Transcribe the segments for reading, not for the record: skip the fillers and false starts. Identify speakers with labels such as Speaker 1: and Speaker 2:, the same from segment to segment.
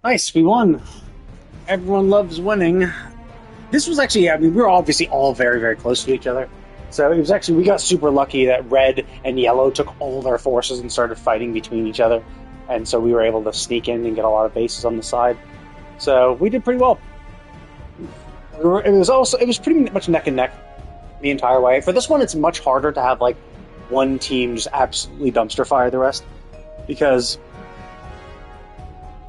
Speaker 1: Nice, we won. Everyone loves winning. This was actually, I mean, we were obviously all very, very close to each other. So it was actually, we got super lucky that red and yellow took all their forces and started fighting between each other. And so we were able to sneak in and get a lot of bases on the side. So we did pretty well. It was pretty much neck and neck the entire way. For this one, it's much harder to have like one team just absolutely dumpster fire the rest because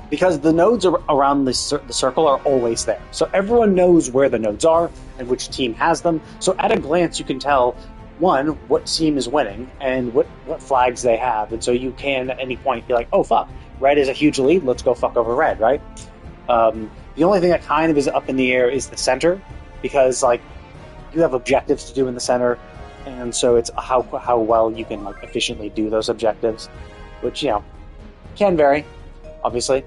Speaker 1: the nodes around the circle are always there. So everyone knows where the nodes are and which team has them. So at a glance, you can tell, one, what team is winning and what flags they have. And so you can, at any point, be like, oh, fuck, red is a huge lead, let's go fuck over red, right? The only thing that kind of is up in the air is the center, because, like, you have objectives to do in the center, and so it's how well you can, like, efficiently do those objectives, which, can vary, obviously.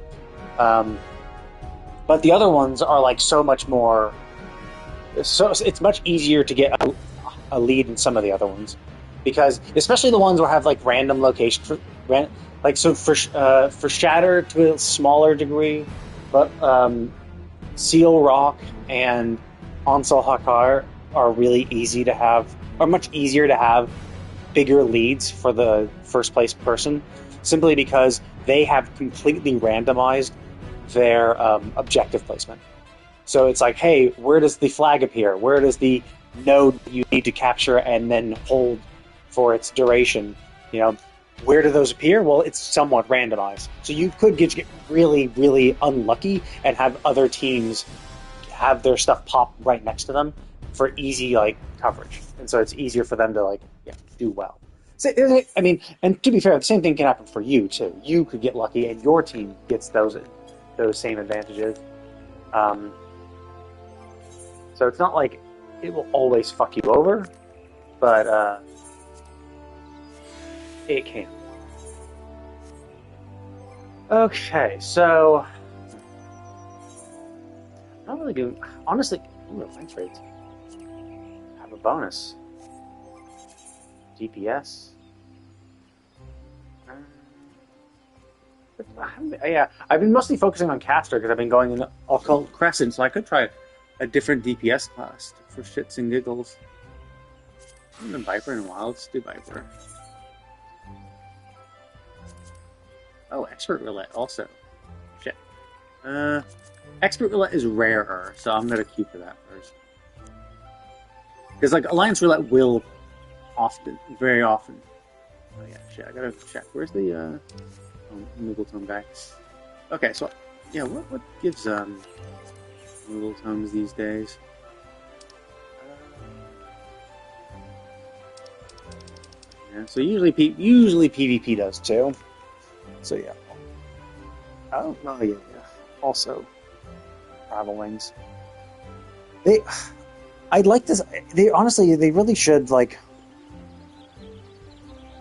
Speaker 1: But the other ones are like so much more. So it's much easier to get a lead in some of the other ones, because especially the ones where have like random locations, like so for Shatter to a smaller degree, but Seal Rock and Ansel Hakar are really easy to have, are much easier to have bigger leads for the first place person, simply because they have completely randomized their objective placement. So it's like, hey, where does the flag appear? Where does the node you need to capture and then hold for its duration? Where do those appear? Well, it's somewhat randomized. So you could get really, really unlucky and have other teams have their stuff pop right next to them for easy coverage, and so it's easier for them to do well. So, I mean, and to be fair, the same thing can happen for you too. You could get lucky, and your team gets those same advantages. So it's not like it will always fuck you over, but it can. Okay, so I'm not really doing. Honestly, thanks, rates. Have a bonus. DPS. Yeah, I've been mostly focusing on caster because I've been going in Occult Crescent, so I could try a different DPS class for shits and giggles. I haven't done Viper in a while. Let's do Viper. Oh, Expert Roulette also. Shit. Expert Roulette is rarer, so I'm gonna queue for that first. Because Alliance Roulette will very often. Oh yeah, shit. I gotta check. Where's the Moogle Tome guy? Okay, so yeah, what gives Moogle Tomes these days? Yeah, so usually PvP does too. So yeah. Oh yeah. Also, Travel Wings. I'd like this. They really should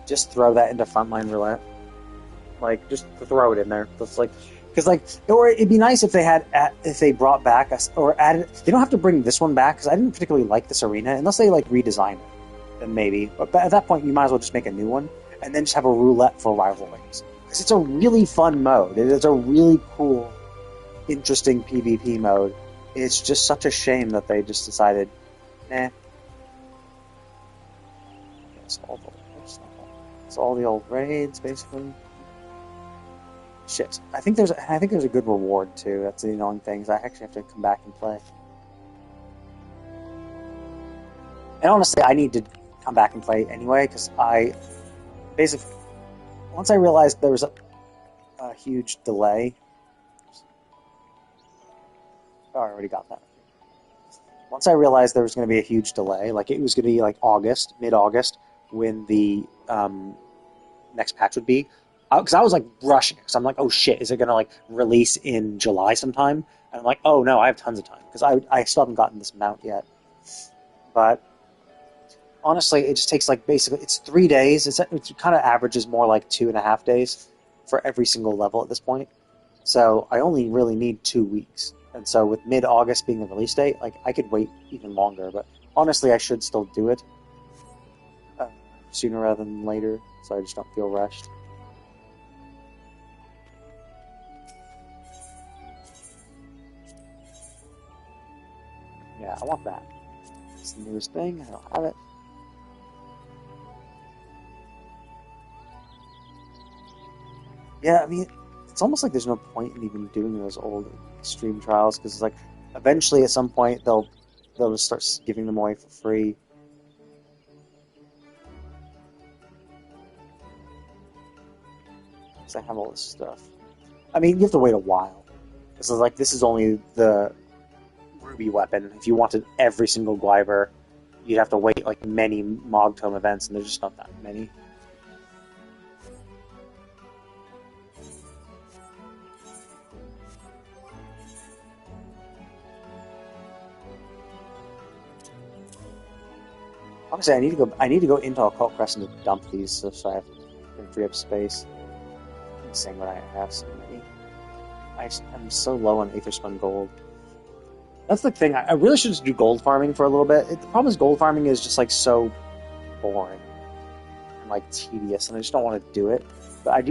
Speaker 1: just throw that into Frontline Roulette. Just throw it in there. That's or it'd be nice if they brought back or added. They don't have to bring this one back because I didn't particularly like this arena unless they redesign it. Then maybe, but at that point you might as well just make a new one and then just have a roulette for Rival Wings, because it's a really fun mode. It is a really cool, interesting PvP mode. It's just such a shame that they just decided, nah. It's all the old raids, basically. Shit. I think there's a good reward too. That's the annoying thing. Is I actually have to come back and play. And honestly, I need to come back and play anyway, because once I realized there was a huge delay. Oh, I already got that. Once I realized there was going to be a huge delay, it was going to be mid-August, when the next patch would be. Because I was rushing it. Because I'm oh shit, is it going to release in July sometime? And I'm oh no, I have tons of time. Because I still haven't gotten this mount yet. But honestly, it just takes basically, it's 3 days. It kind of averages more 2.5 days for every single level at this point. So I only really need 2 weeks. And so with mid-August being the release date, I could wait even longer. But honestly, I should still do it sooner rather than later, so I just don't feel rushed. Yeah, I want that. It's the newest thing. I don't have it. Yeah, I mean, it's almost like there's no point in even doing those old extreme trials because it's like eventually at some point they'll just start giving them away for free. Because I have all this stuff. I mean, you have to wait a while. This is like this is only the ruby weapon. If you wanted every single Gwyver, you'd have to wait like many Mogtome events, and there's just not that many. Honestly, I need to go into Occult Crest and dump these so I can free up space. I'm saying when I have so many. I'm so low on Aetherspun Gold. That's the thing. I really should just do gold farming for a little bit. The problem is gold farming is just like so boring and like tedious, and I just don't want to do it. But um,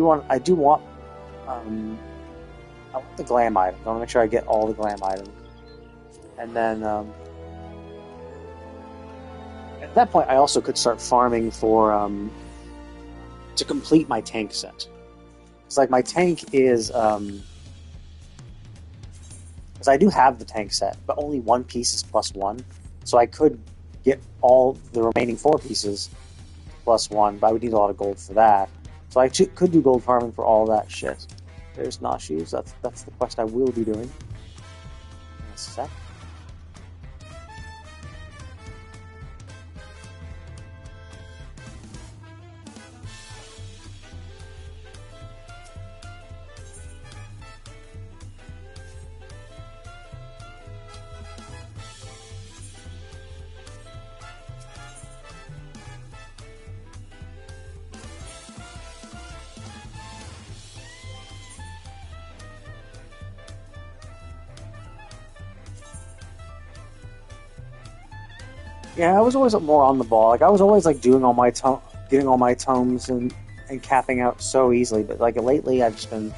Speaker 1: I want the glam item. I want to make sure I get all the glam items, and then at that point, I also could start farming for to complete my tank set. It's like my tank is because I do have the tank set, but only one piece is +1, so I could get all the remaining 4 pieces +1, but I would need a lot of gold for that. So I could do gold farming for all that shit. There's Noshi's. That's the quest I will be doing in a sec. Yeah, I was always more on the ball. Like I was always like doing all my getting all my tomes and capping out so easily. But like lately, I've been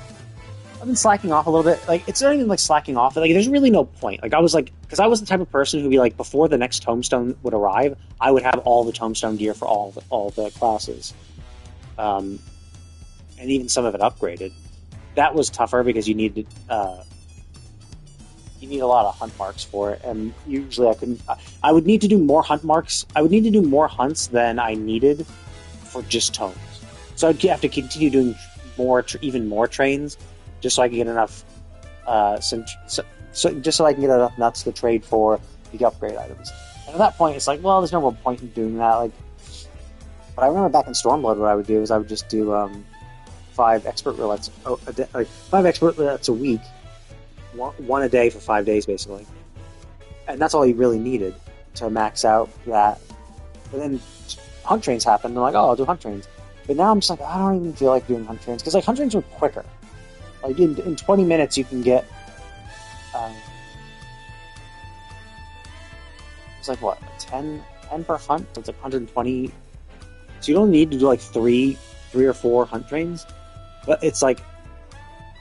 Speaker 1: slacking off a little bit. Like it's not even like slacking off. Like there's really no point. Like I was like because I was the type of person who'd be like before the next tomestone would arrive, I would have all the tomestone gear for all the classes, and even some of it upgraded. That was tougher because you need a lot of hunt marks for it, and usually I couldn't. I would need to do more hunt marks. I would need to do more hunts than I needed for just tomes. So I'd have to continue doing even more trains, just so I could get enough. Just so I can get enough nuts to trade for the upgrade items. And at that point, it's like, well, there's no more point in doing that. Like, but I remember back in Stormblood, what I would do is I would just do 5 expert roulettes, like 5 expert roulettes a week. One a day for 5 days, basically. And that's all you really needed to max out that. But then hunt trains happened, and I'm like, oh, I'll do hunt trains. But now I'm just like, I don't even feel like doing hunt trains, because like hunt trains were quicker. Like in 20 minutes you can get it's like what, 10 per hunt? So it's like 120. So you don't need to do like three or 4 hunt trains. But it's like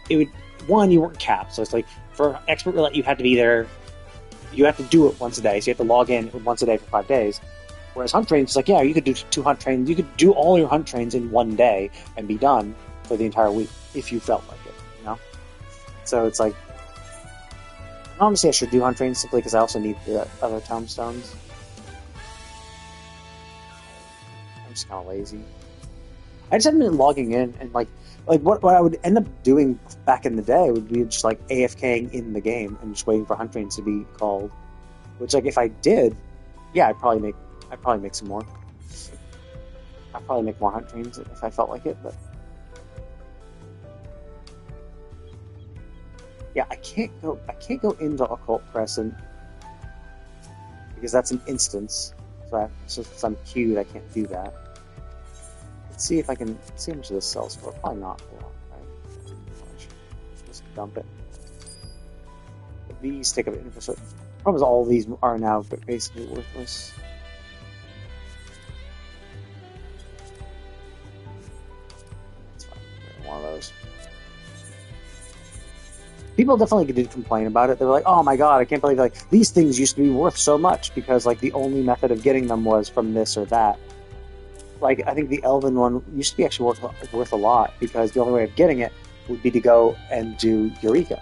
Speaker 1: it would you weren't capped, so it's like for expert roulette you had to be there, you have to do it once a day, so you have to log in once a day for 5 days. Whereas hunt trains, it's like, yeah, you could do 2 hunt trains, you could do all your hunt trains in one day and be done for the entire week if you felt like it, you know. So it's like, honestly I should do hunt trains simply because I also need the other tomestones. I'm just kind of lazy. I just haven't been logging in, and like what I would end up doing back in the day would be just like AFKing in the game and just waiting for hunt trains to be called. Which, like, if I did, yeah, I'd probably make some more. I'd probably make more hunt trains if I felt like it, but yeah, I can't go into Occult Crescent because that's an instance. So since I'm queued, I can't do that. Let's see if I can see how much of this sells for. Probably not a lot, right? Just dump it. But these take up infrastructure. The problem is all these are now basically worthless. That's fine. One of those. people definitely did complain about it. They were like, "Oh my god, I can't believe like these things used to be worth so much because like the only method of getting them was from this or that." Like I think the Elven one used to be actually worth a lot because the only way of getting it would be to go and do Eureka.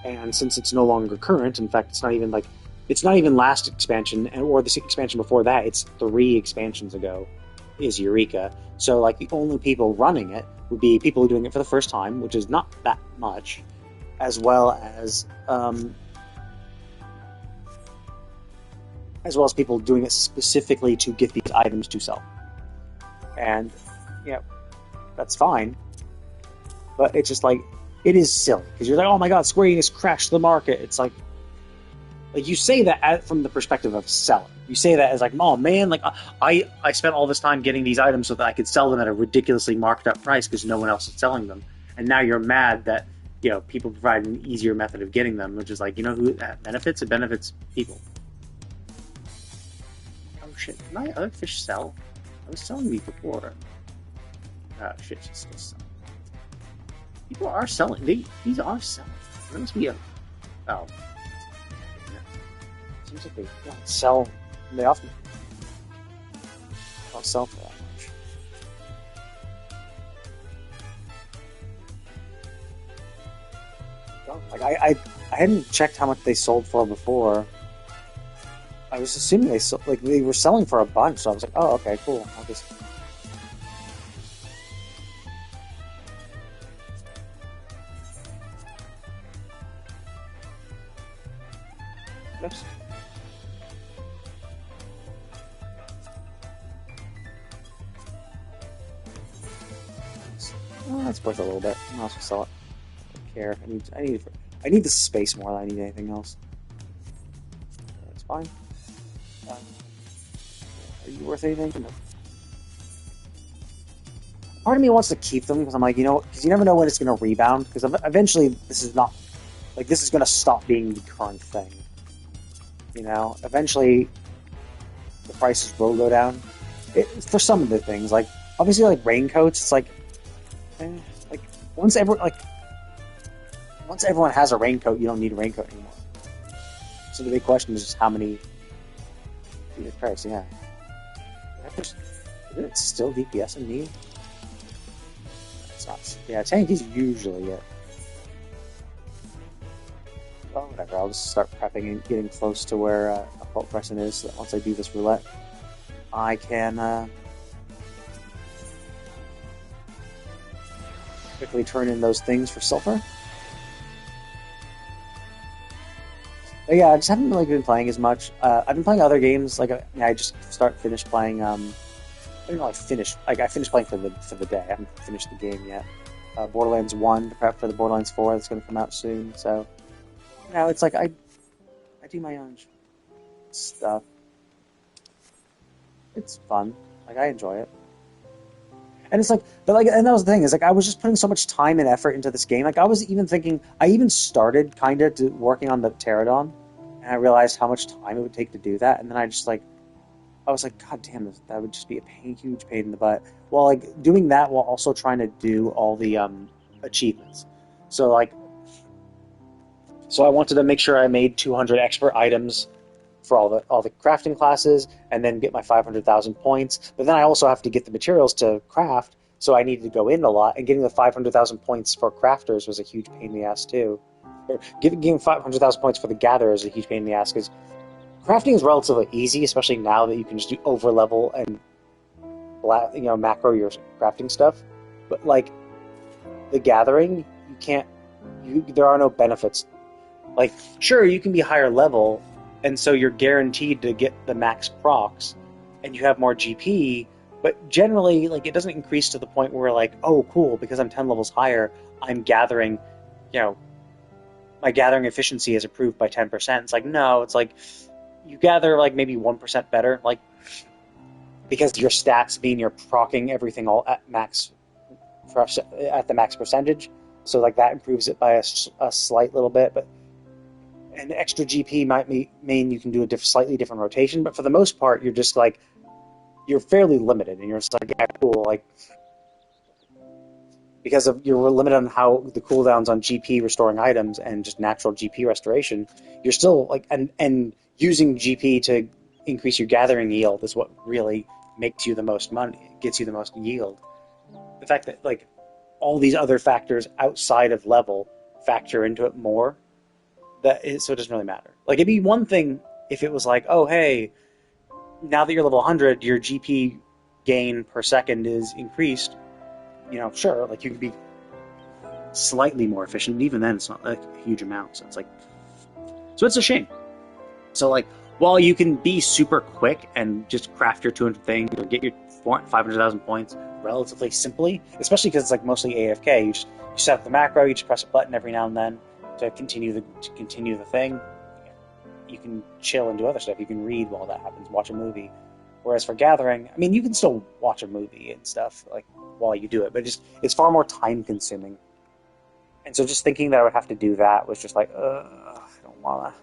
Speaker 1: And since it's no longer current, in fact, it's not even last expansion or the expansion before that. It's 3 expansions ago, is Eureka. So like the only people running it would be people doing it for the first time, which is not that much, as well as people doing it specifically to get these items to sell. And yeah, that's fine. But it's just like it is silly because you're like, oh my god, Square Enix crashed the market. It's like you say that from the perspective of selling. You say that as like, oh man, like I spent all this time getting these items so that I could sell them at a ridiculously marked up price because no one else is selling them, and now you're mad that people provide an easier method of getting them, which is like who that benefits? It benefits people. Oh shit! Can my other fish sell? I was selling these before. Oh shit! She's still selling. People are selling. These are selling. There must be a. Oh. Seems like they don't sell. They often don't sell for that much. Like I hadn't checked how much they sold for before. I was assuming they were selling for a bunch, so I was like, oh, okay, cool. I'll just. Oops. Oh, that's worth a little bit. I'll also sell it. I don't care. I need the space more than I need anything else. That's fine. Are you worth anything? No. Part of me wants to keep them because I'm like, because you never know when it's going to rebound. Because eventually, this is going to stop being the current thing. Eventually, the prices will go down. For some of the things, like obviously, like raincoats, it's like once everyone has a raincoat, you don't need a raincoat anymore. So the big question is just how many. Jesus Christ, yeah. Isn't it still DPS in need? It's not. Yeah, tank is usually it. Oh, whatever. I'll just start prepping and getting close to where Occult Crescent is. So that once I do this roulette, I can quickly turn in those things for silver. But yeah, I just haven't really been playing as much. I've been playing other games. Like I just finished playing. I don't know. I finished playing for the day. I haven't finished the game yet. Borderlands 1 to prep for the Borderlands 4 that's going to come out soon. So. It's like I do my own stuff. It's fun. Like I enjoy it. And it's like, and that was the thing is like I was just putting so much time and effort into this game. Like I was even thinking, I even started kind of working on the Pterodon, and I realized how much time it would take to do that. And then I was like, God damn, that would just be a huge pain in the butt. Well, like doing that while also trying to do all the achievements. So I wanted to make sure I made 200 expert items for all the crafting classes, and then get my 500,000 points. But then I also have to get the materials to craft, so I needed to go in a lot. And getting the 500,000 points for crafters was a huge pain in the ass too. Getting 500,000 points for the gatherers is a huge pain in the ass because crafting is relatively easy, especially now that you can just do over level and macro your crafting stuff. But like the gathering, you can't. There are no benefits. Like sure, you can be higher level. And so you're guaranteed to get the max procs, and you have more GP, but generally, like, it doesn't increase to the point where, like, oh, cool, because I'm 10 levels higher, I'm gathering, my gathering efficiency is improved by 10%. It's like, no, it's like, you gather, like, maybe 1% better, like, because your stats mean you're procking everything all at the max percentage, so, like, that improves it by a slight little bit, but an extra GP might mean you can do a slightly different rotation, but for the most part, you're just like, you're fairly limited, and you're just like, yeah, cool, like, because of you're limited on how the cooldowns on GP restoring items and just natural GP restoration. You're still like and using GP to increase your gathering yield is what really makes you the most money, gets you the most yield. The fact that like all these other factors outside of level factor into it more, so it doesn't really matter. Like it'd be one thing if it was like, oh hey, now that you're level 100, your GP gain per second is increased. You know, sure, like you could be slightly more efficient. And even then, it's not like a huge amount. So it's a shame. So like, while you can be super quick and just craft your 200 things or get your 500,000 points relatively simply, especially because it's like mostly AFK, you set up the macro, you just press a button every now and then to continue the thing. You can chill and do other stuff. You can read while that happens, watch a movie. Whereas for gathering, I mean, you can still watch a movie and stuff like while you do it, but it's far more time consuming. And so just thinking that I would have to do that was just like, I don't wanna.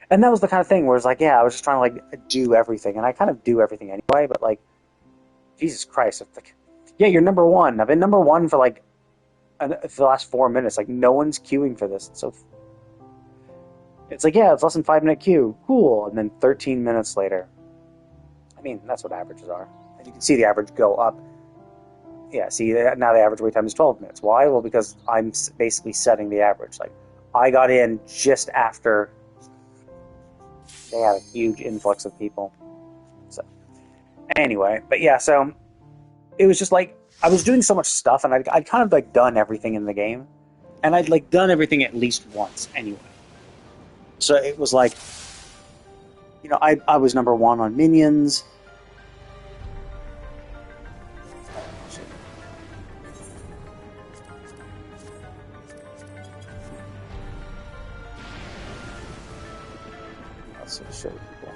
Speaker 1: And that was the kind of thing where it's like, yeah, I was just trying to like do everything, and I kind of do everything anyway. But like, Jesus Christ, it's like, yeah, you're number one. I've been number one for like for the last 4 minutes. Like, no one's queuing for this. So it's like, yeah, it's less than 5-minute queue, cool. And then 13 minutes later. I mean, that's what averages are. And you can see the average go up. Yeah, see, now the average wait time is 12 minutes. Why? Well, because I'm basically setting the average. Like, I got in just after they had a huge influx of people. So, anyway, but yeah, so it was just like, I was doing so much stuff, and I'd kind of like done everything in the game. And I'd like done everything at least once anyway. So it was like, you know, I was number one on minions. Let's show people.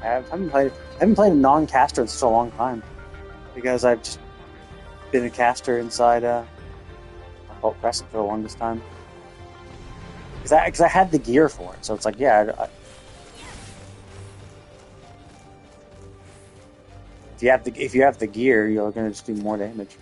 Speaker 1: I haven't played a non-caster in such a long time, because I've just been a caster inside Vault Crescent for the longest time. Because I had the gear for it, so it's like, yeah. If you have the gear, you're gonna just do more damage.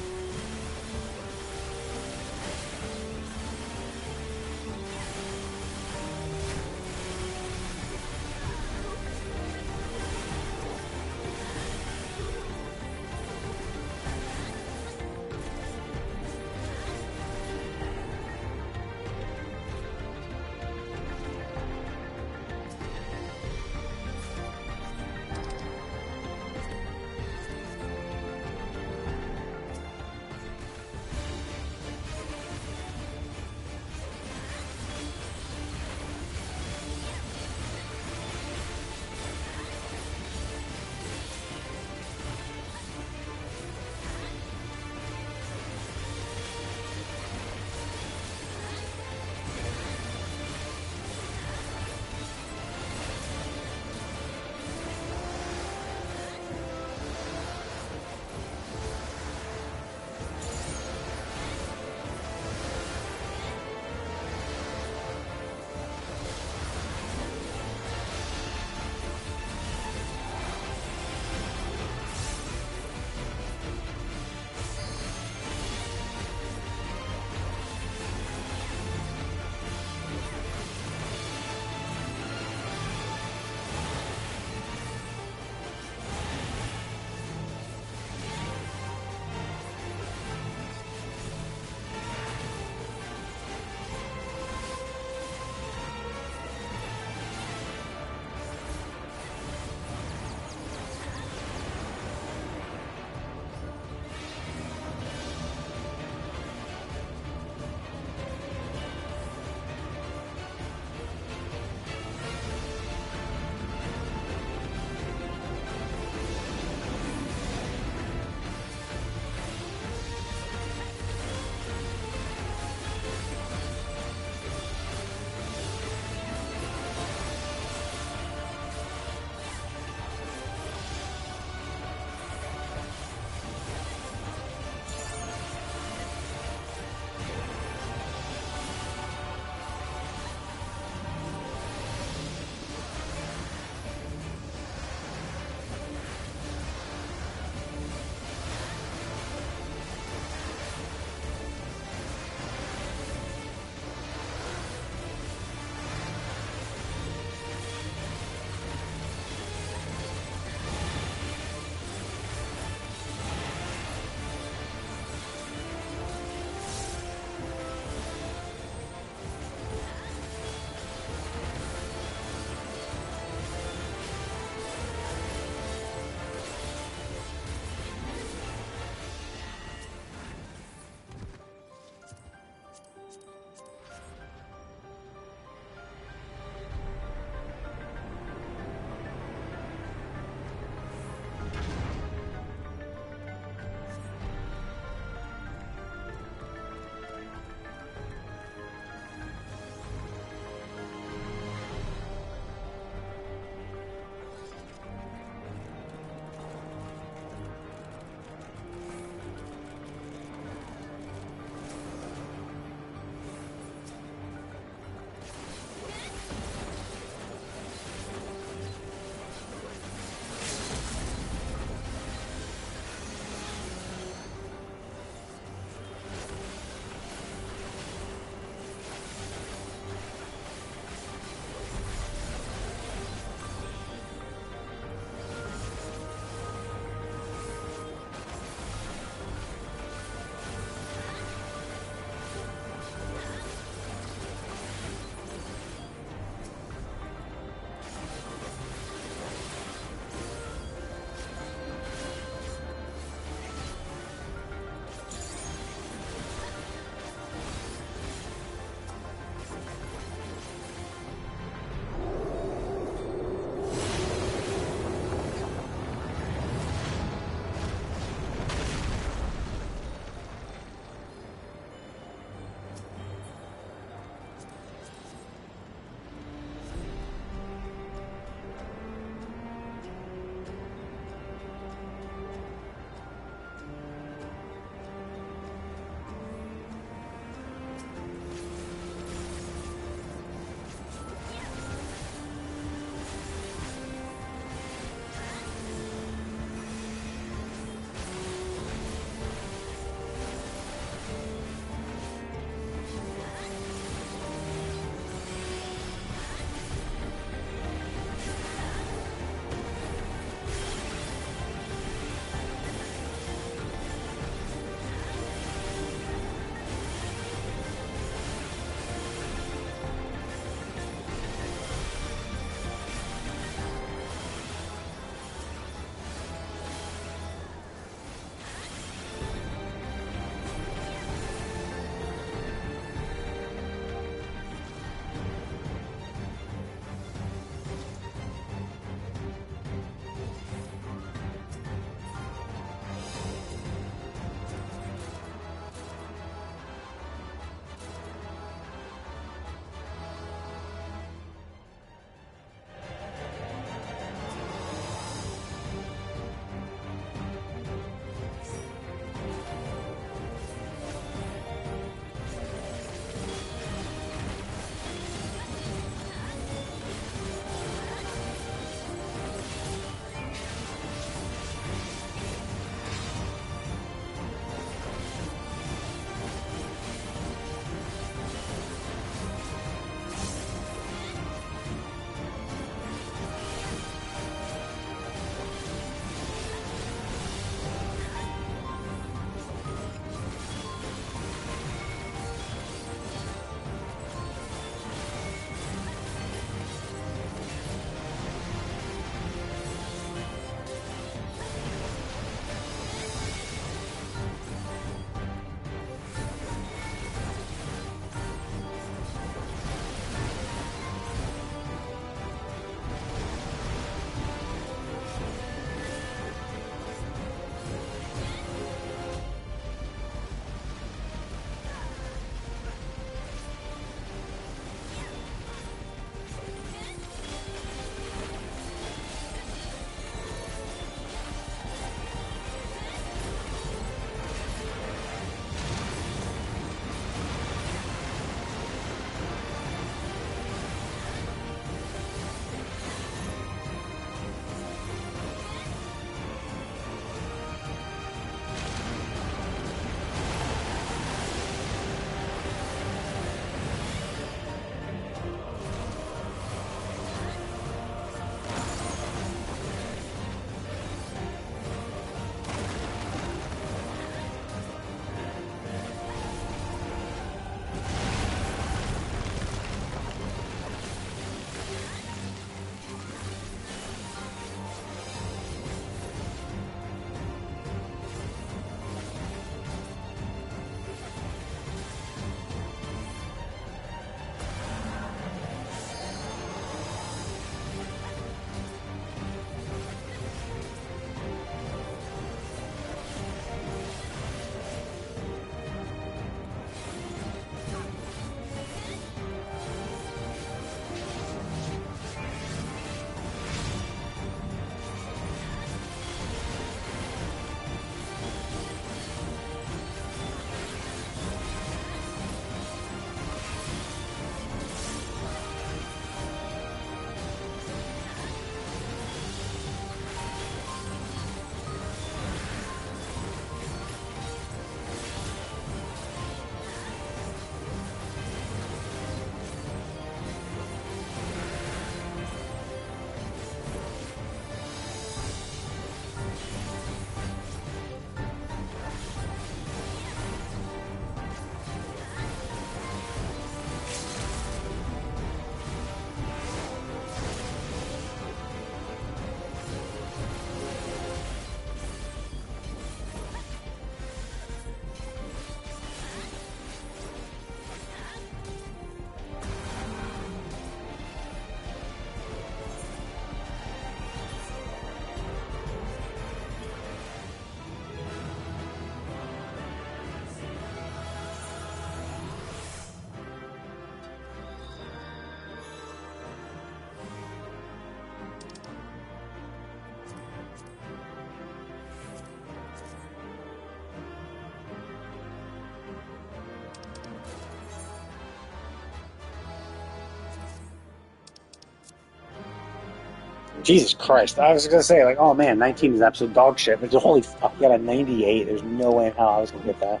Speaker 1: Jesus Christ. I was going to say, like, oh man, 19 is absolute dog shit, but holy fuck, you got a 98. There's no way in hell I was going to get that.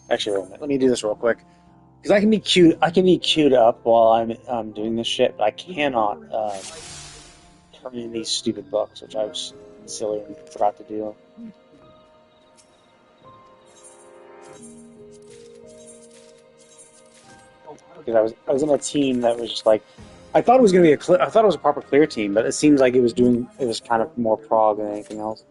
Speaker 1: Actually, wait a minute. Let me do this real quick. Because I can be queued up while I'm doing this shit, but I cannot turn in these stupid books, which I was silly and forgot to do. Because I was in a team that was just like I thought it was gonna be I thought it was a proper clear team, but it seems like it was kind of more prog than anything else.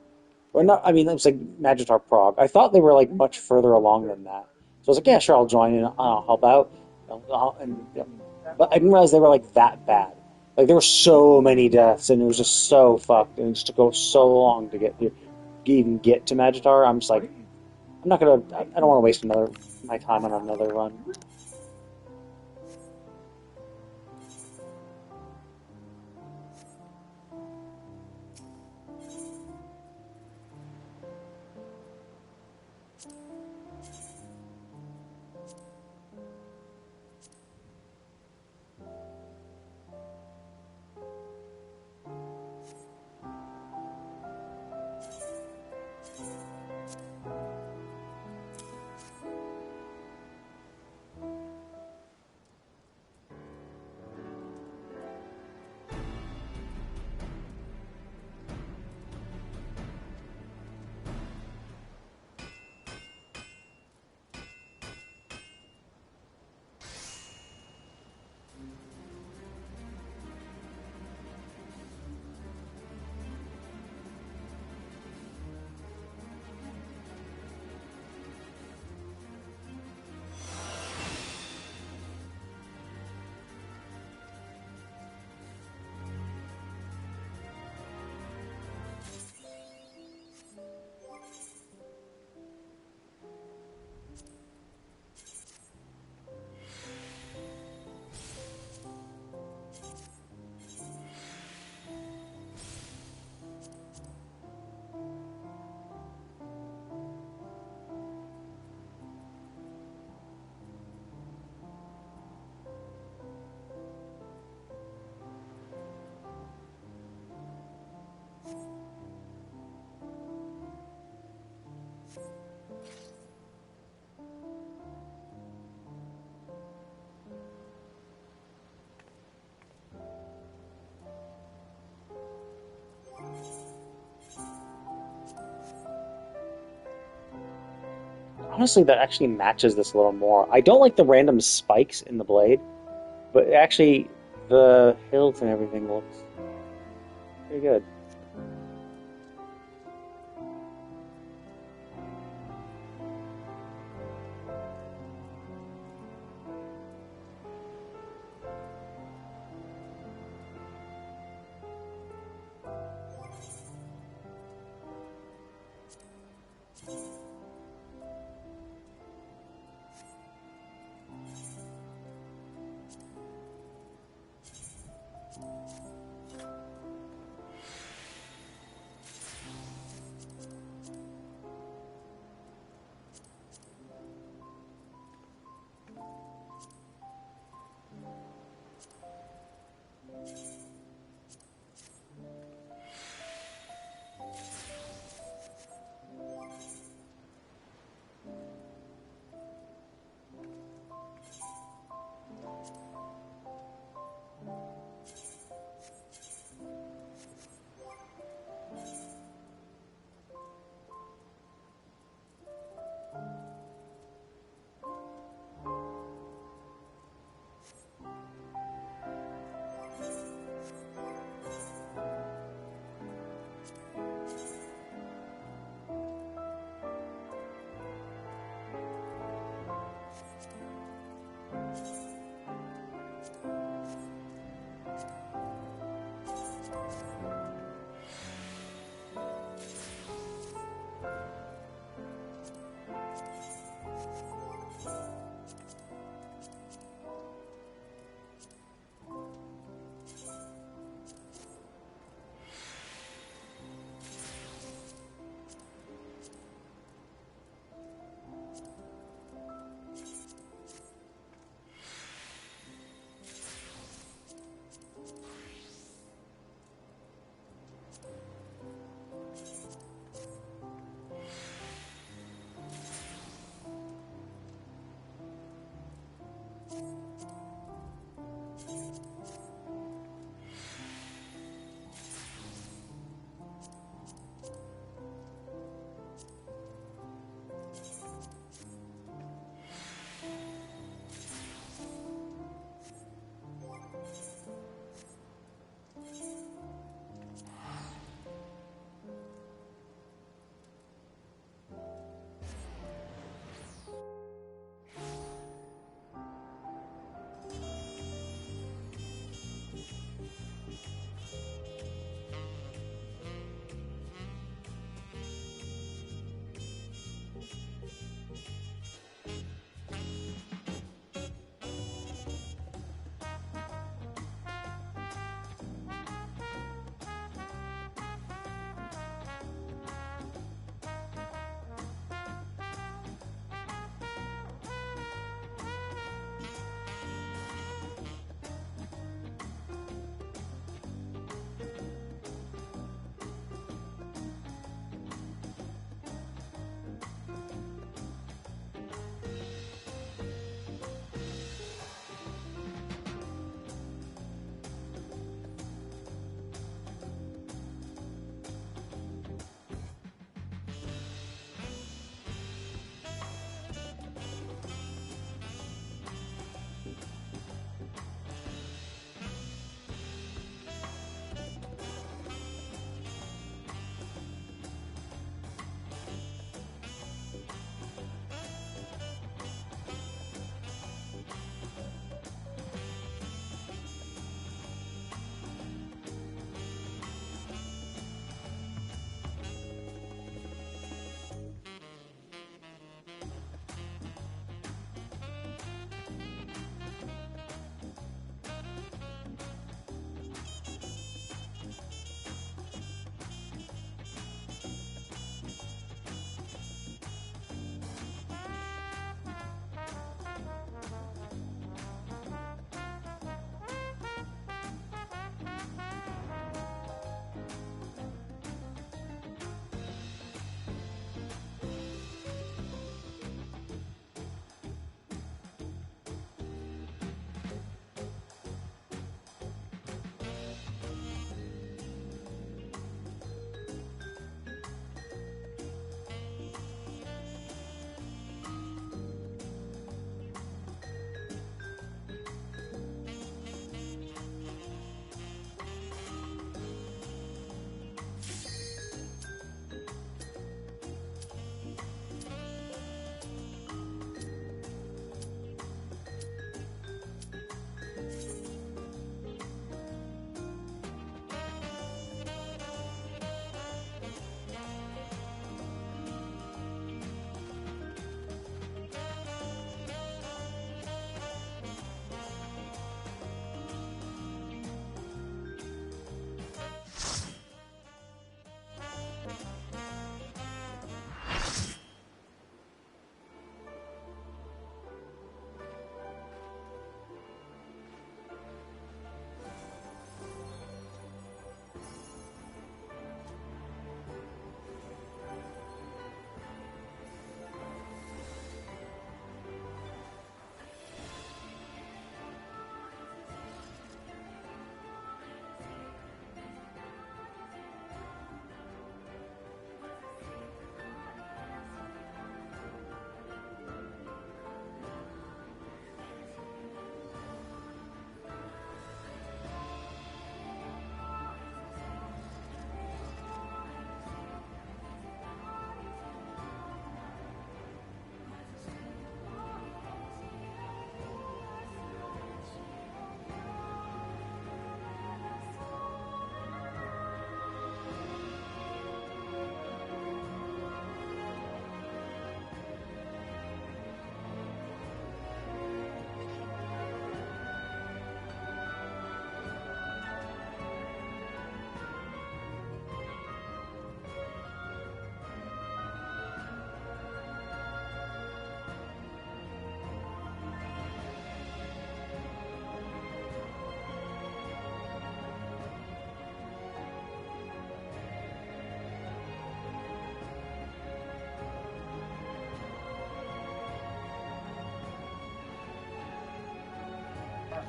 Speaker 1: Or not, I mean it was like Magitar Prog. I thought they were like much further along than that. So I was like, yeah, sure, I'll join and I'll help out. But I didn't realize they were like that bad. Like there were so many deaths and it was just so fucked and it just to go so long to even get to Magitar. I'm just like I'm not gonna I don't want to waste another my time on another run. Honestly, that actually matches this a little more. I don't like the random spikes in the blade, but actually the hilt and everything looks pretty good.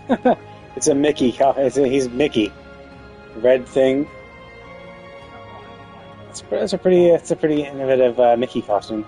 Speaker 1: It's a Mickey. He's Mickey. Red thing. It's a pretty innovative Mickey costume.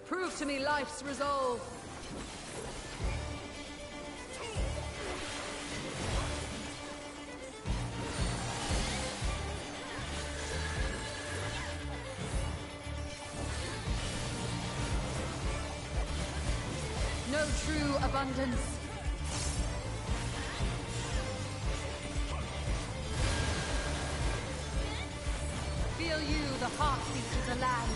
Speaker 2: Prove to me life's resolve. No true abundance. Feel you, the heartbeat of the land.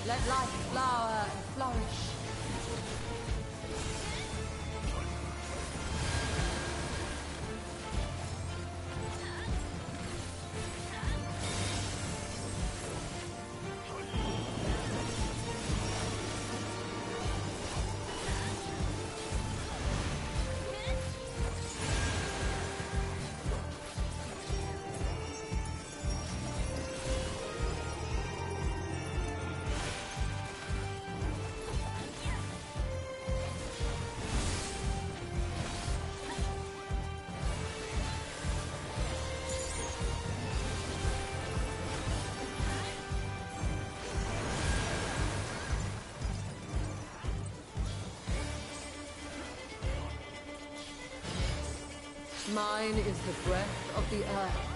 Speaker 2: Let life flower and flourish. Mine is the breath of the earth.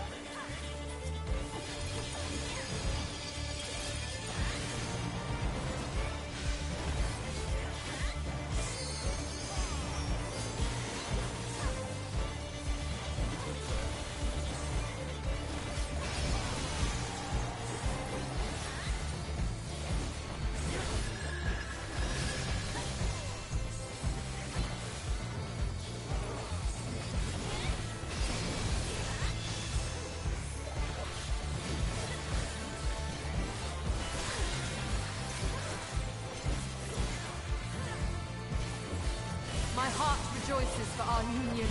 Speaker 2: My heart rejoices for our union.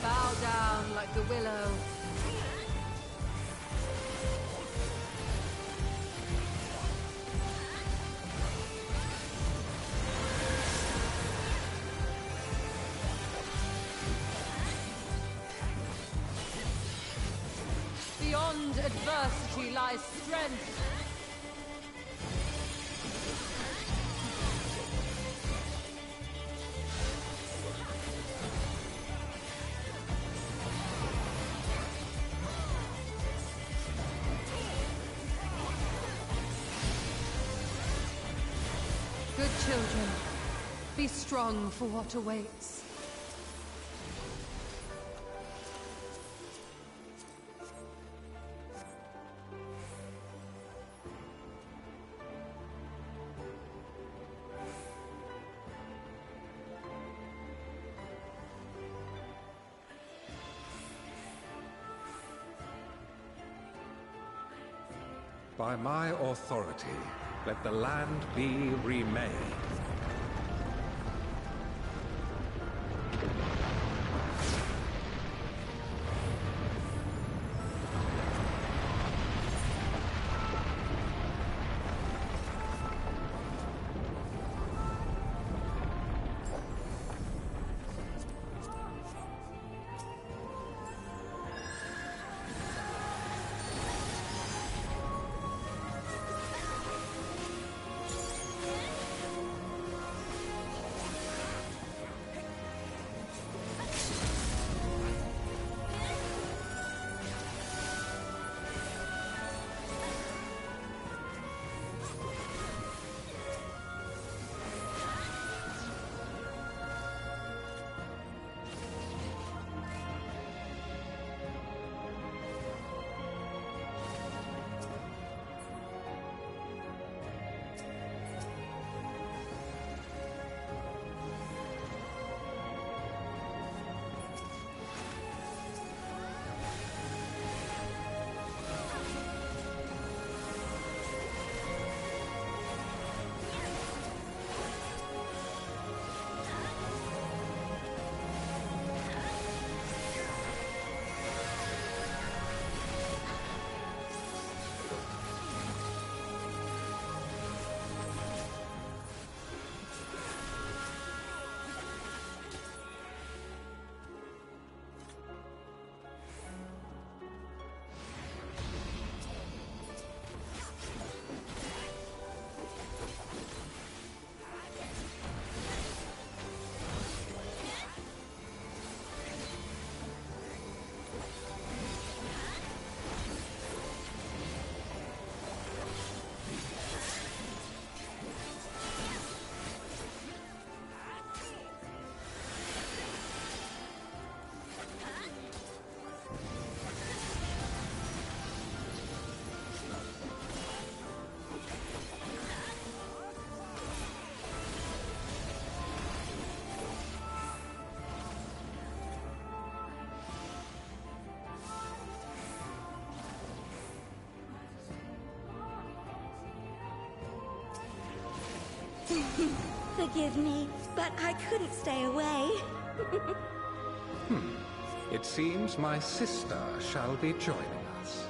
Speaker 2: Bow down like the willow. Beyond adversity lies strength. Children, be strong for what awaits.
Speaker 3: By my authority, let the land be remade.
Speaker 4: Forgive me, but I couldn't stay away.
Speaker 3: It seems my sister shall be joining us.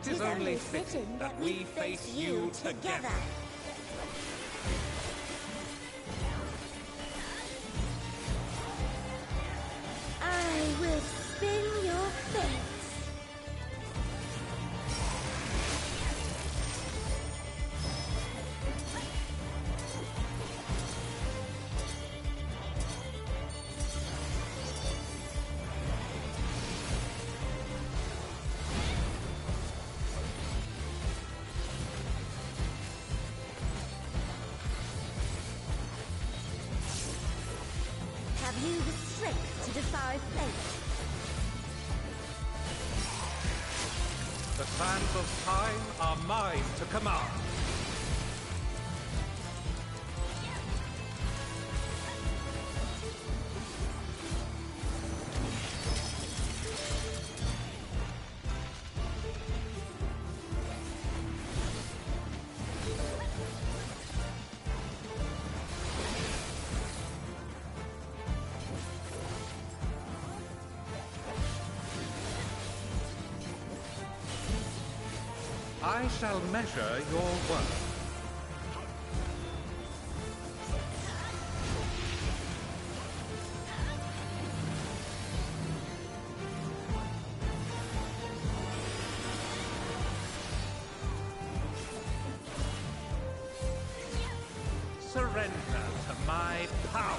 Speaker 3: 'Tis only fitting that we face you together.
Speaker 4: I will spin your fate. Have you the strength to defy fate?
Speaker 3: The sands of time are mine to command. I shall measure your worth. Surrender to my power.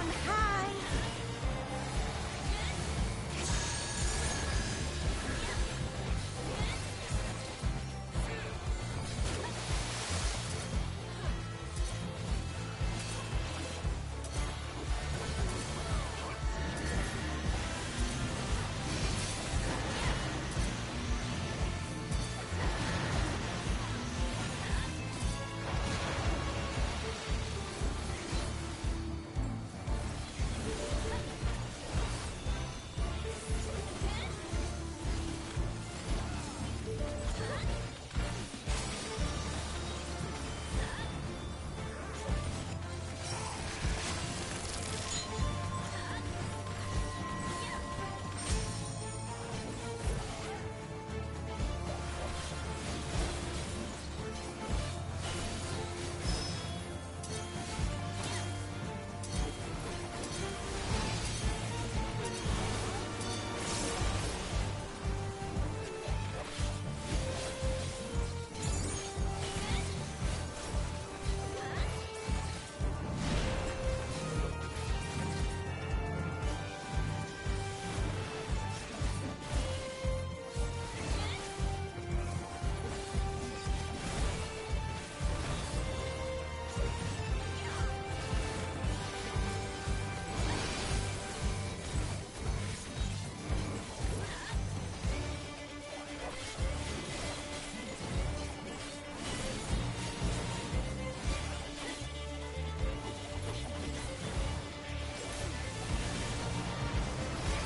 Speaker 4: on high.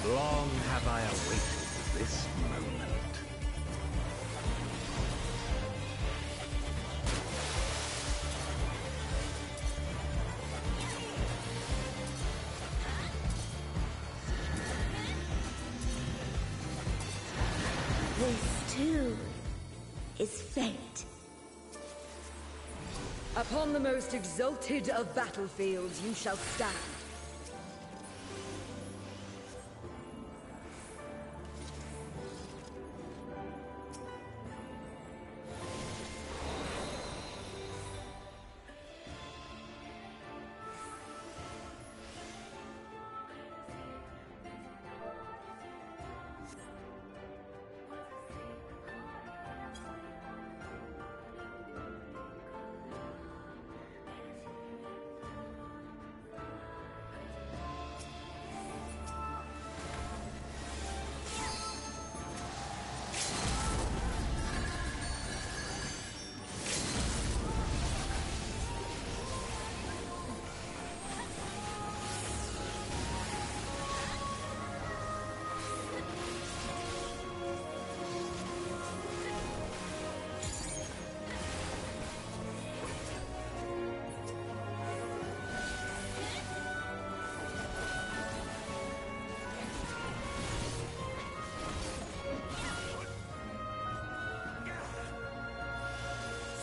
Speaker 3: Long have I awaited this moment.
Speaker 4: This too is fate.
Speaker 5: Upon the most exalted of battlefields you shall stand.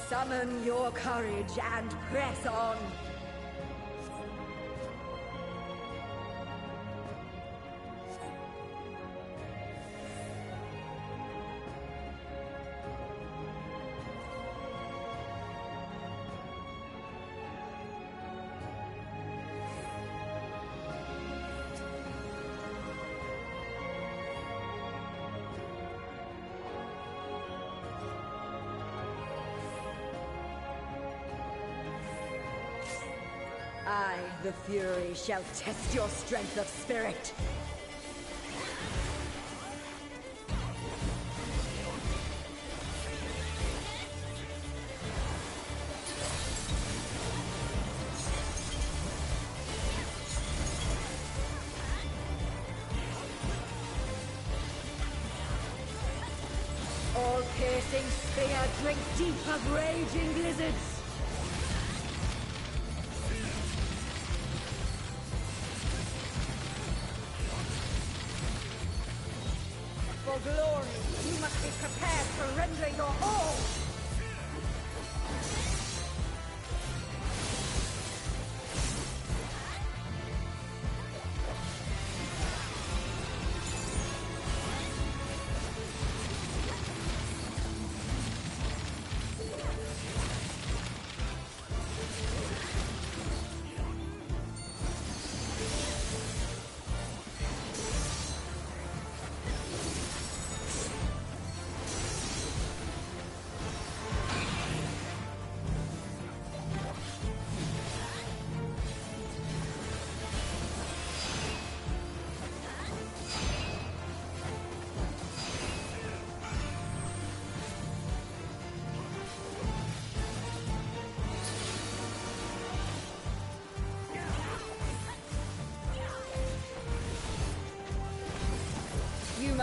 Speaker 5: Summon your courage and press on! I, the Fury, shall test your strength of spirit. All-piercing spear, drink deep of raging blizzards. For glory, you must be prepared to render your all!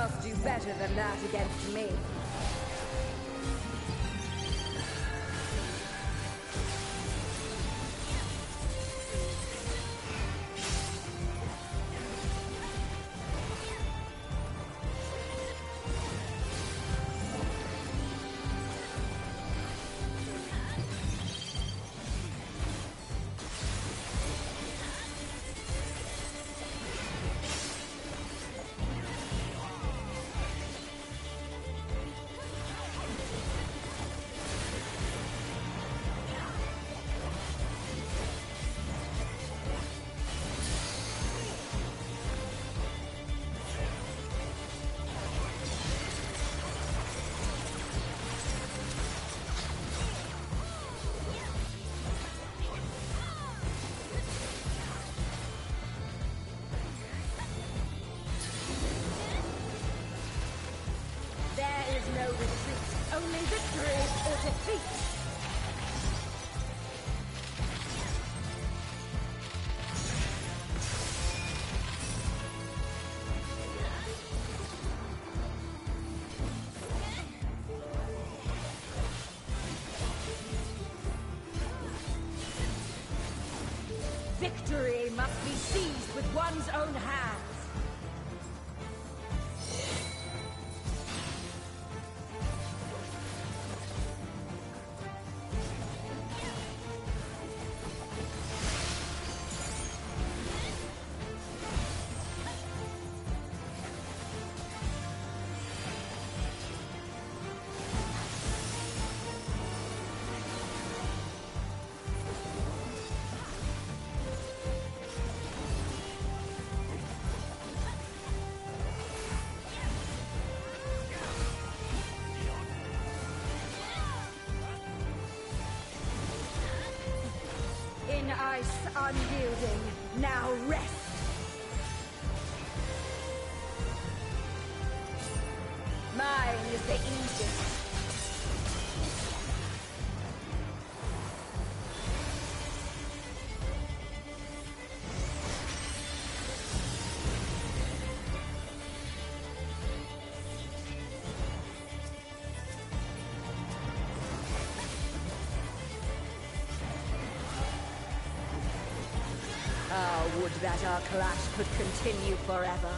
Speaker 5: must do better than that against me. There is no retreat, only victory or defeat. Victory must be seized with one's own hands. In ice unyielding, now rest! Mine is the Aegis. Ah, would that our clash could continue forever.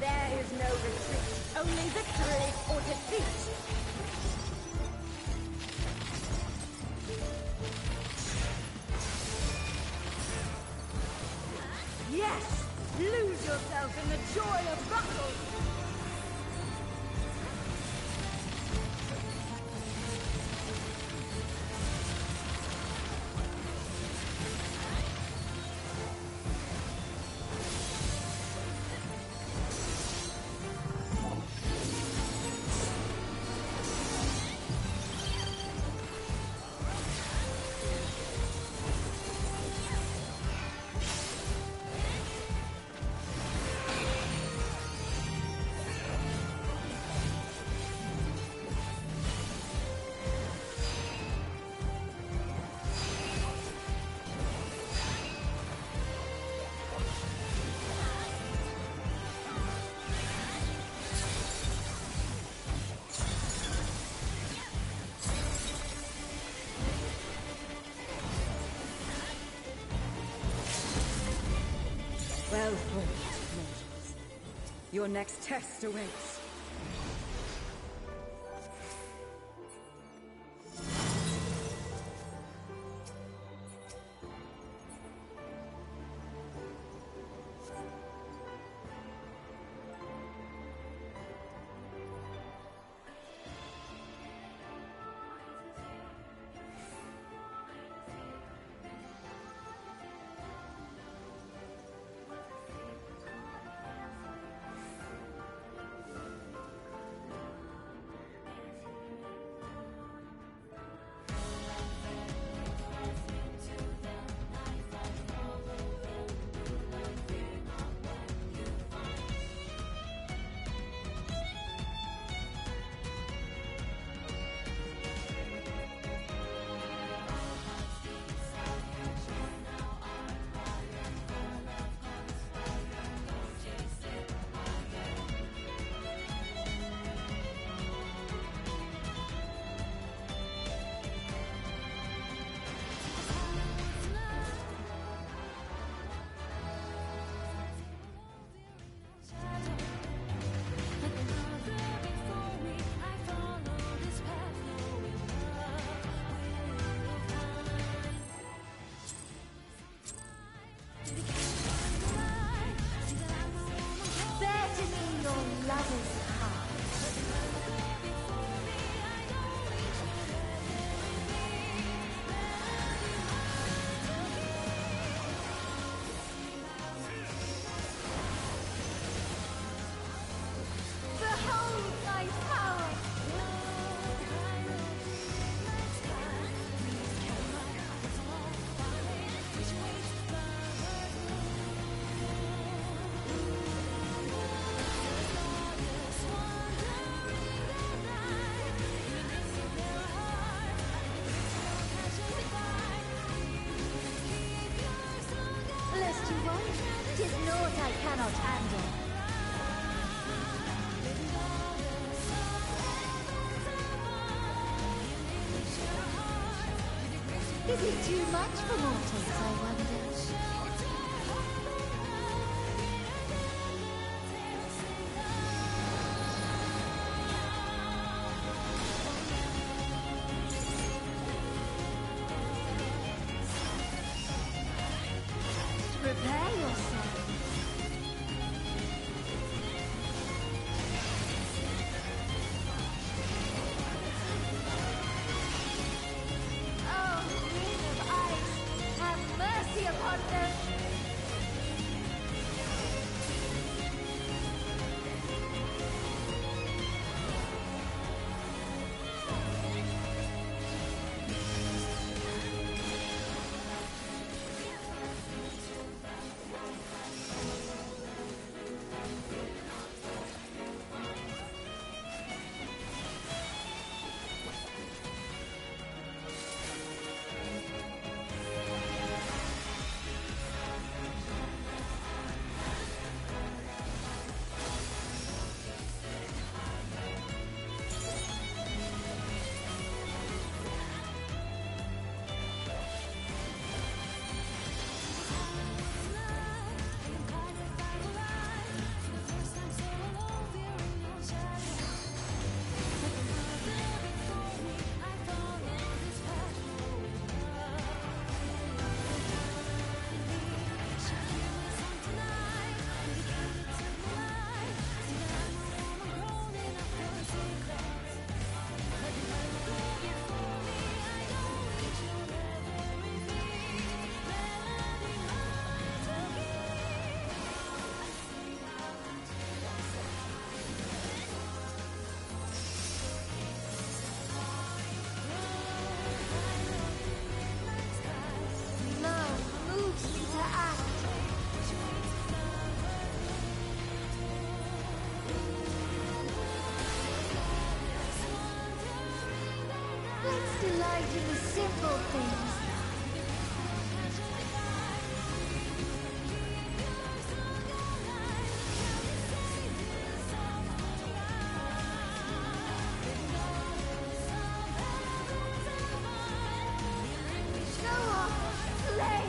Speaker 5: There is no retreat, only victory or defeat. Yes! Lose yourself in the joy of battle! Well fought, mortals. Your next test awaits.
Speaker 4: Lest you wonder, 'tis naught I cannot handle. Is it too much for mortals, I wonder? Prepare yourself. Oh, Queen of Ice, have mercy upon them! Let's delight in the simple things. Go on, slay!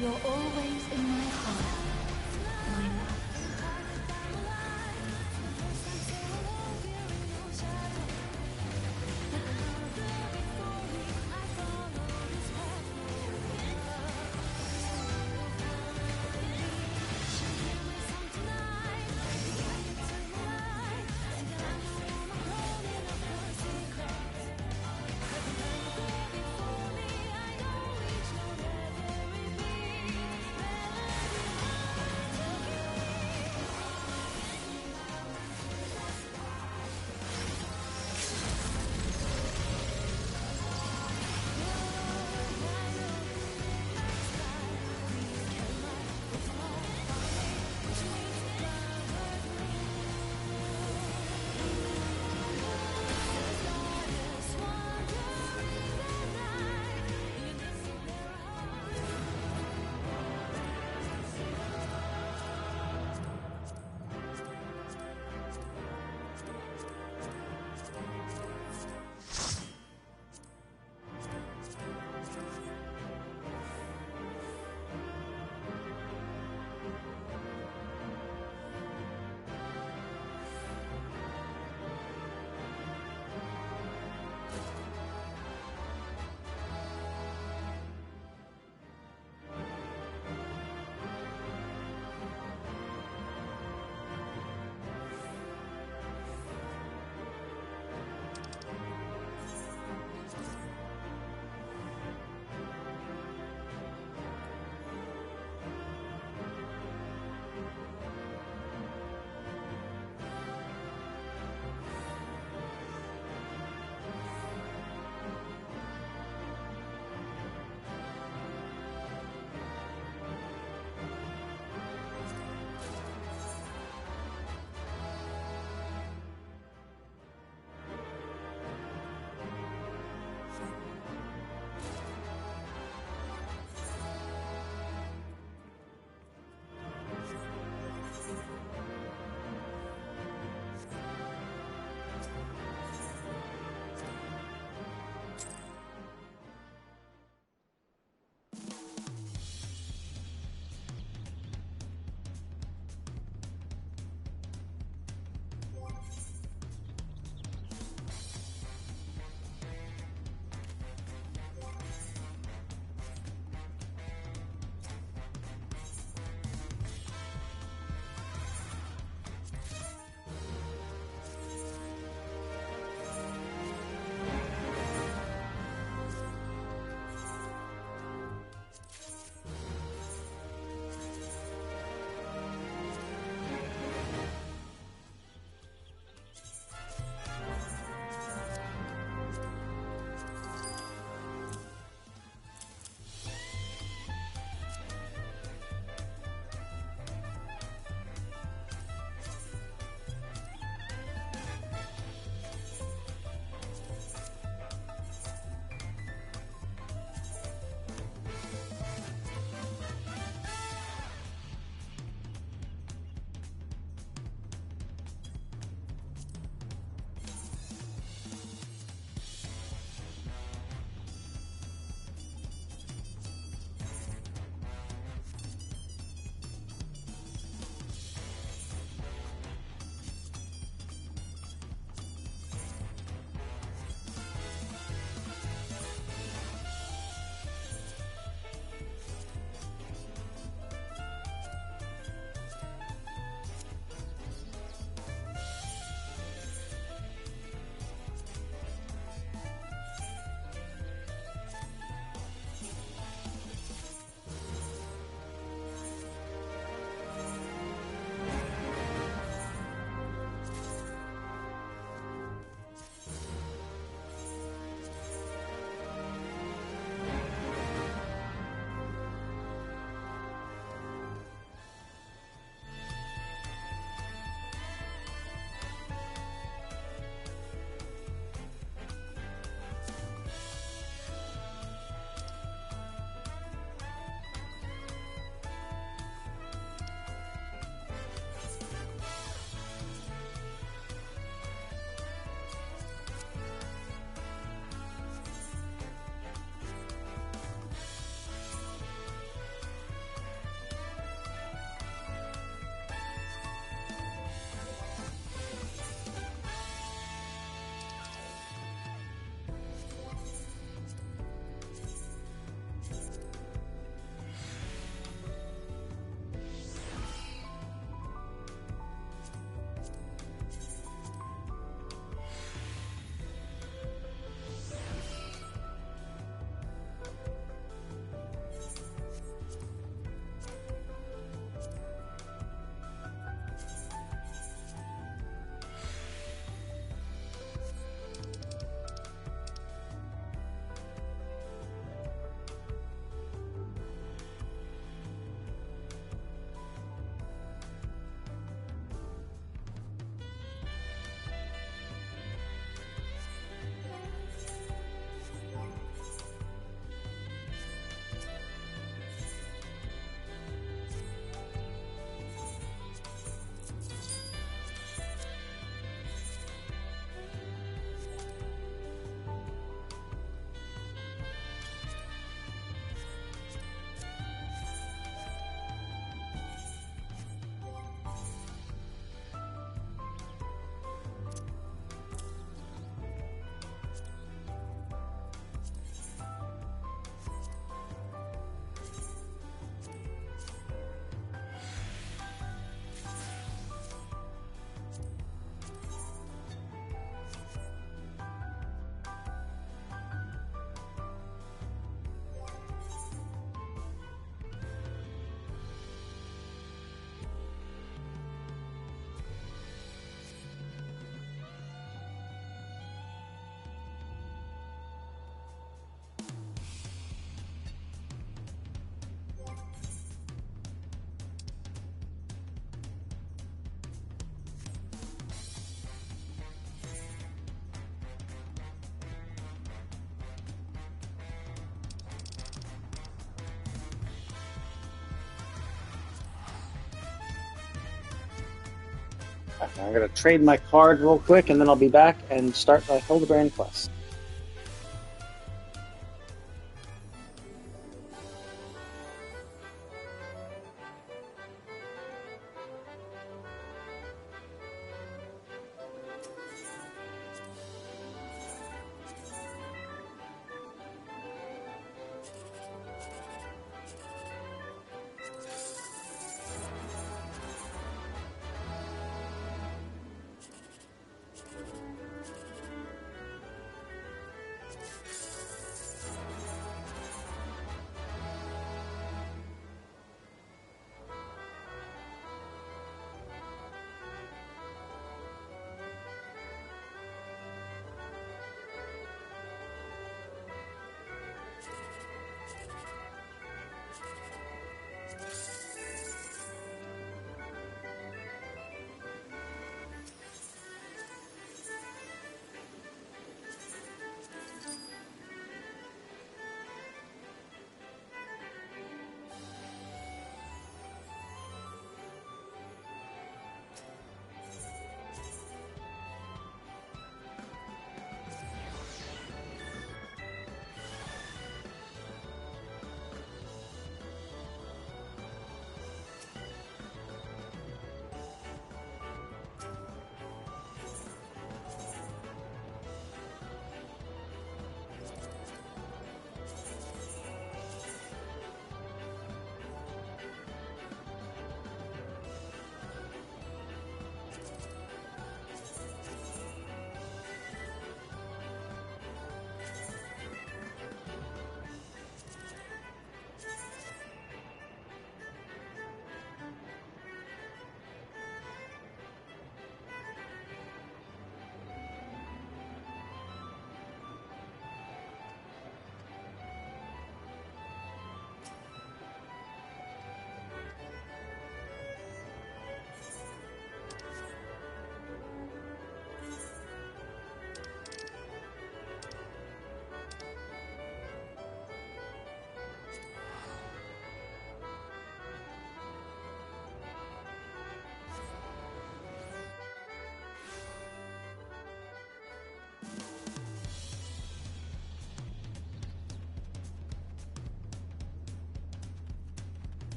Speaker 4: You're always in my heart, my love.
Speaker 1: Okay, I'm gonna trade my card real quick, and then I'll be back and start the Hildibrand quest.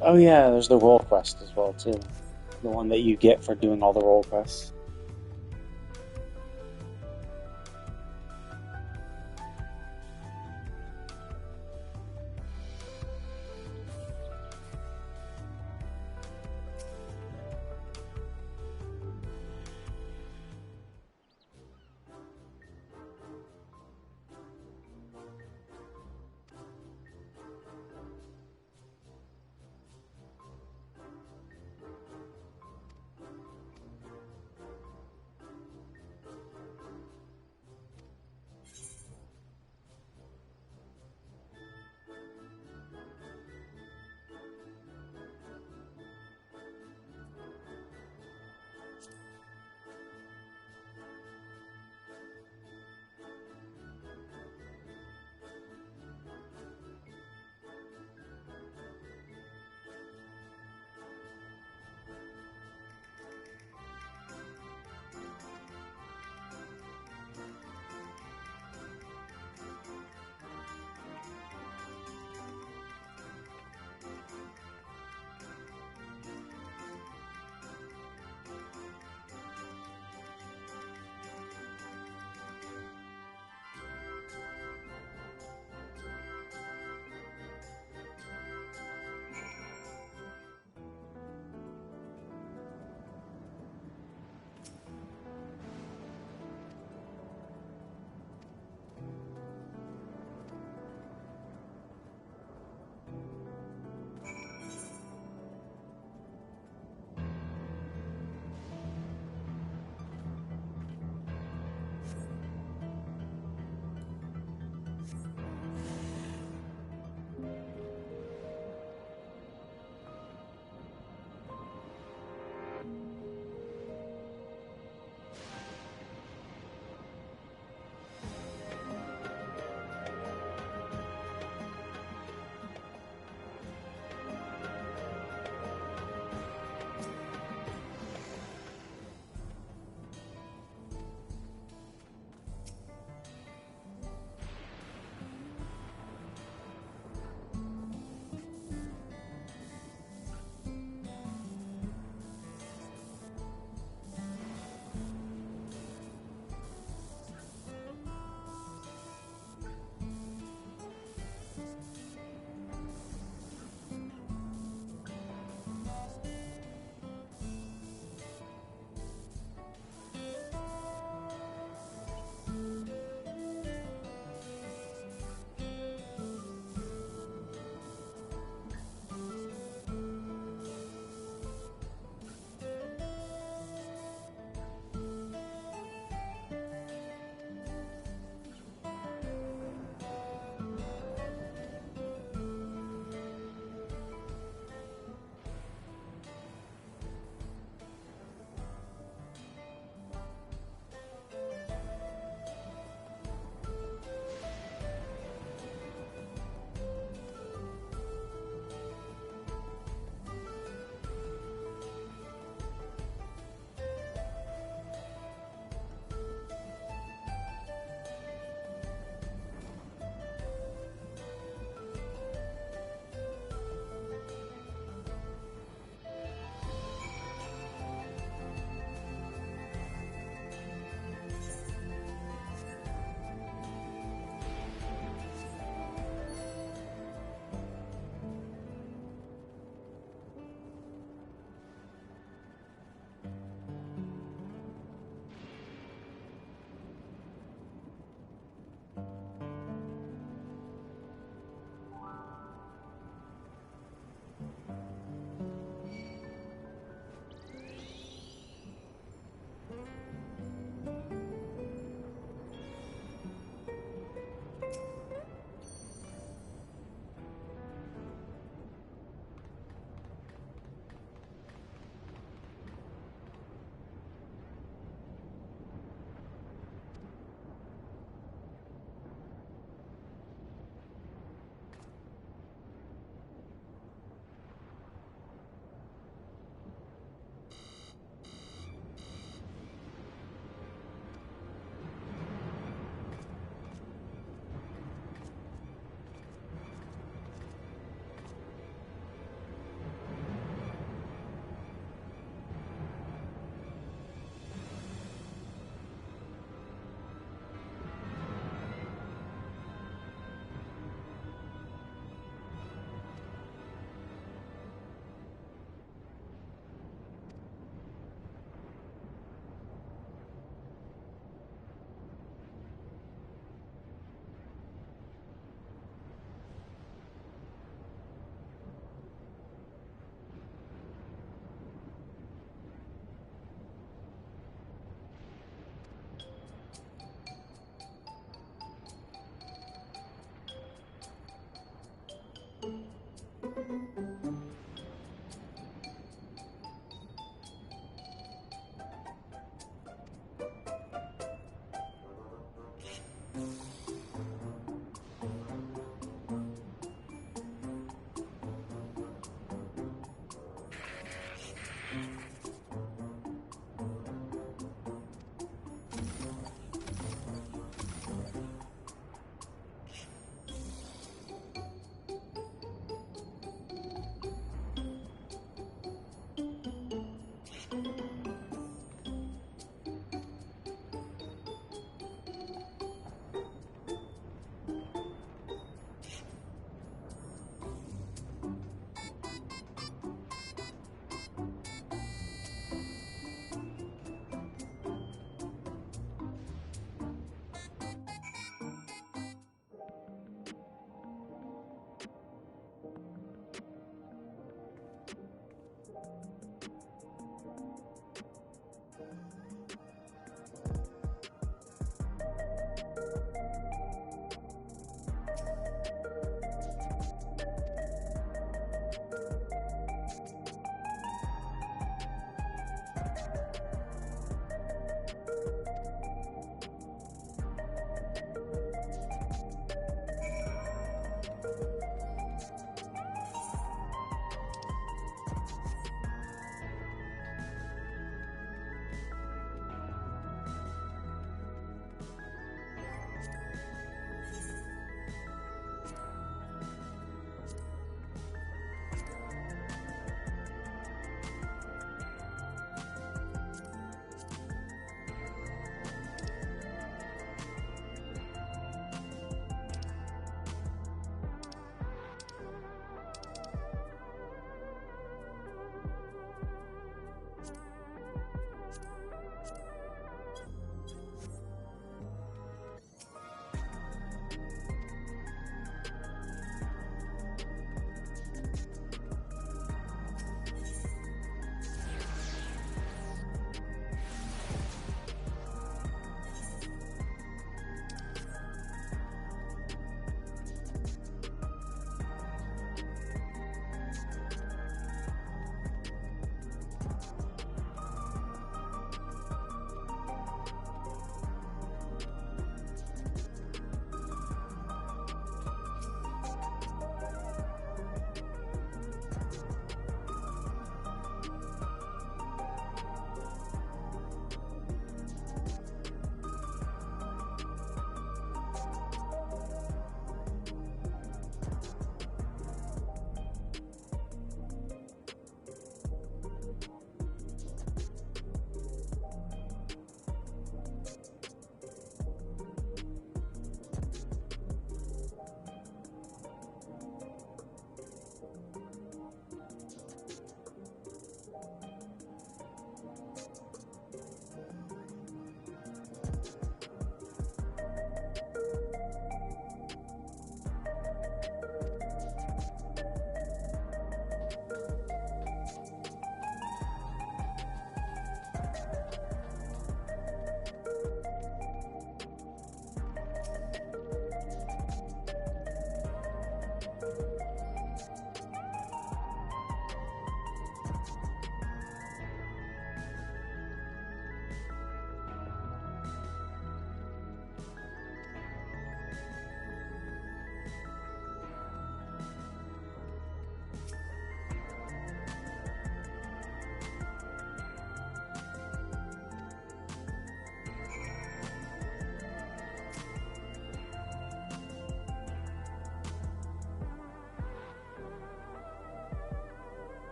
Speaker 1: Oh yeah, there's the role quest as well too. The one that you get for doing all the role quests.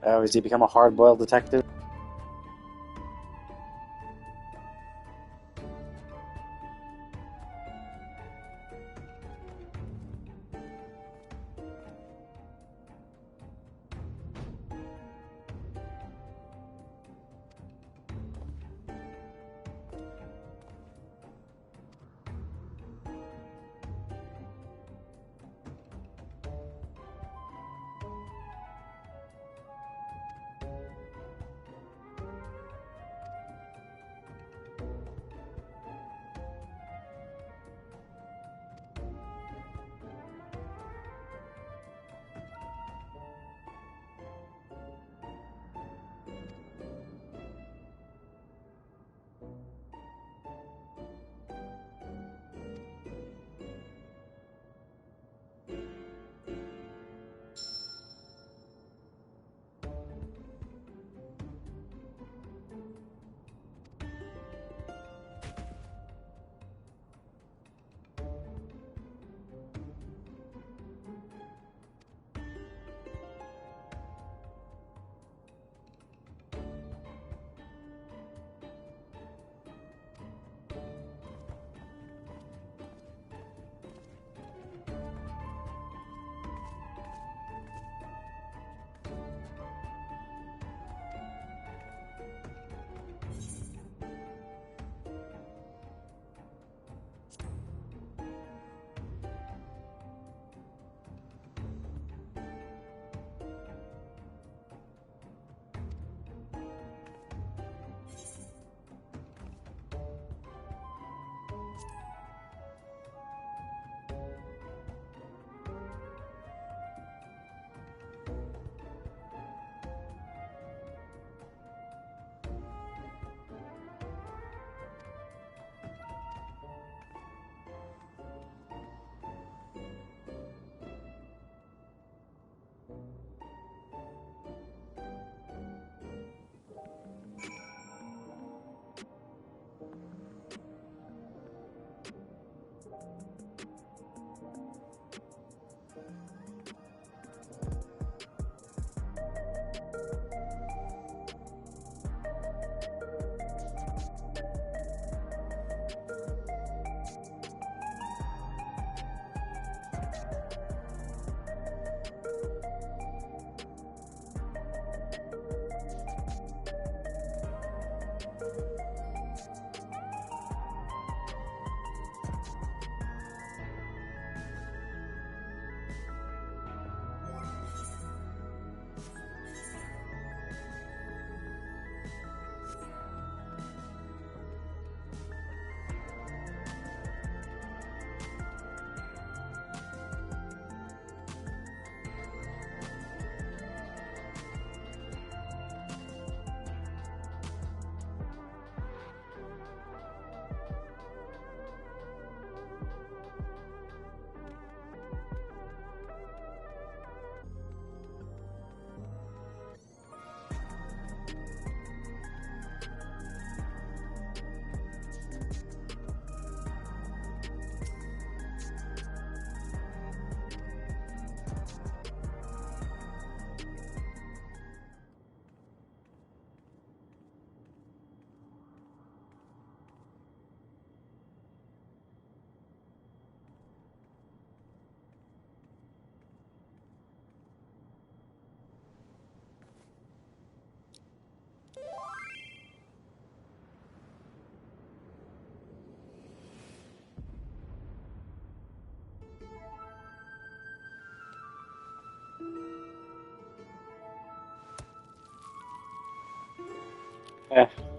Speaker 1: Oh, has he become a hard-boiled detective?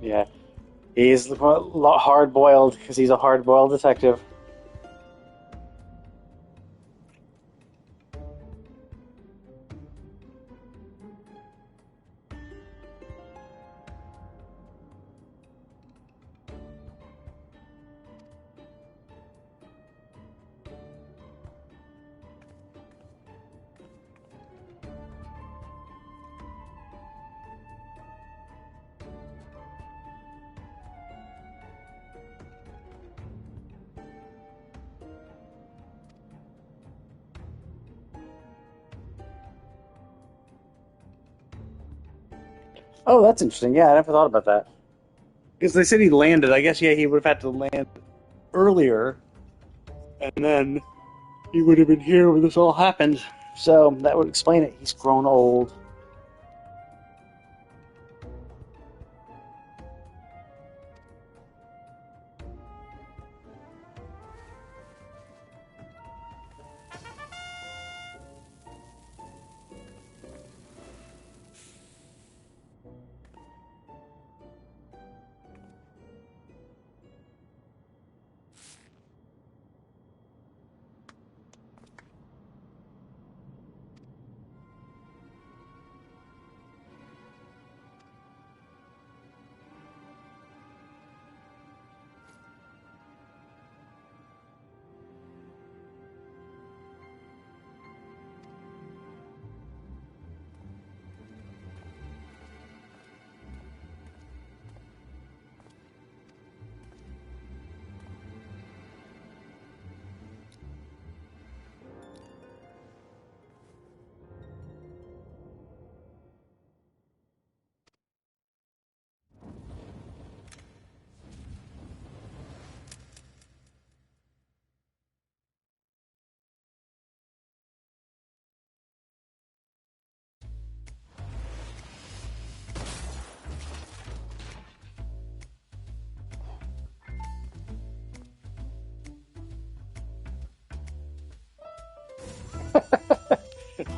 Speaker 1: Yeah. He's hard boiled because he's a hard boiled detective. Oh, that's interesting. Yeah, I never thought about that. Because they said he landed. I guess, yeah, he would have had to land earlier, and then he would have been here when this all happened. So that would explain it. He's grown old.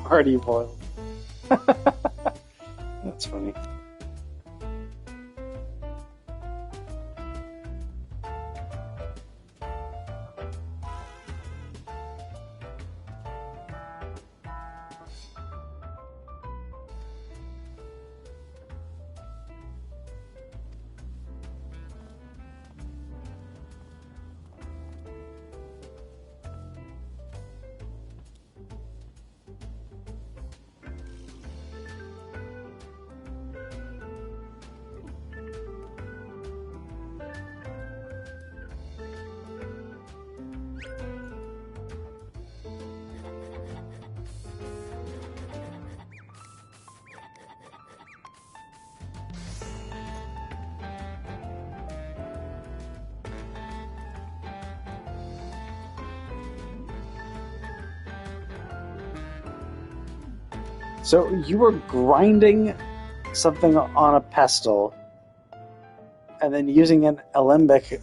Speaker 1: Party boiled. That's funny. So you were grinding something on a pestle and then using an alembic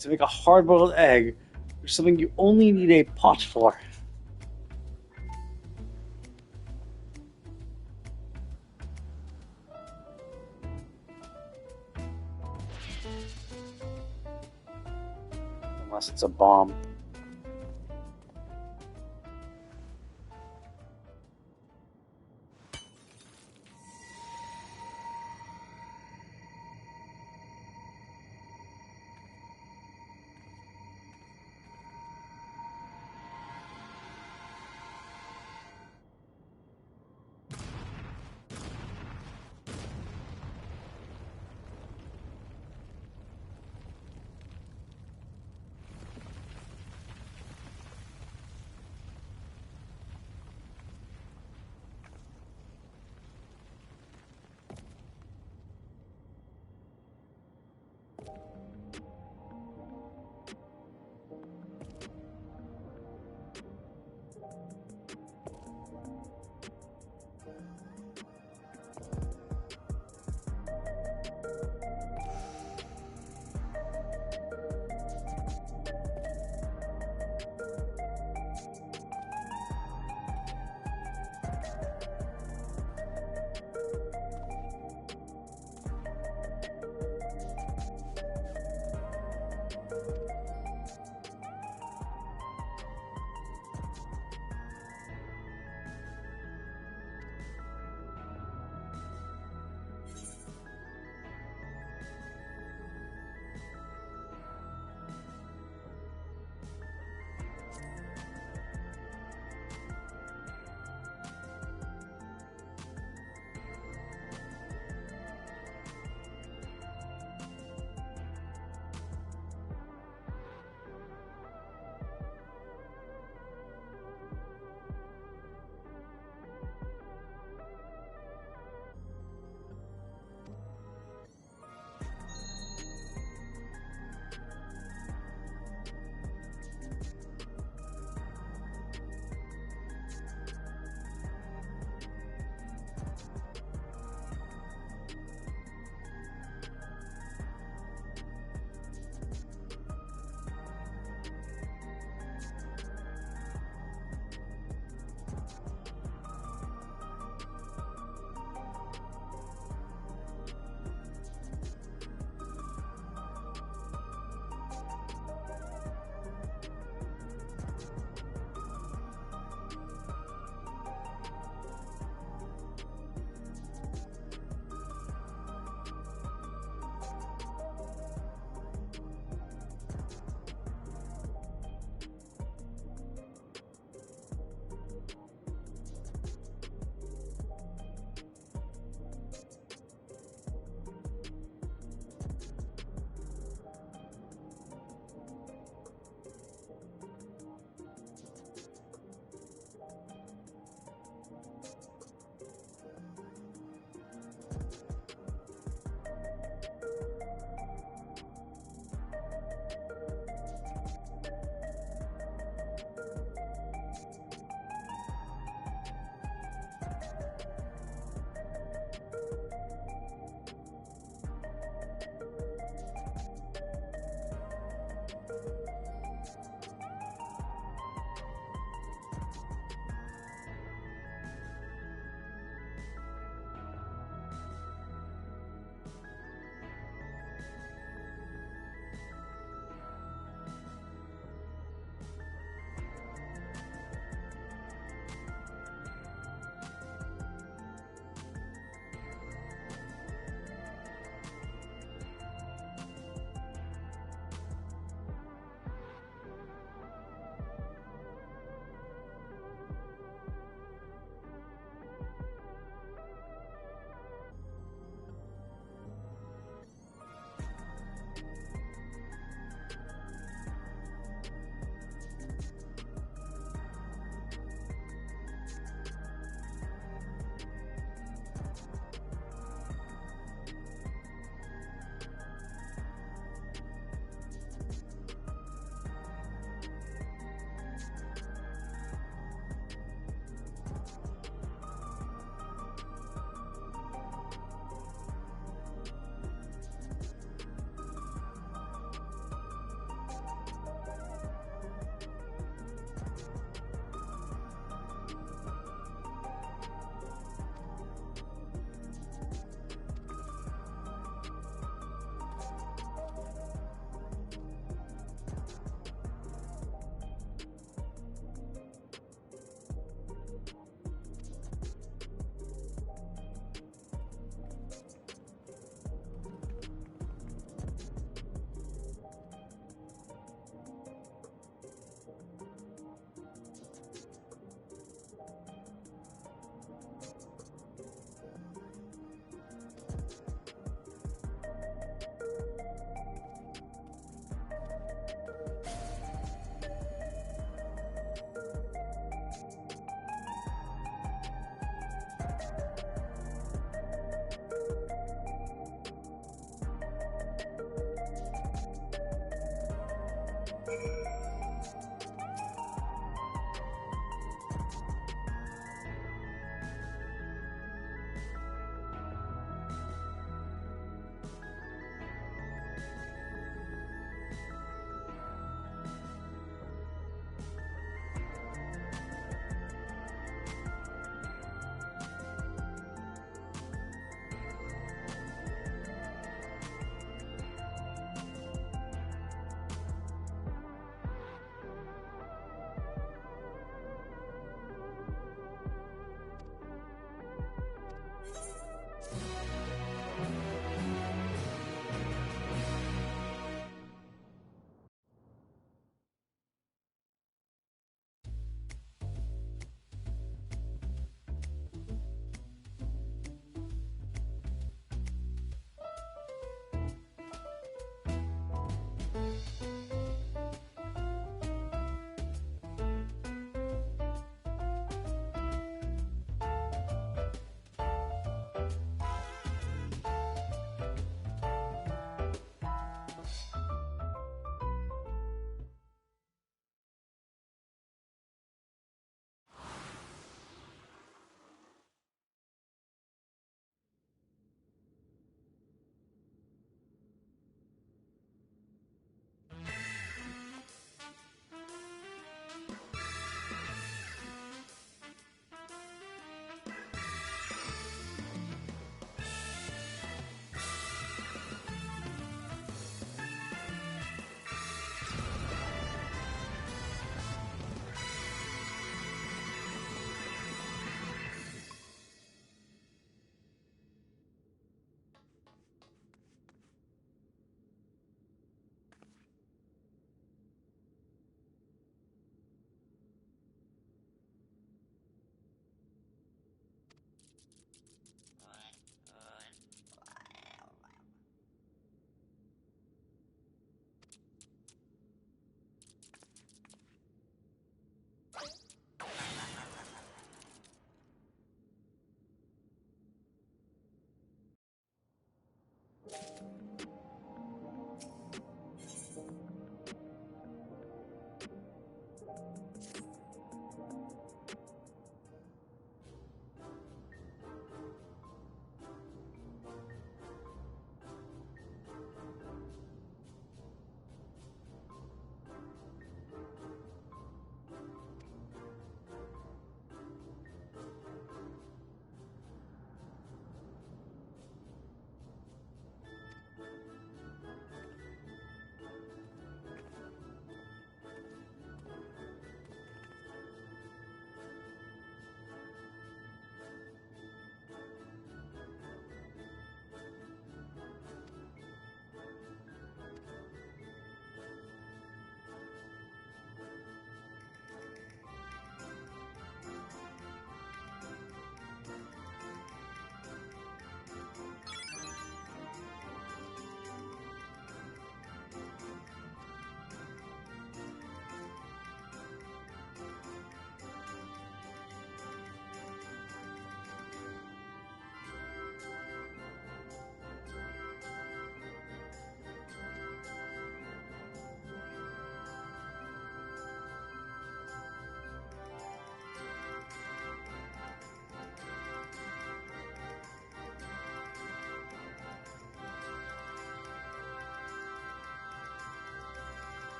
Speaker 1: to make a hard-boiled egg, which is something you only need a pot for. Unless it's a bomb.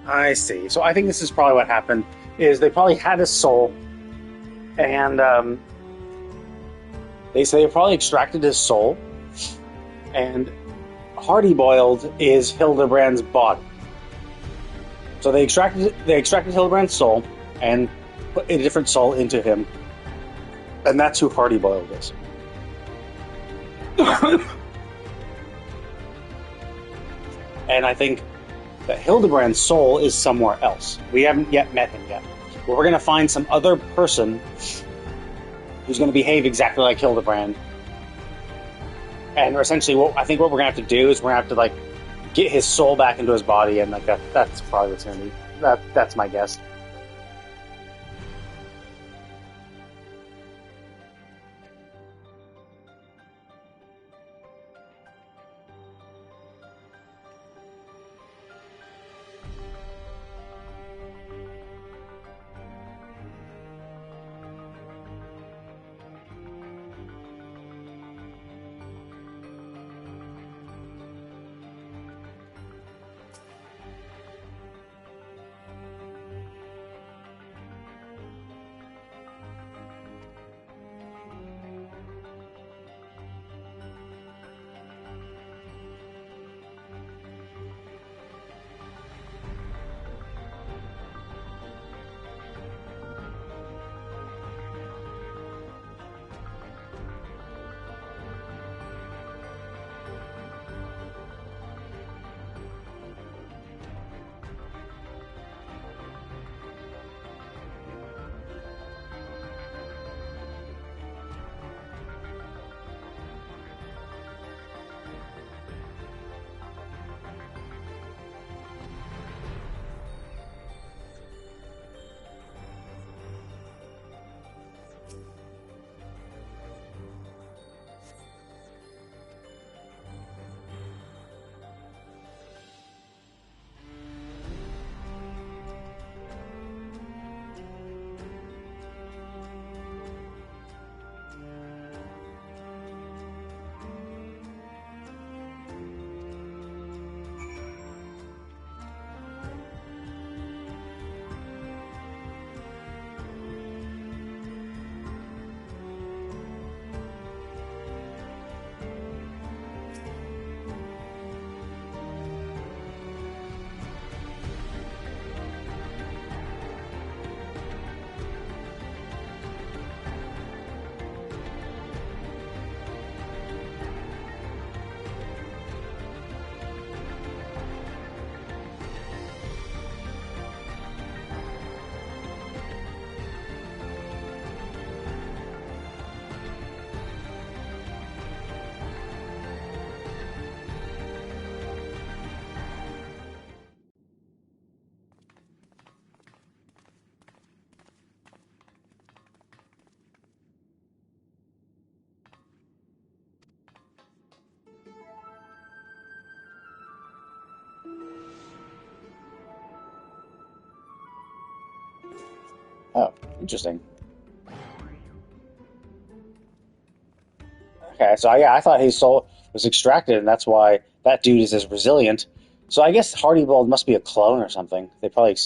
Speaker 1: I see. So I think this is probably what happened. Is they probably had his soul, and they say they probably extracted his soul, and Hardy Boiled is Hildibrand's body. So they extracted Hildibrand's soul and put a different soul into him, and that's who Hardy Boiled is. And I think that Hildibrand's soul is somewhere else. We haven't yet met him yet. But we're going to find some other person who's going to behave exactly like Hildibrand. And essentially, what we're going to have to do is we're going to have to like get his soul back into his body, and like that's probably what's going to be. That's my guess. Oh, interesting. Okay, so yeah, I thought his soul was extracted, and that's why that dude is as resilient. So I guess Hardy Boiled must be a clone or something. They probably.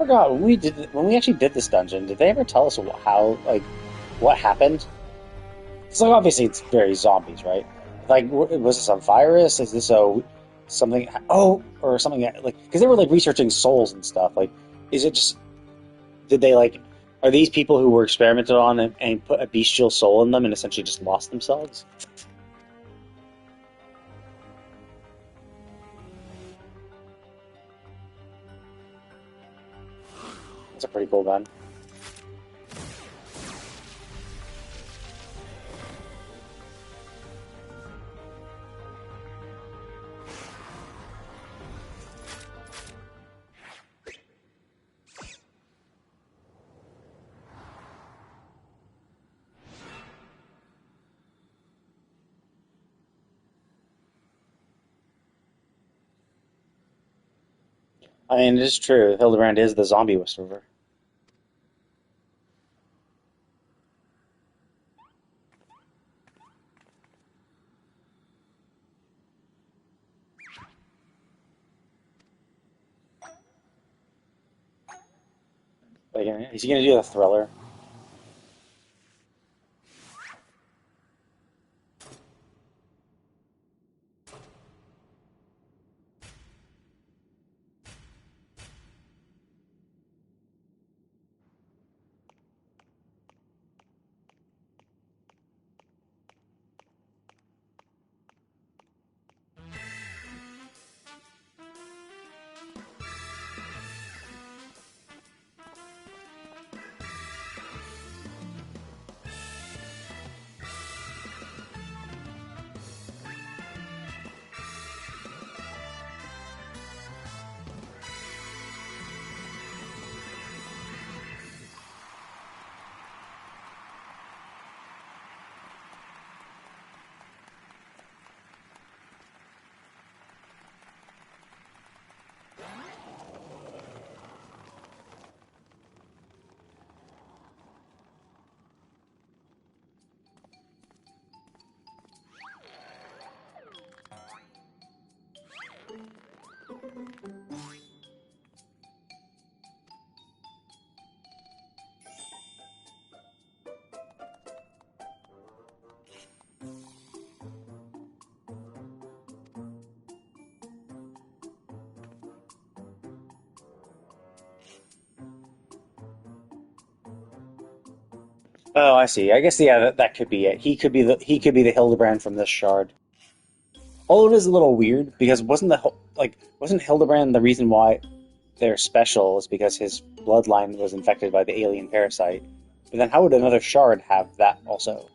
Speaker 1: forgot when we actually did this dungeon. Did they ever tell us how what happened? It's like obviously it's very zombies, right? Like, was this a virus? Is this a something? Oh, or something like because they were like researching souls and stuff. Like, is it just did they like? Are these people who were experimented on and put a bestial soul in them and essentially just lost themselves? That's a pretty cool gun. I mean, it is true. Hildibrand is the zombie whisperer. Like, is he gonna do the thriller? Oh, I see. I guess yeah, that could be it. He could be the Hildebrand from this shard. Although it is a little weird because wasn't Hildebrand the reason why they're special is because his bloodline was infected by the alien parasite. But then how would another shard have that also?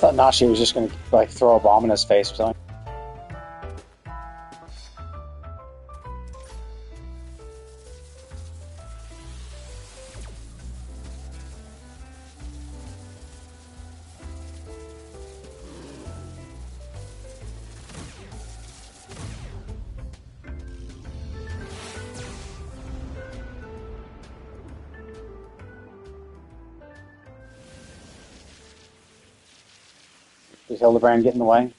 Speaker 1: thought Nashi was just going to like throw a bomb in his face or something. Did Hildibrand get in the way?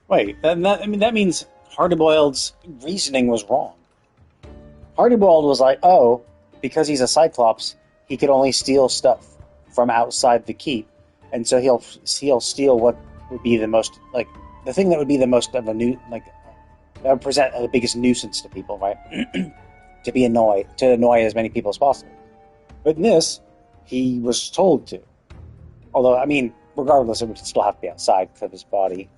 Speaker 1: Wait, that means Hardyboiled's reasoning was wrong. Hardyboiled was like, oh, because he's a Cyclops, he could only steal stuff from outside the keep, and so he'll steal what would be the most like the thing that would be the most of a new like that would present the biggest nuisance to people, right? To annoy as many people as possible. But in this, he was told to. Although, I mean, regardless, it would still have to be outside of his body.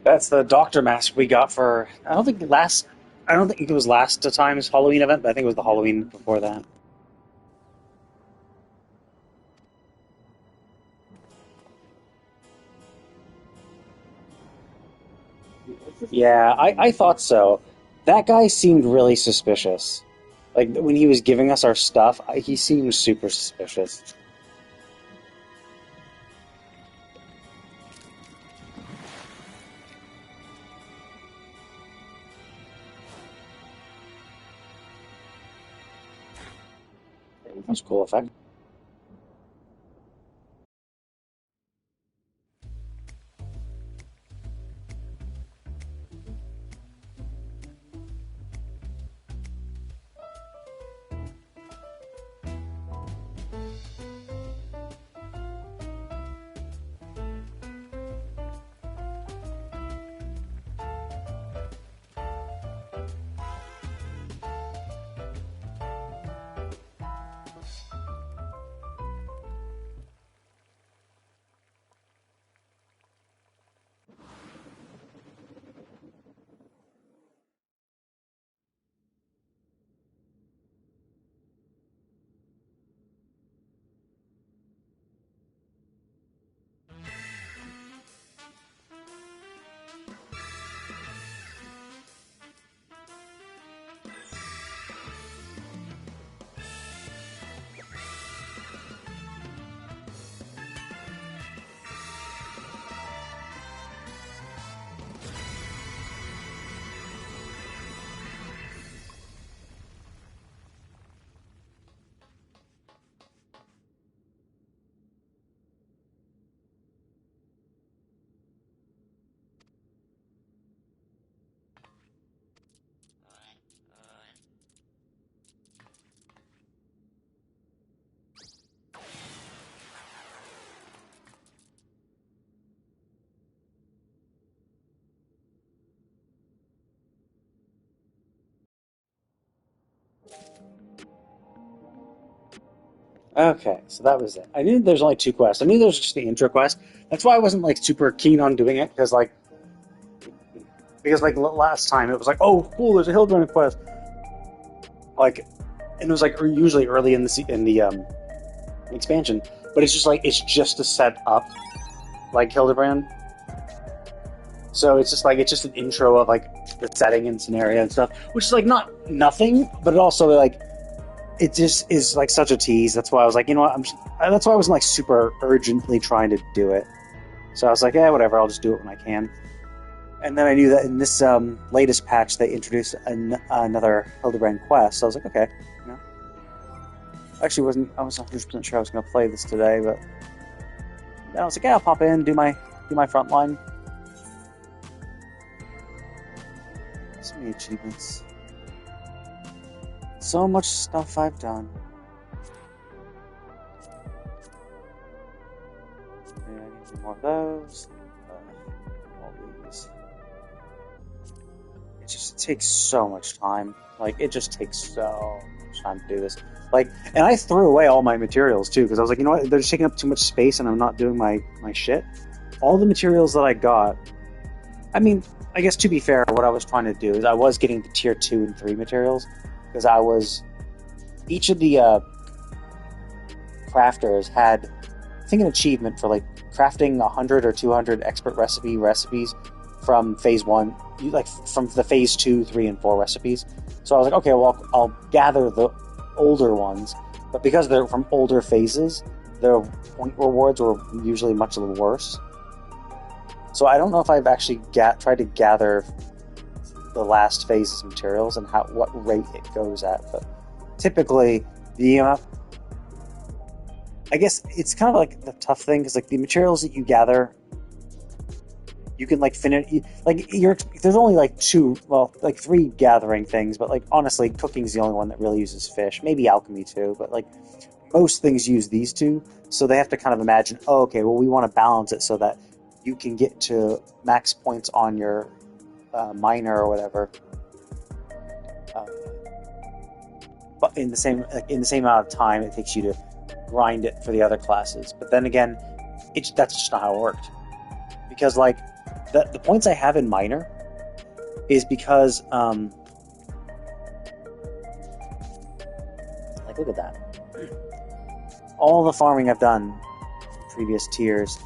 Speaker 1: That's the Doctor mask we got for. I don't think it was last time's Halloween event, but I think it was the Halloween before that. Yeah, I thought so. That guy seemed really suspicious. Like when he was giving us our stuff, he seemed super suspicious. That was a cool effect. Okay, so that was it. I knew there's only two quests. I knew there was just the intro quest. That's why I wasn't like super keen on doing it because last time it was like, oh cool, there's a Hildibrand quest. Like, and it was like usually early in the expansion, but it's just to set up like Hildibrand. So it's just an intro of like the setting and scenario and stuff, which is like not nothing, but it also like it just is like such a tease. That's why I was like, you know what, that's why I wasn't like super urgently trying to do it. So I was like, yeah, whatever, I'll just do it when I can. And then I knew that in this latest patch they introduced another Hildibrand quest. So I was like, okay, you know. Actually, I wasn't 100% sure I was going to play this today, but then I was like, yeah, I'll pop in, do my frontline. So many achievements. So much stuff I've done. Yeah, I need some more of those. All these. It takes so much time. Like, it just takes so much time to do this. Like, and I threw away all my materials too, because I was like, you know what, they're just taking up too much space and I'm not doing my shit. All the materials that I got, I mean, I guess to be fair, what I was trying to do is I was getting the tier 2 and 3 materials, because each of the crafters had, I think, an achievement for like crafting 100 or 200 expert recipes from phase 1, like from the phase 2, 3, and 4 recipes. So I was like, okay, well, I'll gather the older ones, but because they're from older phases, their point rewards were usually much worse. So I don't know if I've actually tried to gather the last phase's materials and what rate it goes at, but typically I guess it's kind of like the tough thing, because like the materials that you gather, you can like finish, like there's only like 3 gathering things, but like honestly cooking's the only one that really uses fish, maybe alchemy too, but like most things use these two. So they have to kind of imagine, oh, okay, well, we want to balance it so that you can get to max points on your miner or whatever, but in the same amount of time it takes you to grind it for the other classes. But then again, that's just not how it worked, because like the points I have in minor is because like look at that. All the farming I've done in previous tiers,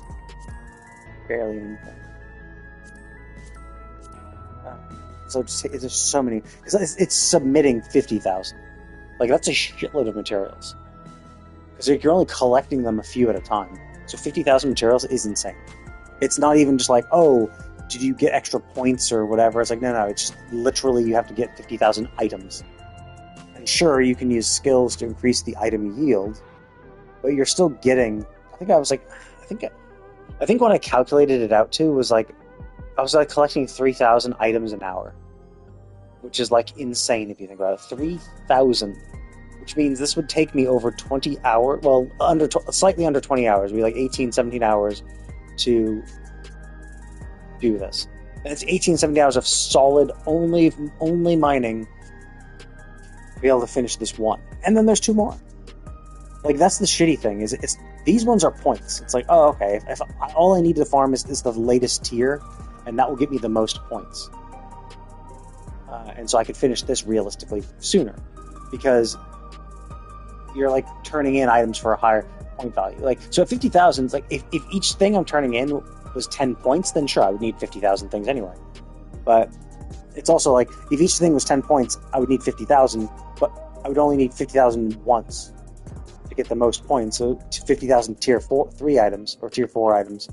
Speaker 1: barely anything. So there's so many because it's submitting 50,000. Like that's a shitload of materials. Because you're only collecting them a few at a time. So 50,000 materials is insane. It's not even just like, oh, did you get extra points or whatever? It's like, no, it's just literally you have to get 50,000 items. And sure, you can use skills to increase the item yield, but you're still getting. I think what I calculated it out to was like, I was like collecting 3,000 items an hour, which is like insane if you think about it. 3,000, which means this would take me over 20 hours. Well, slightly under 20 hours. It'd be like 18, 17 hours to do this. And it's 18, 17 hours of solid only mining to be able to finish this one. And then there's two more. Like, that's the shitty thing, is it's these ones are points. It's like, oh, okay, if all I need to farm is the latest tier, and that will give me the most points. And so I could finish this realistically sooner. Because you're, like, turning in items for a higher point value. Like, so at 50,000, it's like, if each thing I'm turning in was 10 points, then sure, I would need 50,000 things anyway. But it's also like, if each thing was 10 points, I would need 50,000, but I would only need 50,000 once to get the most points. So 50,000 tier 3 items, or tier 4 items,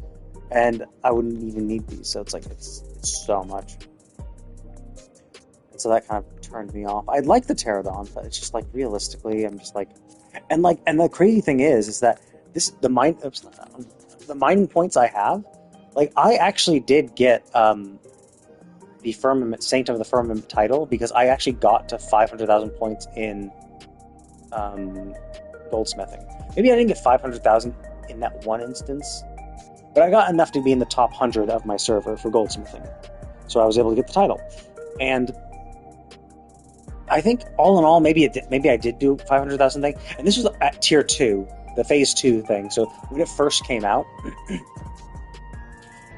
Speaker 1: and I wouldn't even need these. So it's like, it's so much. And so that kind of turned me off. I'd like the Pterodon, but it's just like, realistically, I'm just like, and the crazy thing is that the mining points I have, like, I actually did get the Firmament, Saint of the Firmament title, because I actually got to 500,000 points in goldsmithing. Maybe I didn't get 500,000 in that one instance, but I got enough to be in the top 100 of my server for goldsmithing. So I was able to get the title. And I think all in all, maybe I did do 500,000 thing. And this was at tier 2, the phase 2 thing. So when it first came out.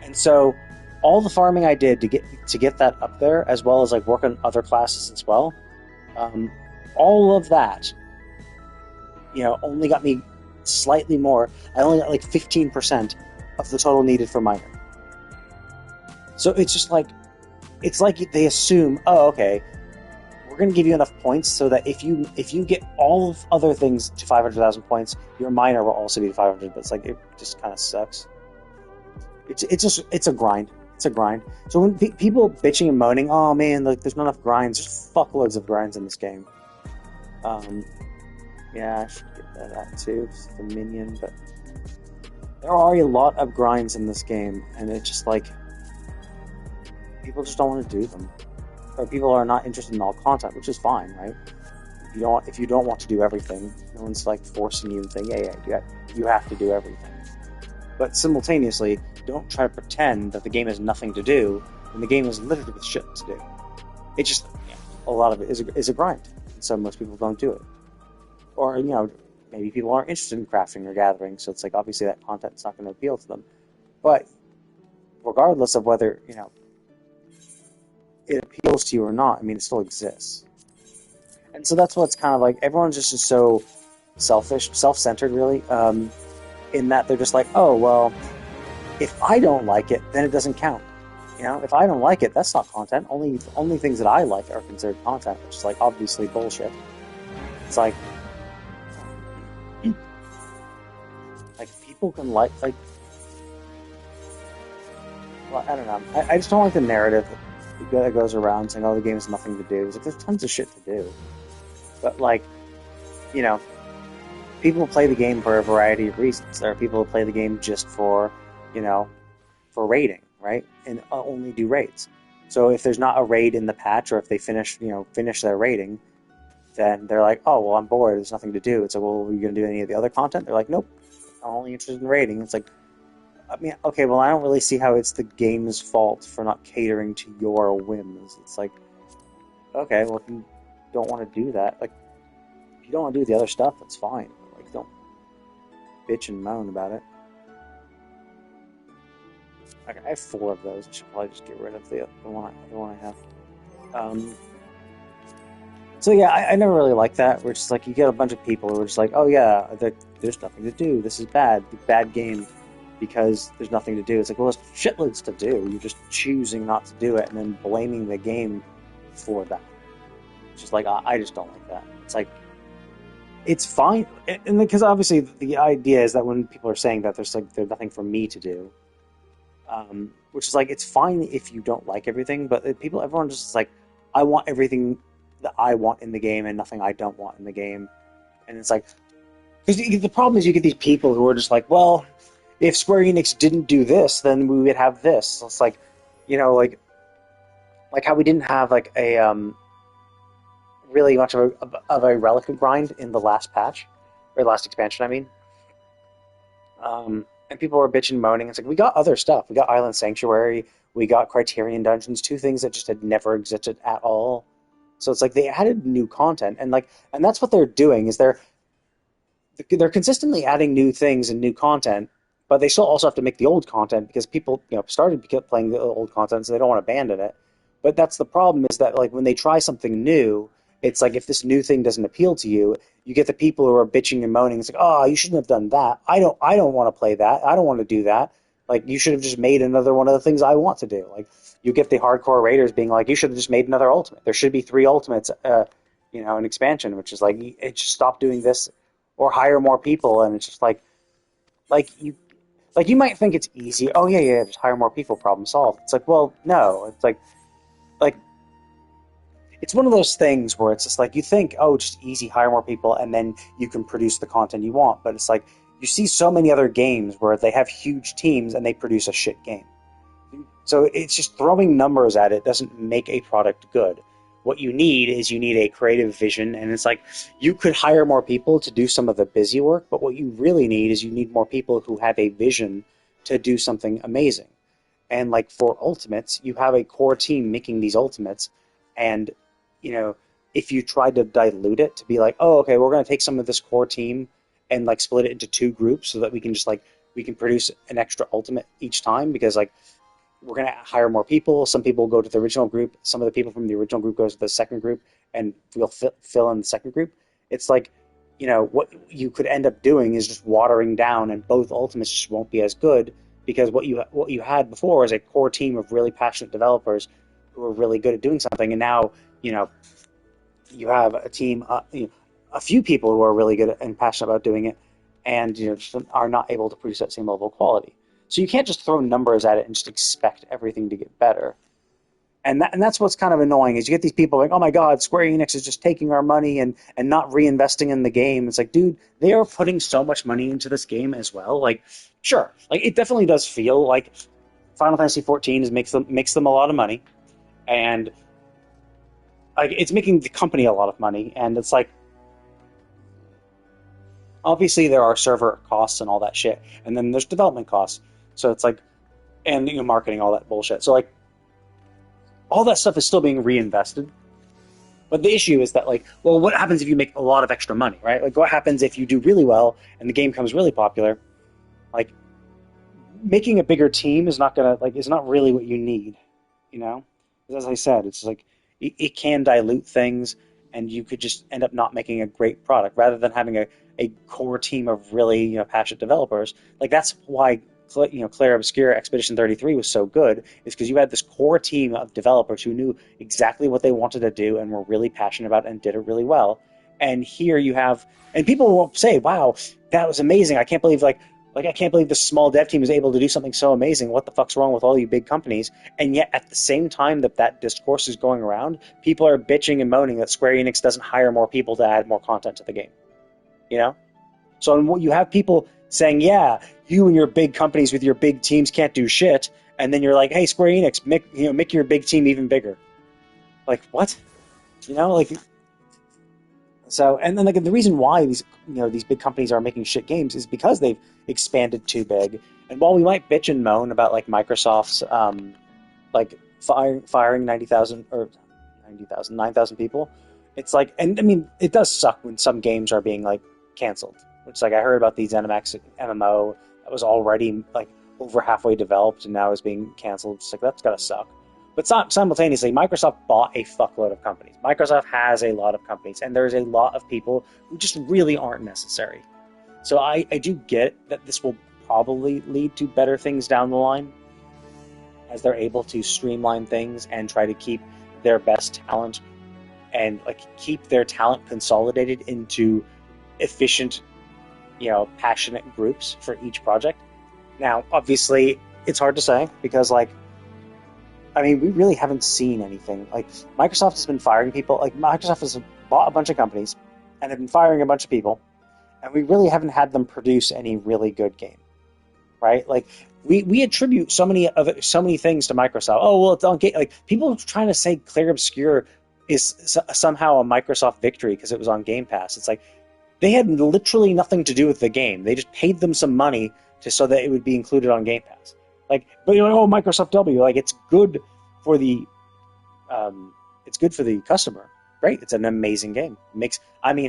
Speaker 1: And so all the farming I did to get that up there, as well as like work on other classes as well, all of that, only got me slightly more. I only got like 15% of the total needed for minor. So it's just like, it's like they assume, oh, okay, we're going to give you enough points so that if you get all of other things to 500,000 points, your minor will also be 500. But it's like, it just kind of sucks. It's a grind. It's a grind. So when people bitching and moaning, oh man, like there's not enough grinds. There's fuckloads of grinds in this game. Yeah, I should get that out too. Just the minion, but there are a lot of grinds in this game, and it's just like people just don't want to do them, or people are not interested in all content, which is fine, right? If you don't want to do everything, no one's like forcing you and saying, yeah, you have to do everything. But simultaneously, don't try to pretend that the game has nothing to do when the game is littered with shit to do. It's just, a lot of it is a grind, and so most people don't do it. Or, maybe people aren't interested in crafting or gathering, so it's like, obviously that content's not going to appeal to them. But regardless of whether, it appeals to you or not, I mean, it still exists. And so that's what's kind of like, everyone's just so selfish, self-centered, really, in that they're just like, oh, well, if I don't like it, then it doesn't count. If I don't like it, that's not content. Only things that I like are considered content, which is, like, obviously bullshit. It's like people can like, well, I don't know. I just don't like the narrative that goes around saying, oh, the game has nothing to do. It's like, there's tons of shit to do. But, like, people play the game for a variety of reasons. There are people who play the game just for, for raiding, right? And only do raids. So if there's not a raid in the patch, or if they finish their raiding, then they're like, oh, well, I'm bored. There's nothing to do. It's like, well, are you going to do any of the other content? They're like, nope. I'm only interested in raiding. It's like, I mean, okay, well, I don't really see how it's the game's fault for not catering to your whims. It's like, okay, well, if you don't want to do that, like, if you don't want to do the other stuff, that's fine. Like, don't bitch and moan about it. Okay, I have 4 of those. I should probably just get rid of the one I have. Um, so yeah, I never really liked that. Where it's just like you get a bunch of people who are just like, oh yeah, there's nothing to do. This is bad game, because there's nothing to do. It's like, well, there's shitloads to do. You're just choosing not to do it and then blaming the game for that. It's just like I just don't like that. It's like it's fine, and because obviously the idea is that when people are saying that there's nothing for me to do, which is like it's fine if you don't like everything, but everyone just is like, I want everything that I want in the game and nothing I don't want in the game, and it's like because the problem is you get these people who are just like, well, if Square Enix didn't do this, then we would have this. So it's like, like how we didn't have like a really much of a relic grind in the last patch, or last expansion, I mean. And people were bitching and moaning. It's like, we got other stuff. We got Island Sanctuary, we got Criterion Dungeons, 2 things that just had never existed at all. So it's like they added new content, and that's what they're doing, is they're consistently adding new things and new content, but they still also have to make the old content because people started playing the old content, so they don't want to abandon it. But that's the problem, is that like when they try something new, it's like if this new thing doesn't appeal to you, you get the people who are bitching and moaning. It's like, oh, you shouldn't have done that. I don't want to play that. I don't want to do that. Like, you should have just made another one of the things I want to do. Like, you get the hardcore raiders being like, you should have just made another ultimate. There should be 3 ultimates, an expansion, which is like, just stop doing this or hire more people. And it's just like you might think it's easy. Oh yeah, just hire more people, problem solved. It's like, well, no. It's like it's one of those things where it's just like you think, oh, just easy, hire more people, and then you can produce the content you want. But it's like you see so many other games where they have huge teams and they produce a shit game. So it's just throwing numbers at it doesn't make a product good. What you need is a creative vision, and it's like you could hire more people to do some of the busy work, but what you really need is more people who have a vision to do something amazing. And like for Ultimates, you have a core team making these Ultimates, and if you try to dilute it to be like, oh, okay, we're going to take some of this core team and like split it into 2 groups so that we can produce an extra Ultimate each time, because like we're going to hire more people. Some people go to the original group. Some of the people from the original group goes to the second group, and we'll fill in the second group. It's like, what you could end up doing is just watering down, and both Ultimates just won't be as good, because what you had before was a core team of really passionate developers who are really good at doing something, and now you have a team, a few people who are really good and passionate about doing it, and just are not able to produce that same level of quality. So you can't just throw numbers at it and just expect everything to get better. And that's what's kind of annoying, is you get these people like, oh my god, Square Enix is just taking our money and not reinvesting in the game. It's like, dude, they are putting so much money into this game as well. Like, sure, like it definitely does feel like Final Fantasy XIV makes them a lot of money, and like it's making the company a lot of money, and it's like obviously there are server costs and all that shit, and then there's development costs. So it's like, and marketing, all that bullshit. So like all that stuff is still being reinvested. But the issue is that like, well, what happens if you make a lot of extra money, right? Like what happens if you do really well and the game becomes really popular? Like making a bigger team is not really what you need, As I said, it's like it can dilute things, and you could just end up not making a great product rather than having a core team of really passionate developers. Like that's why Claire Obscure Expedition 33 was so good, is because you had this core team of developers who knew exactly what they wanted to do and were really passionate about it and did it really well. And here you have, and people will say, "Wow, that was amazing! I can't believe I can't believe this small dev team is able to do something so amazing. What the fuck's wrong with all you big companies?" And yet, at the same time that discourse is going around, people are bitching and moaning that Square Enix doesn't hire more people to add more content to the game. So you have people saying, "Yeah, you and your big companies with your big teams can't do shit," and then you're like, "Hey, Square Enix, make your big team even bigger." Like what? So, and then the reason why these big companies are making shit games is because they've expanded too big. And while we might bitch and moan about like Microsoft's firing 9,000 people, it's like, and I mean, it does suck when some games are being like canceled. It's like I heard about the ZeniMax MMO that was already like over halfway developed and now is being canceled. It's like, that's gotta suck. But simultaneously, Microsoft bought a fuckload of companies. Microsoft has a lot of companies, and there's a lot of people who just really aren't necessary. So I do get that this will probably lead to better things down the line, as they're able to streamline things and try to keep their best talent and like keep their talent consolidated into efficient, passionate groups for each project. Now, obviously, it's hard to say because, we really haven't seen anything. Like, Microsoft has been firing people. Like, Microsoft has bought a bunch of companies and have been firing a bunch of people, and we really haven't had them produce any really good game, right? Like, we attribute so many things to Microsoft. Oh, well, it's on game. Like, people trying to say Clear Obscure is somehow a Microsoft victory because it was on Game Pass. It's like, they had literally nothing to do with the game. They just paid them some money so that it would be included on Game Pass. Like, but you're like, oh, Microsoft W. Like, it's good for the customer, right? It's an amazing game.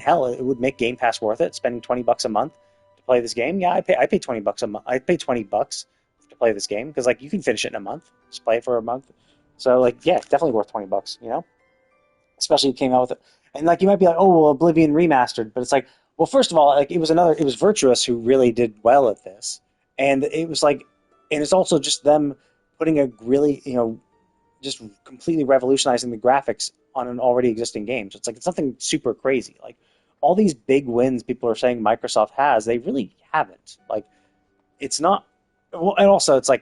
Speaker 1: Hell, it would make Game Pass worth it. Spending $20 a month to play this game. Yeah, I pay $20 a month. I pay $20 to play this game because you can finish it in a month. Just play it for a month. So yeah, it's definitely worth $20. Especially if it came out with it. And you might be like, oh, well, Oblivion remastered, but it's like, well, first of all, it was Virtuous who really did well at this, and it was and it's also just them putting a really, just completely revolutionizing the graphics on an already existing game. So it's nothing super crazy. Like, all these big wins people are saying Microsoft has, they really haven't. It's not. Well, and also it's a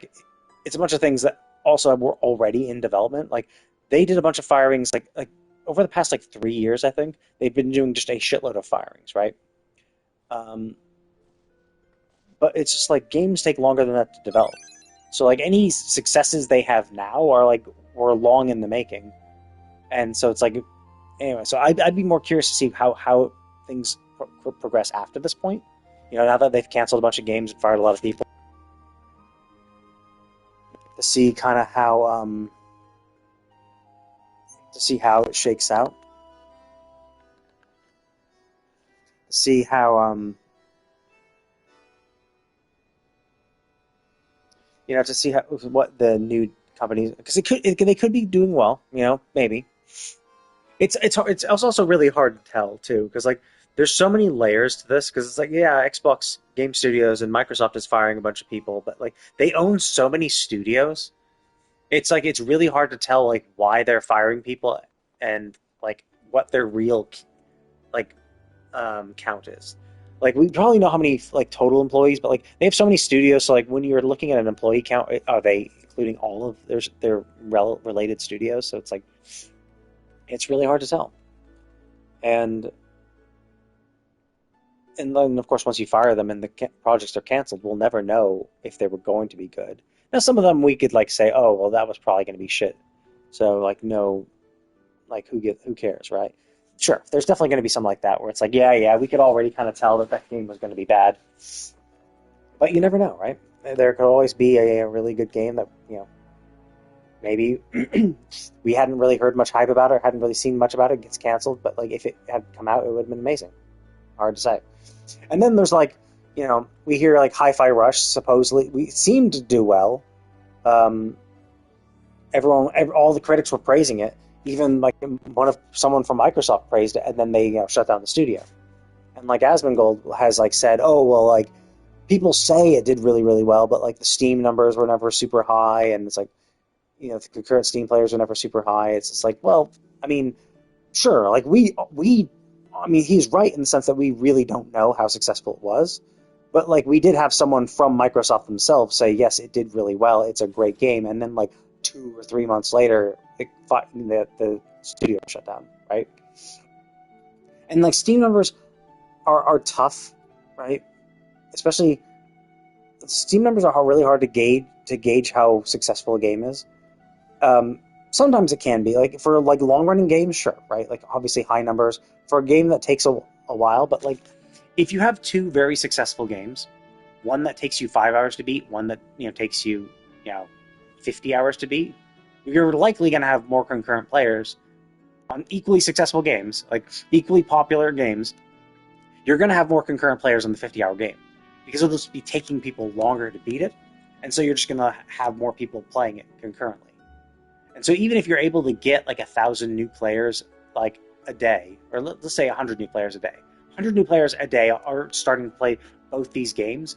Speaker 1: bunch of things that also were already in development. Like, they did a bunch of firings like over the past 3 years. I think they've been doing just a shitload of firings, right? But it's just games take longer than that to develop. So any successes they have now are were long in the making, and so it's anyway. So I'd be more curious to see how things progress after this point. Now that they've canceled a bunch of games and fired a lot of people, to see kind of how it shakes out. To see how to see what the new companies, because they could be doing well, maybe. It's also really hard to tell too, because there's so many layers to this, because it's Xbox Game Studios and Microsoft is firing a bunch of people, but they own so many studios. It's it's really hard to tell why they're firing people and what their real count is. We probably know how many total employees, but they have so many studios. So when you're looking at an employee count, are they including all of their related studios? So it's really hard to tell. And then of course once you fire them and the projects are canceled, we'll never know if they were going to be good. Now some of them we could say, oh well, that was probably going to be shit. So no, who cares, right? Sure, there's definitely going to be something like that where it's yeah, we could already kind of tell that game was going to be bad. But you never know, right? There could always be a really good game that, maybe we hadn't really heard much hype about it, hadn't really seen much about it, gets canceled, but if it had come out, it would have been amazing. Hard to say. And then there's we hear Hi-Fi Rush supposedly we seemed to do well. All the critics were praising it. Even someone from Microsoft praised it, and then they shut down the studio. And Asmongold has said, oh well, people say it did really really well, but the Steam numbers were never super high, and it's the concurrent Steam players were never super high. It's just well, sure, he's right in the sense that we really don't know how successful it was, but we did have someone from Microsoft themselves say yes, it did really well, it's a great game, and then 2 or 3 months later, the studio shut down, right? And Steam numbers are tough, right? Especially Steam numbers are really hard to gauge how successful a game is. Sometimes it can be for long running games, sure, right? Obviously high numbers for a game that takes a while, but if you have two very successful games, one that takes you 5 hours to beat, one that takes you 50 hours to beat, you're likely going to have more concurrent players on equally successful games, equally popular games. You're going to have more concurrent players on the 50-hour game because it'll just be taking people longer to beat it. and so you're just going to have more people playing it concurrently. And so even if you're able to get like 1,000 new players like a day, or let's say 100 new players a day, 100 new players a day are starting to play both these games.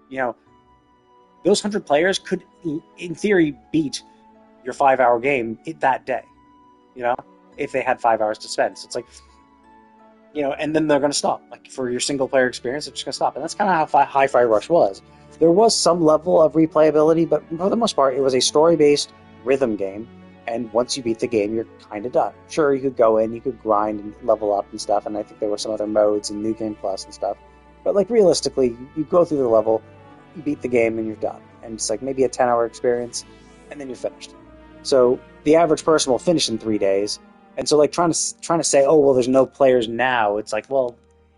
Speaker 1: You know, those 100 players could, in theory, beat your 5-hour game that day. You know, if they had 5 hours to spend. So it's like, you know, and then they're going to stop. Like for your single player experience, it's just going to stop. And that's kind of how Hi-Fi Rush was. There was some level of replayability, but for the most part, it was a story-based rhythm game. And once you beat the game, you're kind of done. Sure, you could go in, you could grind and level up and stuff, and I think there were some other modes and New Game Plus and stuff. But like realistically, you go through the level, you beat the game, and you're done. And it's like maybe a 10-hour experience, and then you're finished. So the average person will finish in 3 days. And so like trying to say, oh well, there's no players now. It's like, well,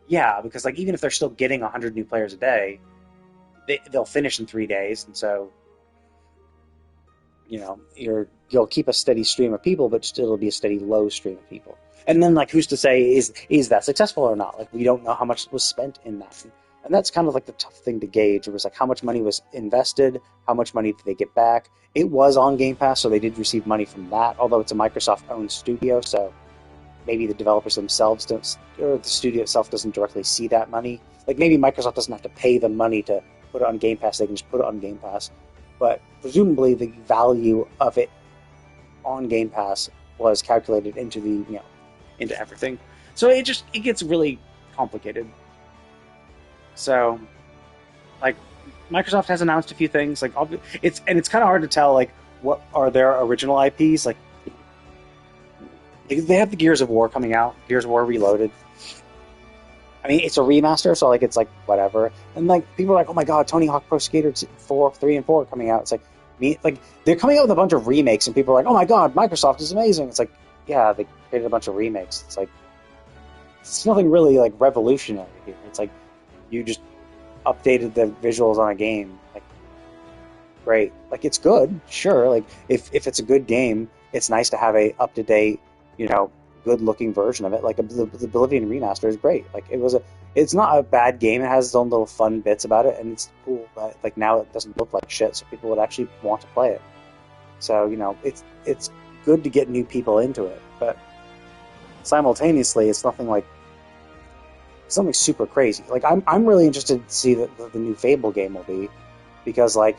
Speaker 1: yeah, because like even if they're still getting 100 new players a day, they'll finish in 3 days, and so, you know, you'll keep a steady stream of people, but still it'll be a steady low stream of people. And then like who's to say is that successful or not? Like we don't know how much was spent in that. And that's kind of like the tough thing to gauge. It was like how much money was invested, how much money did they get back. It was on Game Pass, so they did receive money from that, although it's a Microsoft-owned studio, so maybe the developers themselves don't, or the studio itself doesn't directly see that money. Like maybe Microsoft doesn't have to pay them money to put it on Game Pass, they can just put it on Game Pass. But presumably the value of it on Game Pass was calculated into the, you know, into everything. So it gets really complicated. So, like, Microsoft has announced a few things. Like, it's kind of hard to tell, like, what are their original IPs. Like, they have the Gears of War coming out, Gears of War Reloaded. I mean, it's a remaster, so like it's like whatever. And like people are like, oh my god, Tony Hawk Pro Skater 3 and 4 are coming out. It's like they're coming out with a bunch of remakes, and people are like, oh my god, Microsoft is amazing. It's like, yeah, they created a bunch of remakes. It's like it's nothing really like revolutionary here. It's like you just updated the visuals on a game. Like, great. Like it's good, sure. Like if it's a good game, it's nice to have a up to date, you know, good looking version of it. Like the Oblivion remaster is great. Like it's not a bad game. It has its own little fun bits about it, and it's cool that like now it doesn't look like shit, so people would actually want to play it. So, you know, it's good to get new people into it, but simultaneously it's nothing super crazy. Like I'm really interested to see what the new Fable game will be, because like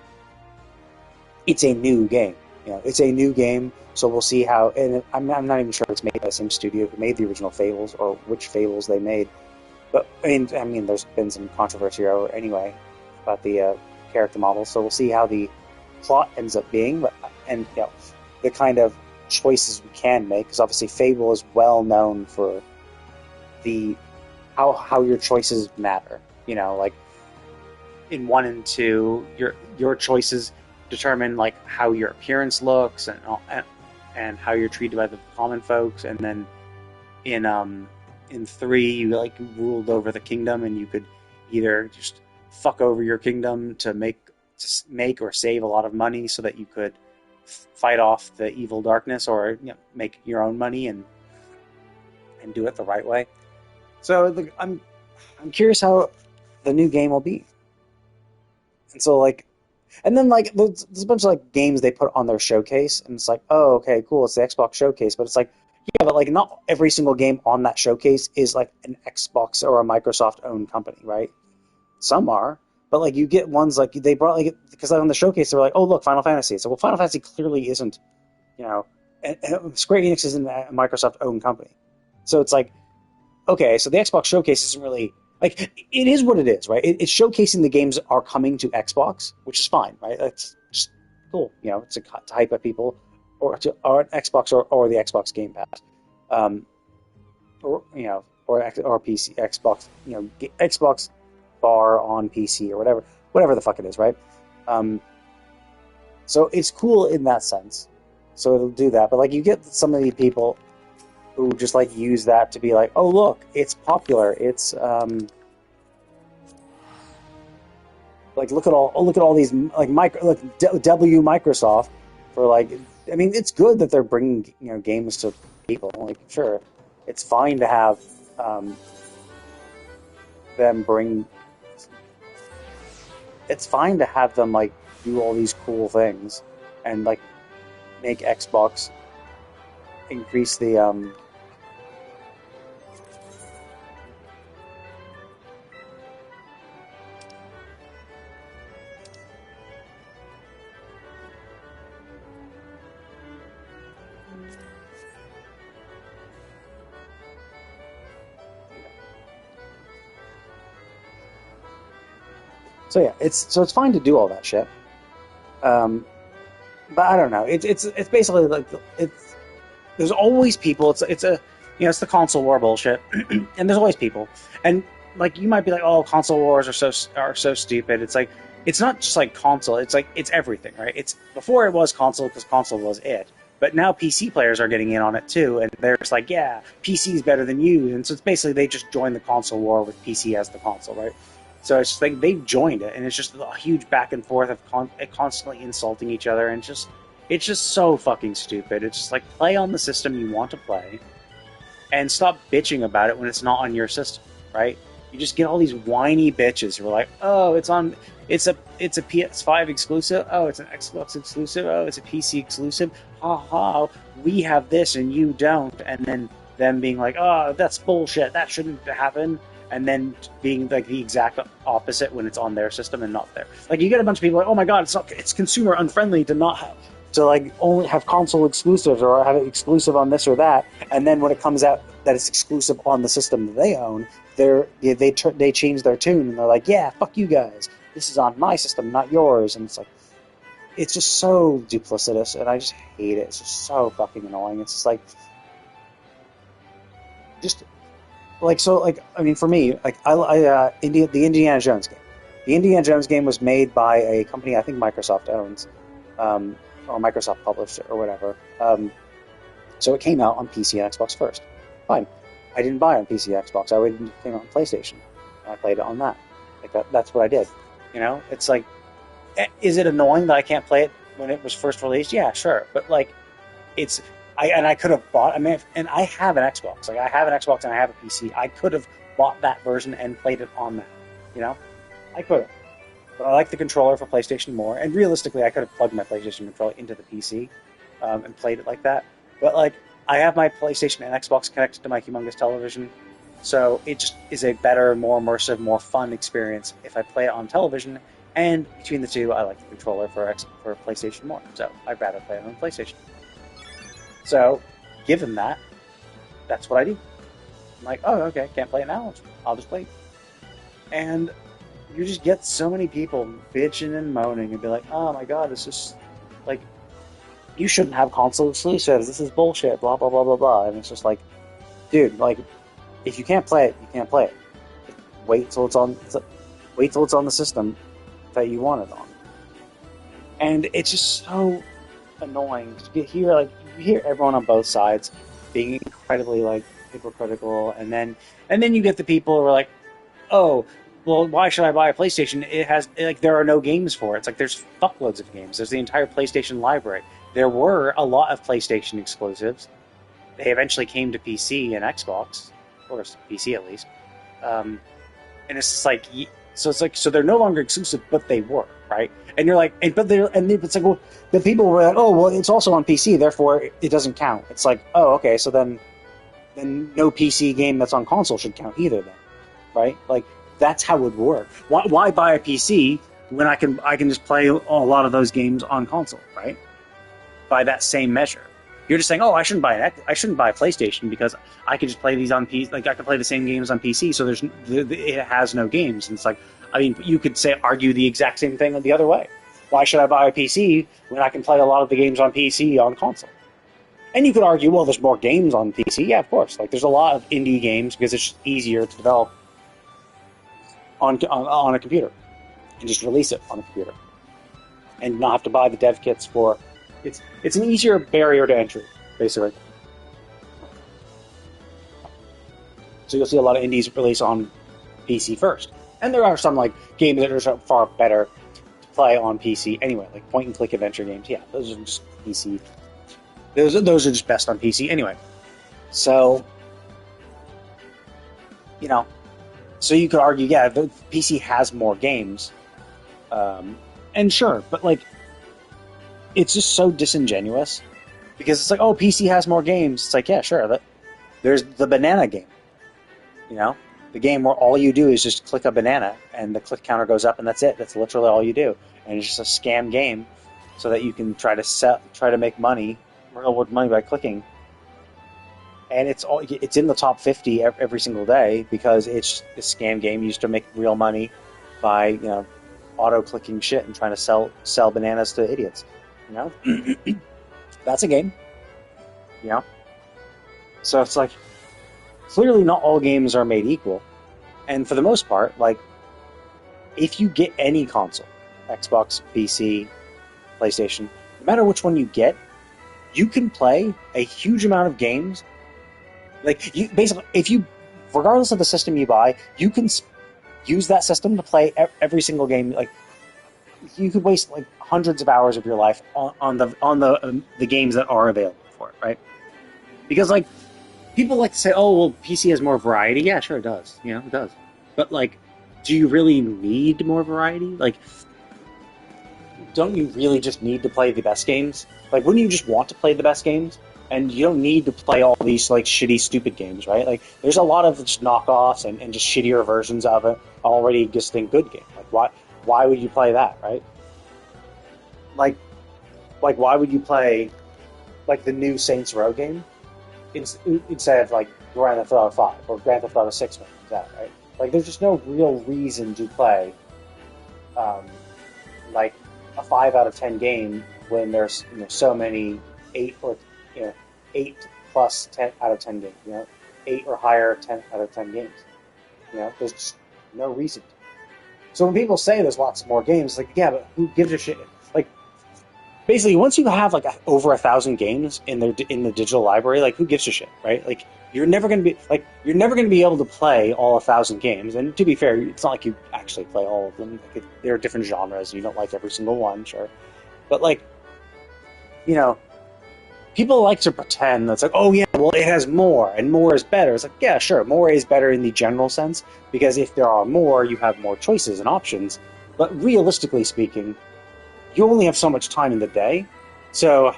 Speaker 1: it's a new game. You know, it's a new game, so we'll see how. And I'm not even sure it's made by the same studio who made the original Fables or which Fables they made. But I mean, there's been some controversy anyway about the character model, so we'll see how the plot ends up being, and you know, the kind of choices we can make. Because obviously, Fable is well known for the how your choices matter. You know, like in 1 and 2, your choices determine like how your appearance looks and how you're treated by the common folks, and then in 3 you like ruled over the kingdom, and you could either just fuck over your kingdom to make or save a lot of money so that you could fight off the evil darkness, or you know, make your own money and do it the right way. So I'm curious how the new game will be. And so like, and then like there's a bunch of like games they put on their showcase, and it's like, oh, okay, cool, it's the Xbox showcase, but it's like, yeah, but like not every single game on that showcase is like an Xbox or a Microsoft owned company, right? Some are, but like you get ones like they brought like, because on the showcase they were like, oh look, Final Fantasy. So well, Final Fantasy clearly isn't, you know, and Square Enix isn't a Microsoft owned company, so it's like, okay, so the Xbox showcase isn't really. Like, it is what it is, right? It's showcasing the games are coming to Xbox, which is fine, right? That's just cool. You know, it's to hype up people, or Xbox or the Xbox Game Pass, or you know, or PC, Xbox, you know, Xbox bar on PC or whatever the fuck it is, right? So it's cool in that sense. So it'll do that, but like you get some of the people who just like use that to be like, oh look, it's popular. It's like look at all these like W Microsoft for like. I mean, it's good that they're bringing, you know, games to people. Like, sure, it's fine to have them bring. It's fine to have them like do all these cool things and like make Xbox increase the so yeah, it's fine to do all that shit. But I don't know. It's basically like there's always people. It's a it's the console war bullshit, and there's always people. And like you might be like, oh, console wars are so stupid. It's like it's not just like console. It's like it's everything, right? It's before it was console because console was it. But now PC players are getting in on it too, and they're just like, yeah, PC is better than you. And so it's basically they just joined the console war with PC as the console, right? So it's just like they've joined it, and it's just a huge back and forth of constantly insulting each other, and it's just so fucking stupid. It's just like play on the system you want to play, and stop bitching about it when it's not on your system, right? You just get all these whiny bitches who are like, oh, it's a PS5 exclusive, oh, it's an Xbox exclusive, oh, it's a PC exclusive, ha ha, we have this and you don't, and then them being like, oh, that's bullshit, that shouldn't happen. And then being like the exact opposite when it's on their system and not there. Like you get a bunch of people like, oh my god, it's consumer unfriendly to not have to like only have console exclusives or have it exclusive on this or that. And then when it comes out that it's exclusive on the system that they own, they change their tune and they're like, yeah, fuck you guys. This is on my system, not yours. And it's like, it's just so duplicitous, and I just hate it. It's just so fucking annoying. It's just like, just. Like so, like I mean, for me, like the Indiana Jones game. The Indiana Jones game was made by a company I think Microsoft owns, or Microsoft published it or whatever. So it came out on PC and Xbox first. Fine, I didn't buy it on PC and Xbox. I waited until it came out on PlayStation, and I played it on that. Like that's what I did. You know, it's like, is it annoying that I can't play it when it was first released? Yeah, sure, but like, it's. I could have bought. I mean, and I have an Xbox. Like I have an Xbox and I have a PC. I could have bought that version and played it on that. You know, I could have. But I like the controller for PlayStation more. And realistically, I could have plugged my PlayStation controller into the PC and played it like that. But like, I have my PlayStation and Xbox connected to my humongous television, so it just is a better, more immersive, more fun experience if I play it on television. And between the two, I like the controller for PlayStation more. So I'd rather play it on PlayStation. So, given that, that's what I do. I'm like, oh, okay, can't play it now. I'll just play it. And you just get so many people bitching and moaning and be like, oh my god, it's just, like, you shouldn't have console exclusives. This is bullshit, blah, blah, blah, blah, blah. And it's just like, dude, like, if you can't play it, you can't play it. Wait till it's on the system that you want it on. And it's just so annoying to hear, like, you hear everyone on both sides being incredibly like hypocritical, and then you get the people who are like, oh, well, why should I buy a PlayStation? It has like there are no games for it. It's like there's fuckloads of games. There's the entire PlayStation library. There were a lot of PlayStation exclusives. They eventually came to PC and Xbox, of course, PC at least. And it's just like, so they're no longer exclusive, but they were, right? And you're like, it's like, well, the people were like, oh, well, it's also on PC, therefore it doesn't count. It's like, oh, okay, so then no PC game that's on console should count either, then, right? Like that's how it would work. Why buy a PC when I can just play a lot of those games on console, right? By that same measure. You're just saying, oh, I shouldn't buy a PlayStation because I can just play these on PC. Like I can play the same games on PC, so it has no games. And it's like, I mean, you could argue the exact same thing the other way. Why should I buy a PC when I can play a lot of the games on PC on console? And you could argue, well, there's more games on PC. Yeah, of course. Like there's a lot of indie games because it's just easier to develop on a computer and just release it on a computer and not have to buy the dev kits for. It's an easier barrier to entry, basically. So you'll see a lot of indies release on PC first. And there are some like games that are far better to play on PC anyway, like point and click adventure games. Yeah, those are just PC. Those are just best on PC anyway. So, so you could argue, yeah, the PC has more games, And sure, but like, it's just so disingenuous because it's like, oh, PC has more games. It's like, yeah, sure. There's the banana game, you know, the game where all you do is just click a banana and the click counter goes up and that's it. That's literally all you do, and it's just a scam game, so that you can try to make money, real world money by clicking. And it's in the top 50 every single day because it's a scam game used to make real money by, you know, auto clicking shit and trying to sell bananas to idiots. You know, that's a game. You know, so it's like, clearly not all games are made equal, and for the most part, like, if you get any console, Xbox, PC, PlayStation, no matter which one you get, you can play a huge amount of games. Like, you basically, regardless of the system you buy, you can use that system to play every single game. Like, you could waste like hundreds of hours of your life on the games that are available for it, right? Because like, people like to say, oh, well, PC has more variety. Yeah, sure it does. You know, it does. But like, do you really need more variety? Like, don't you really just need to play the best games? Like, wouldn't you just want to play the best games? And you don't need to play all these like shitty, stupid games, right? Like, there's a lot of just knockoffs and just shittier versions of it already existing good game. Like, why would you play that, right? Like why would you play like the new Saints Row game instead of like Grand Theft Auto 5 or Grand Theft Auto 6 when it comes out, right? Like, there's just no real reason to play like a 5 out of 10 game when there's, you know, so many 8 plus 10 out of 10 games, you know, 8 or higher 10 out of 10 games. You know, there's just no reason to. So when people say there's lots more games, like, yeah, but who gives a shit? Like, basically, once you have like over 1,000 games in the digital library, like, who gives a shit, right? Like, you're never going to be able to play all 1,000 games. And to be fair, it's not like you actually play all of them. Like, there are different genres. You don't like every single one, sure, but like, you know, people like to pretend that's like, oh yeah, well, it has more, and more is better. It's like, yeah, sure, more is better in the general sense, because if there are more, you have more choices and options. But realistically speaking, you only have so much time in the day, so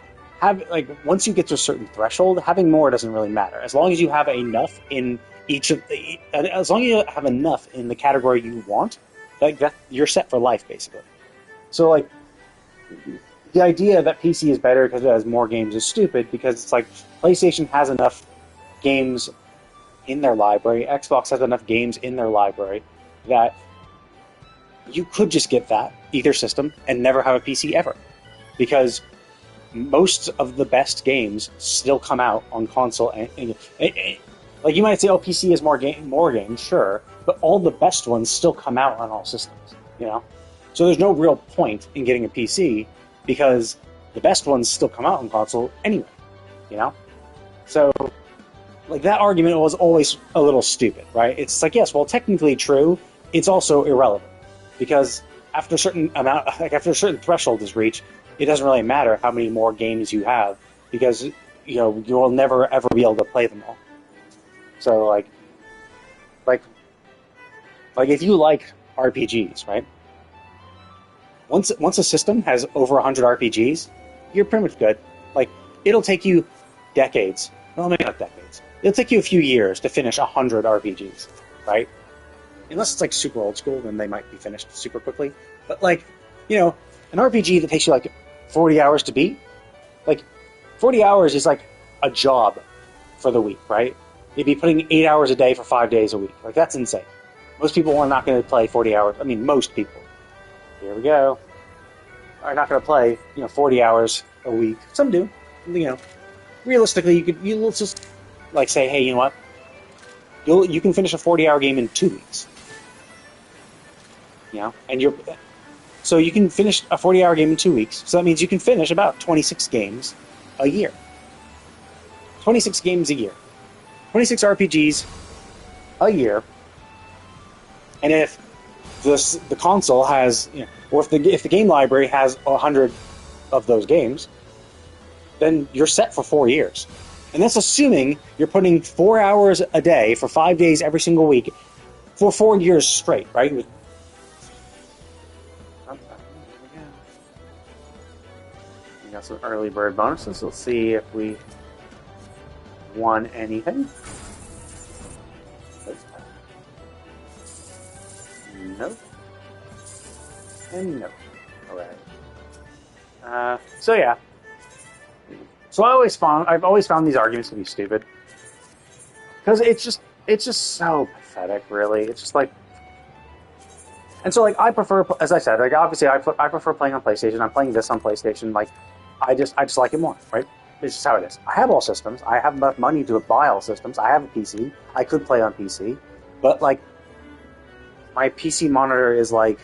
Speaker 1: once you get to a certain threshold, having more doesn't really matter. As long as you have enough in as long as you have enough in the category you want, like that, you're set for life, basically. So like, the idea that PC is better because it has more games is stupid, because it's like, PlayStation has enough games in their library, Xbox has enough games in their library, that you could just get that, either system, and never have a PC ever. Because most of the best games still come out on console. And like, you might say, oh, PC has more games, sure, but all the best ones still come out on all systems, you know? So there's no real point in getting a PC, because the best ones still come out on console anyway, you know? So, like, that argument was always a little stupid, right? It's like, yes, well, technically true, it's also irrelevant, because after a certain threshold is reached, it doesn't really matter how many more games you have, because, you know, you will never ever be able to play them all. So, like if you like RPGs, right? Once a system has over 100 RPGs, you're pretty much good. Like, it'll take you decades. Well, maybe not decades. It'll take you a few years to finish 100 RPGs, right? Unless it's like super old school, then they might be finished super quickly. But like, you know, an RPG that takes you like 40 hours to beat, like 40 hours is like a job for the week, right? You'd be putting 8 hours a day for 5 days a week. Like, that's insane. Most people are not going to play 40 hours. I mean, most people. Here we go. Are not going to play, 40 hours a week. Some do. Realistically, let's just like say, hey, you know what? You can finish a 40-hour game in 2 weeks. So you can finish a 40-hour game in 2 weeks. So that means you can finish about 26 games a year. 26 games a year. 26 RPGs a year. And if the console has, or if the game library has 100 of those games, then you're set for 4 years. And that's assuming you're putting 4 hours a day for 5 days every single week for 4 years straight, right? We got some early bird bonuses. Let's see if we won anything. Nope. And nope. Alright. So yeah. So I've always found these arguments to be stupid. Because it's just so pathetic, really. It's just like, and so like I prefer, as I said, like obviously I prefer playing on PlayStation. I'm playing this on PlayStation. Like I just like it more, right? It's just how it is. I have all systems. I have enough money to buy all systems. I have a PC. I could play on PC, but like my PC monitor is like,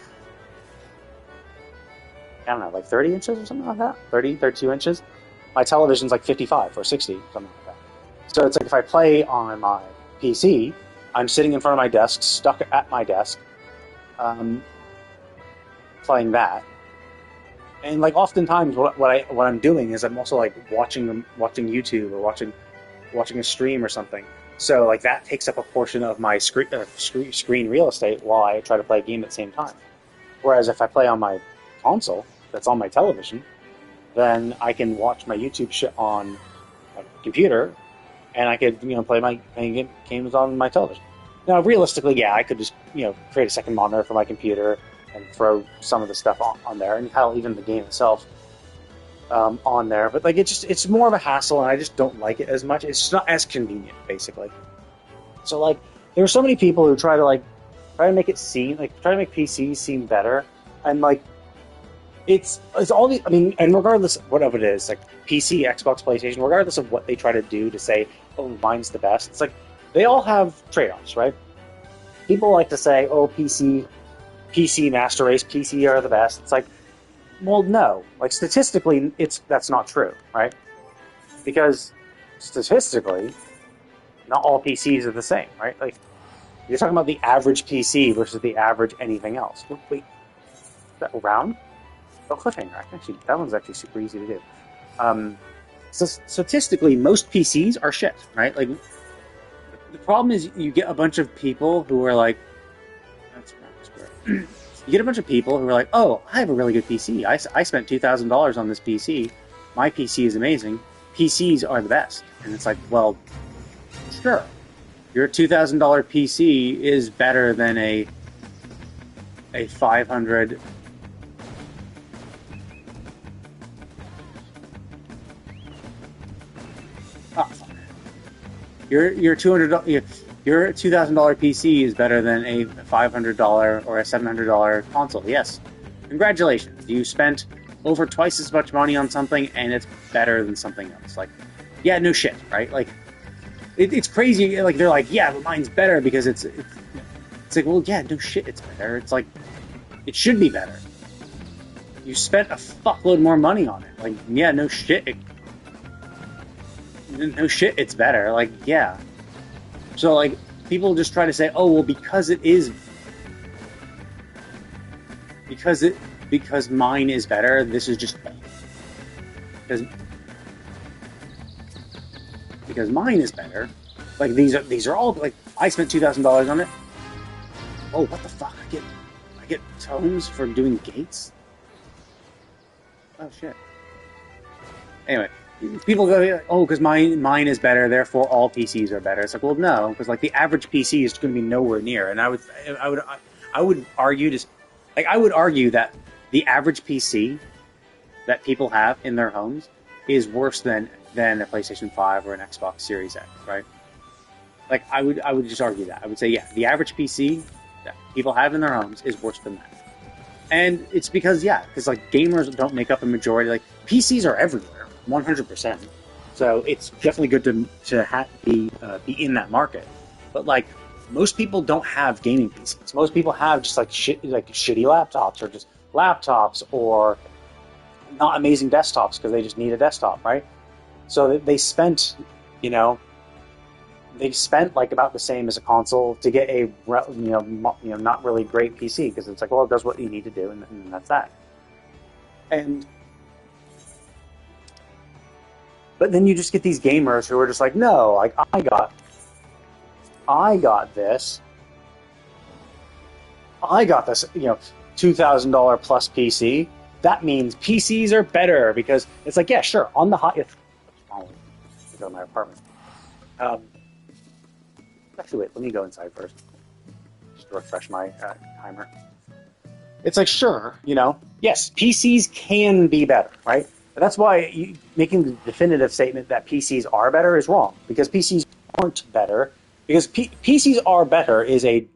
Speaker 1: I don't know, like 30 inches or something like that. 30, 32 inches. My television's like 55 or 60, something like that. So it's like if I play on my PC, I'm sitting in front of my desk, stuck at my desk, playing that. And like oftentimes, what I'm doing is I'm also like watching YouTube or watching a stream or something. So like that takes up a portion of my screen real estate while I try to play a game at the same time. Whereas if I play on my console that's on my television, then I can watch my YouTube shit on my computer, and I could play my games on my television. Now, realistically, yeah, I could just create a second monitor for my computer and throw some of the stuff on there, and hell, even the game itself on there. But like, it's more of a hassle, and I just don't like it as much. It's just not as convenient, basically. So like, there are so many people who try to make PCs seem better, and like, it's all the, I mean, and regardless of what it is, like PC, Xbox, PlayStation, regardless of what they try to do to say, oh, mine's the best, it's like they all have trade-offs, right? People like to say, oh, PC master race, PC are the best. It's like, well, no. Like, statistically, that's not true, right? Because statistically, not all PCs are the same, right? Like, you're talking about the average PC versus the average anything else. Wait, is that round? Oh, cliffhanger. Actually, that one's actually super easy to do. So statistically, most PCs are shit, right? Like, the problem is you get a bunch of people who are like, you get a bunch of people who are like, oh, I have a really good PC. I spent $2,000 on this PC. My PC is amazing. PCs are the best. And it's like, well, sure. Your $2,000 PC is better than a 500. Oh, fuck. Your $2,000 PC is better than a $500 or a $700 console. Yes, congratulations. You spent over twice as much money on something, and it's better than something else. Like, yeah, no shit, right? Like, it's crazy. Like, they're like, yeah, but mine's better because it's like, well, yeah, no shit, it's better. It's like, it should be better. You spent a fuckload more money on it. Like, yeah, no shit. No shit, it's better. Like, yeah. So, like, people just try to say, oh, well, because mine is better, this is just because mine is better. Like, these are all, like, I spent $2,000 on it. Oh, what the fuck? I get tomes for doing gates? Oh, shit. Anyway. People go, oh, because mine is better, therefore all PCs are better. It's like, well, no, because like the average PC is going to be nowhere near. And I would argue that the average PC that people have in their homes is worse than a PlayStation 5 or an Xbox Series X, right? Like I would just argue that. I would say, yeah, the average PC that people have in their homes is worse than that. And it's because like gamers don't make up a majority. Like PCs are everywhere. 100%. So it's definitely good to be in that market. But like most people don't have gaming PCs. Most people have just like shitty laptops, or just laptops, or not amazing desktops because they just need a desktop, right? So they spent like about the same as a console to get a not really great PC, because it's like, well, it does what you need to do, and that's that. But then you just get these gamers who are just like, no, like I got this, $2,000 plus PC that means PCs are better because it's like, yeah, sure, on the hot. Finally, go to my apartment. Actually, wait. Let me go inside first, just to refresh my timer. It's like, sure, yes, PCs can be better, right? But that's why making the definitive statement that PCs are better is wrong, because PCs aren't better. Because PCs are better is a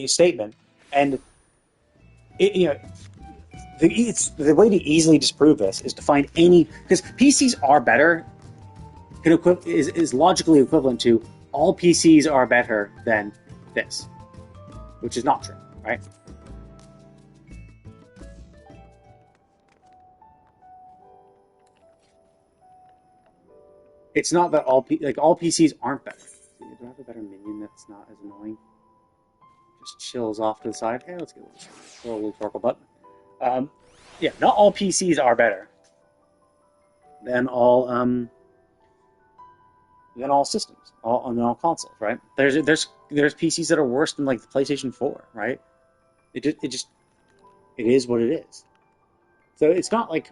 Speaker 1: statement, and the way to easily disprove this is to find any, because PCs are better is logically equivalent to all PCs are better than this, which is not true, right? It's not that all PCs aren't better. Do I have a better minion that's not as annoying? Just chills off to the side. Hey, let's get a little circle button. Yeah, not all PCs are better than all systems, all consoles, right? There's PCs that are worse than like the PlayStation 4, right? It is what it is. So it's not like.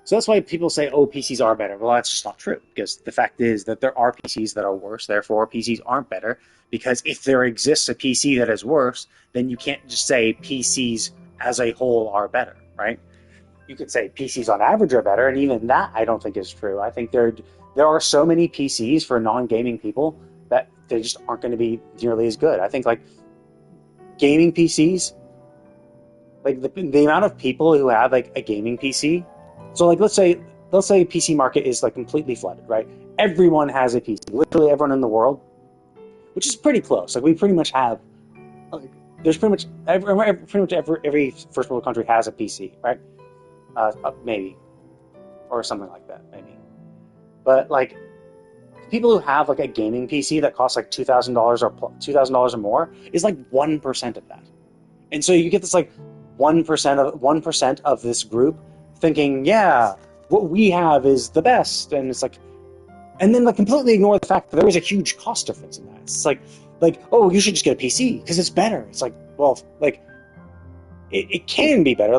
Speaker 1: So that's why people say, oh, PCs are better. Well, that's just not true, because the fact is that there are PCs that are worse, therefore PCs aren't better, because if there exists a PC that is worse, then you can't just say PCs as a whole are better, right? You could say PCs on average are better, and even that I don't think is true. I think there are so many PCs for non-gaming people that they just aren't going to be nearly as good. I think like gaming PCs, like the amount of people who have like a gaming PC. So like let's say PC market is like completely flooded, right? Everyone has a PC, literally everyone in the world, which is pretty close. Like we pretty much have, there's pretty much every first world country has a PC, right? Maybe, or something like that, maybe. But like people who have like a gaming PC that costs like $2,000 or $2,000 or more is like 1% of that, and so you get this like 1% of this group thinking, yeah, what we have is the best, and it's like, and then like completely ignore the fact that there is a huge cost difference in that. It's like, oh, you should just get a PC because it's better. It's like, well, like it can be better,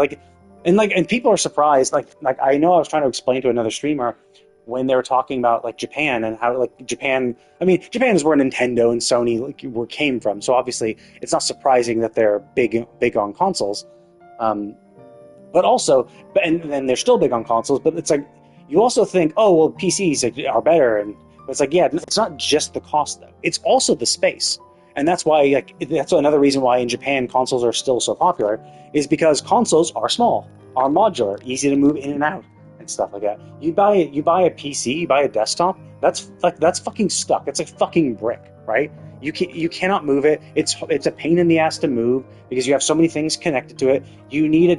Speaker 1: and people are surprised. Like I know I was trying to explain to another streamer when they were talking about like Japan and how like Japan is where Nintendo and Sony came from. So obviously it's not surprising that they're big on consoles. But also, and then they're still big on consoles, but it's like, you also think, oh, well, PCs are better, and it's like, yeah, it's not just the cost, though. It's also the space. And that's why, that's another reason why in Japan consoles are still so popular, is because consoles are small, are modular, easy to move in and out, and stuff like that. You buy a PC, you buy a desktop, that's fucking stuck. It's a fucking brick, right? You cannot move it. It's a pain in the ass to move, because you have so many things connected to it. You need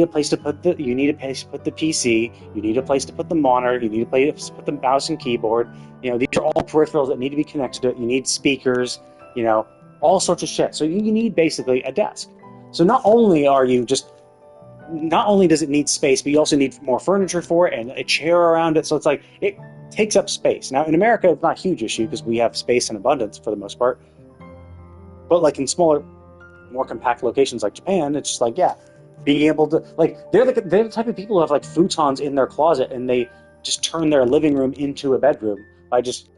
Speaker 1: a place to put the PC. You need a place to put the monitor. You need a place to put the mouse and keyboard. These are all peripherals that need to be connected to it. You need speakers. All sorts of shit. So you need basically a desk. So not only does it need space, but you also need more furniture for it and a chair around it. So it's like it takes up space. Now in America, it's not a huge issue because we have space in abundance for the most part. But like in smaller, more compact locations like Japan, it's just like, yeah. Being able to, they're the type of people who have, futons in their closet, and they just turn their living room into a bedroom by just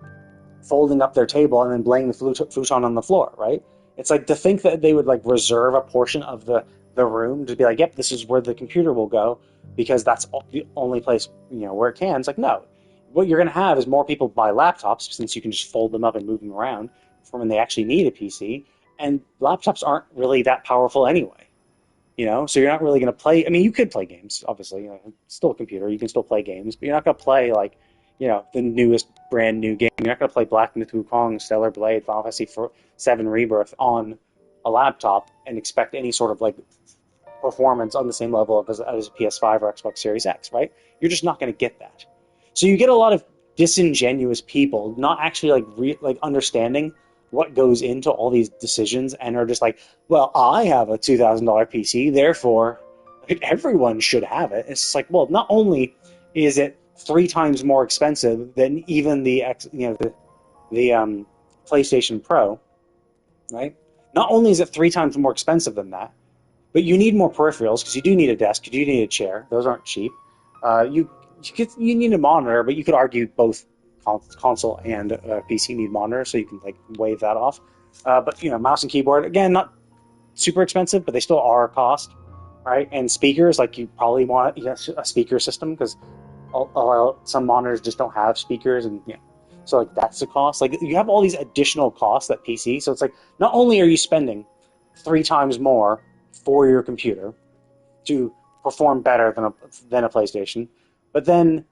Speaker 1: folding up their table and then laying the futon on the floor, right? It's like, to think that they would, reserve a portion of the room to be like, yep, this is where the computer will go, because that's the only place, where it can. It's like, no. What you're going to have is more people buy laptops, since you can just fold them up and move them around for when they actually need a PC, and laptops aren't really that powerful anyway. So you're not really going to play. I mean, you could play games, obviously. It's still a computer. You can still play games, but you're not going to play, the newest brand new game. You're not going to play Black Myth Wukong, Stellar Blade, Final Fantasy VII Rebirth on a laptop and expect any sort of, performance on the same level as a PS5 or Xbox Series X, right? You're just not going to get that. So you get a lot of disingenuous people not actually, understanding what goes into all these decisions, and are just like, well, I have a $2,000 PC, therefore everyone should have it. It's just like, well, not only is it 3 times more expensive than even the PlayStation Pro, right? Not only is it 3 times more expensive than that, but you need more peripherals because you do need a desk, you do need a chair. Those aren't cheap. You need a monitor, but you could argue both console and PC need monitors, so you can like waive that off. But mouse and keyboard again, not super expensive, but they still are a cost, right? And speakers, like you probably want a speaker system because some monitors just don't have speakers, and so like that's the cost. Like you have all these additional costs that PC. So it's like not only are you spending 3 times more for your computer to perform better than a PlayStation, but then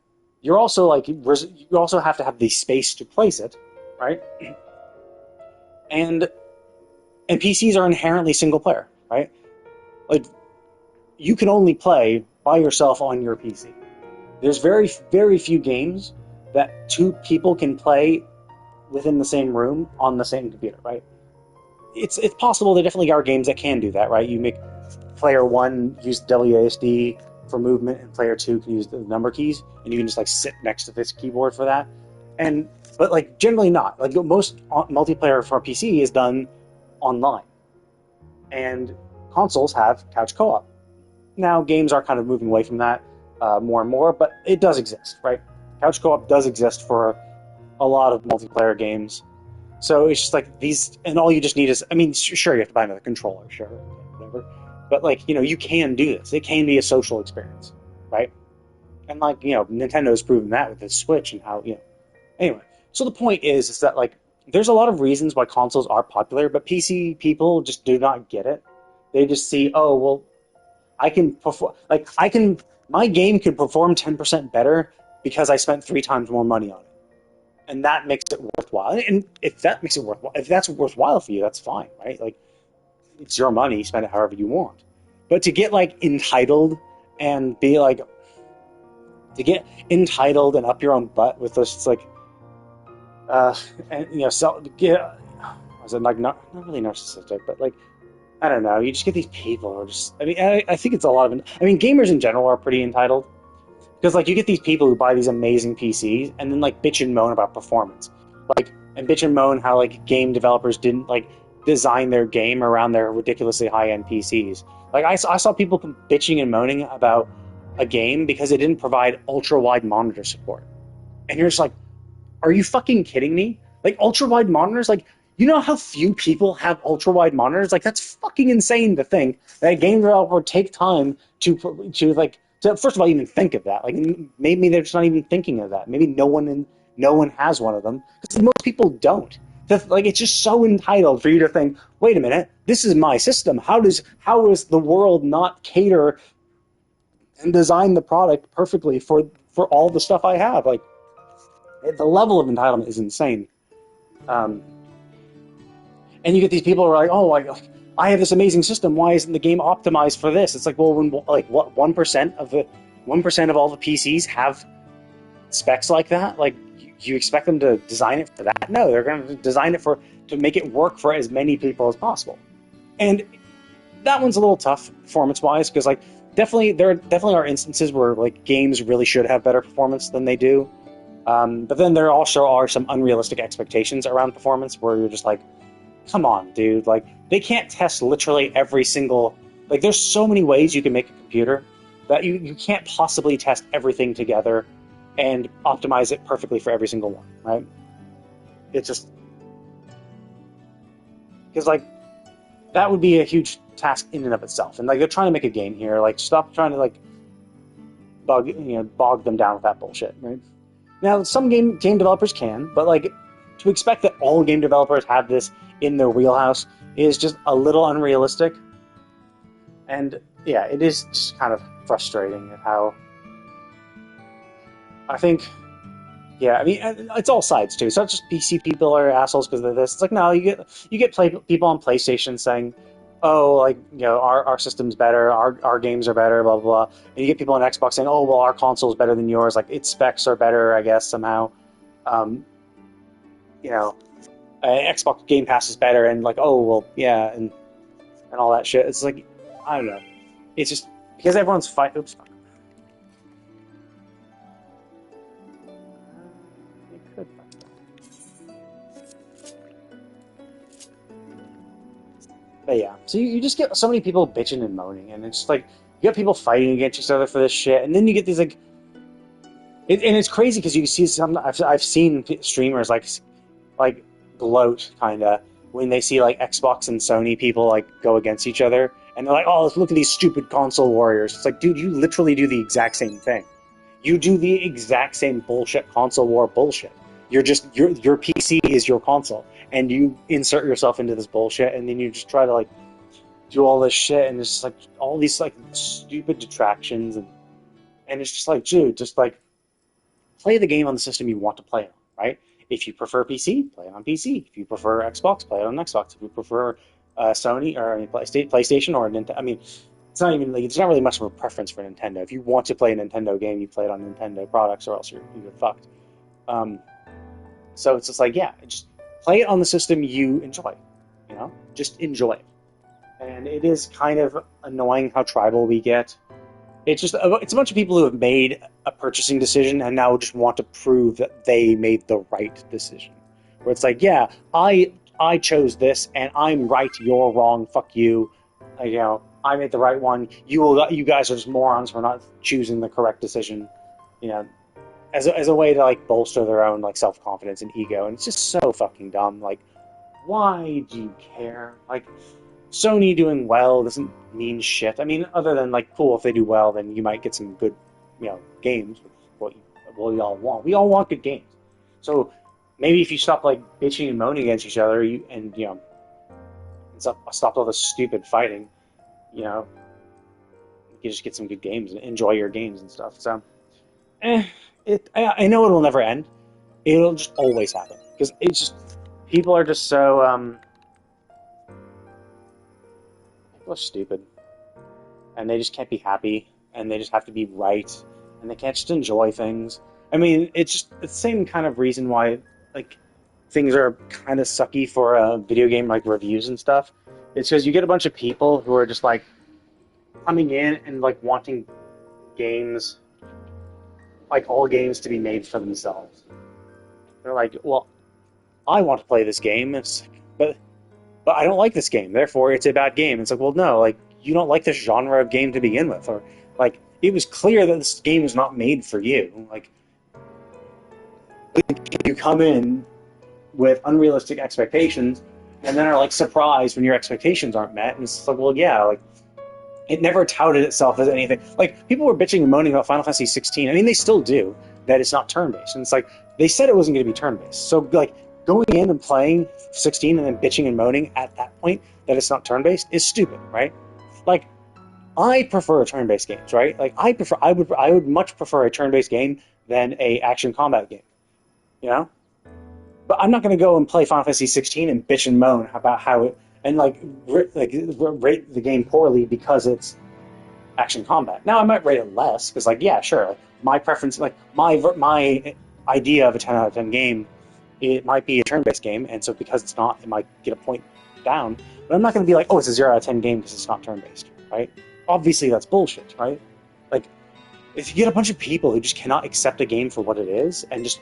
Speaker 1: you also have to have the space to place it, right? And PCs are inherently single player, right? Like you can only play by yourself on your PC. There's very, very few games that 2 people can play within the same room on the same computer, right? It's possible. There definitely are games that can do that, right? You make player 1 use WASD for movement, and player 2 can use the number keys, and you can just like sit next to this keyboard for that. But like generally not. Like most multiplayer for PC is done online, and consoles have couch co-op. Now games are kind of moving away from that more and more, but it does exist, right? Couch co-op does exist for a lot of multiplayer games. So it's just like these, and all you just need is, I mean, sure, you have to buy another controller, sure, whatever. But like, you can do this. It can be a social experience, right? And like, Nintendo's proven that with the Switch and how, Anyway, so the point is that like, there's a lot of reasons why consoles are popular, but PC people just do not get it. They just see, oh, well, I can perform, my game could perform 10% better because I spent 3 times more money on it. And that makes it worthwhile. And if that's worthwhile for you, that's fine, right? Like, it's your money, spend it however you want. But to get like entitled and be like, to get entitled and up your own butt with this, it's like, is it like not really narcissistic, but like, I don't know. You just get these people who are just, I think it's a lot of, gamers in general are pretty entitled. Because like you get these people who buy these amazing PCs and then like bitch and moan about performance, and bitch and moan how like game developers didn't like design their game around their ridiculously high-end PCs. Like I saw people bitching and moaning about a game because it didn't provide ultra-wide monitor support, and you're just like, are you fucking kidding me? Like ultra-wide monitors, like you know how few people have ultra-wide monitors? Like that's fucking insane to think that a game developer would take time to first of all even think of that. Like maybe they're just not even thinking of that. Maybe no one has one of them because most people don't. Like it's just so entitled for you to think, wait a minute, this is my system. How does the world not cater and design the product perfectly for all the stuff I have? Like the level of entitlement is insane. And you get these people who are like, oh, I have this amazing system. Why isn't the game optimized for this? It's like, well, when like what 1% of all the PCs have specs like that? Like, you expect them to design it for that? No, they're going to design it to make it work for as many people as possible. And that one's a little tough performance-wise because like there definitely are instances where like games really should have better performance than they do. But then there also are some unrealistic expectations around performance where you're just like, come on, dude. Like, they can't test literally every single... Like, there's so many ways you can make a computer that you can't possibly test everything together and optimize it perfectly for every single one, right? It's just... Because, like, that would be a huge task in and of itself. And, like, they're trying to make a game here. Like, stop trying to, like, bog them down with that bullshit, right? Now, some game developers can, but, like, to expect that all game developers have this in their wheelhouse is just a little unrealistic. And yeah, it is just kind of frustrating at how I think, it's all sides too. It's not just PC people are assholes because of this. It's like, no, you get people on PlayStation saying, oh, like, our system's better, our games are better, blah, blah, blah. And you get people on Xbox saying, oh, well, our console's better than yours, like, its specs are better, I guess, somehow. Xbox Game Pass is better, and like, oh, well, yeah, and all that shit. It's like, I don't know. It's just because everyone's fighting. Oops. But yeah, so you just get so many people bitching and moaning, and it's like you get people fighting against each other for this shit, and then you get these like, and it's crazy because you see some. I've seen streamers like gloat kind of when they see like Xbox and Sony people like go against each other, and they're like, "Oh, let's look at these stupid console warriors." It's like, dude, you literally do the exact same thing. You do the exact same bullshit console war bullshit. You're just your PC is your console, and you insert yourself into this bullshit, and then you just try to like do all this shit, and it's just like all these like stupid detractions, and it's just like, dude, just like play the game on the system you want to play on, right? If you prefer PC, play it on PC. If you prefer Xbox, play it on Xbox. If you prefer Sony or PlayStation or Nintendo, I mean, it's not even like it's not really much of a preference for Nintendo. If you want to play a Nintendo game, you play it on Nintendo products, or else you're fucked. So it's just like, yeah, just play it on the system you enjoy. You know, just enjoy it. And it is kind of annoying how tribal we get. It's a bunch of people who have made a purchasing decision and now just want to prove that they made the right decision. Where it's like, yeah, I chose this and I'm right, you're wrong, fuck you. You know, I made the right one. You guys are just morons for not choosing the correct decision. You know, as a way to like bolster their own like self-confidence and ego, and it's just so fucking dumb. Like, why do you care? Like, Sony doing well doesn't mean shit. I mean, other than like, cool, if they do well, then you might get some good, you know, games. What we all want. We all want good games. So maybe if you stop like bitching and moaning against each other, stop all this stupid fighting, you know, you just get some good games and enjoy your games and stuff. So, I know it will never end. It'll just always happen because it's just people are just so people are stupid, and they just can't be happy, and they just have to be right, and they can't just enjoy things. I mean, it's the same kind of reason why like things are kind of sucky for a video game like reviews and stuff. It's because you get a bunch of people who are just like coming in and like wanting games, like all games to be made for themselves. They're like, well, I want to play this game, but I don't like this game, therefore it's a bad game. It's like, well, no, like you don't like this genre of game to begin with, or like it was clear that this game is not made for you. Like you come in with unrealistic expectations, and then are like surprised when your expectations aren't met, and it's like, well, yeah, like it never touted itself as anything. Like people were bitching and moaning about Final Fantasy 16. I mean, they still do, that it's not turn-based, and it's like they said it wasn't going to be turn-based. So like going in and playing 16 and then bitching and moaning at that point that it's not turn-based is stupid, right? Like, I prefer turn-based games, right? Like, I would much prefer a turn-based game than a action combat game, you know? But I'm not going to go and play Final Fantasy 16 and bitch and moan about how it, and rate the game poorly because it's action combat. Now, I might rate it less, because, like, yeah, sure, my preference, like, my idea of a 10 out of 10 game, it might be a turn-based game, and so because it's not, it might get a point down. But I'm not going to be like, oh, it's a 0 out of 10 game because it's not turn-based, right? Obviously, that's bullshit, right? Like, if you get a bunch of people who just cannot accept a game for what it is, and just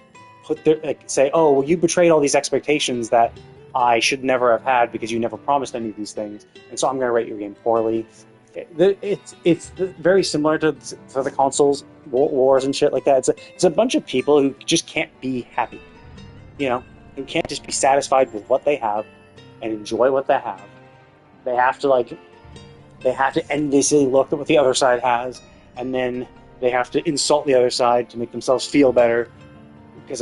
Speaker 1: say, oh, well, you betrayed all these expectations that I should never have had because you never promised any of these things, and so I'm going to rate your game poorly. It's very similar to the consoles wars and shit like that. It's a bunch of people who just can't be happy. You know, who can't just be satisfied with what they have and enjoy what they have. They have to enviously look at what the other side has, and then they have to insult the other side to make themselves feel better because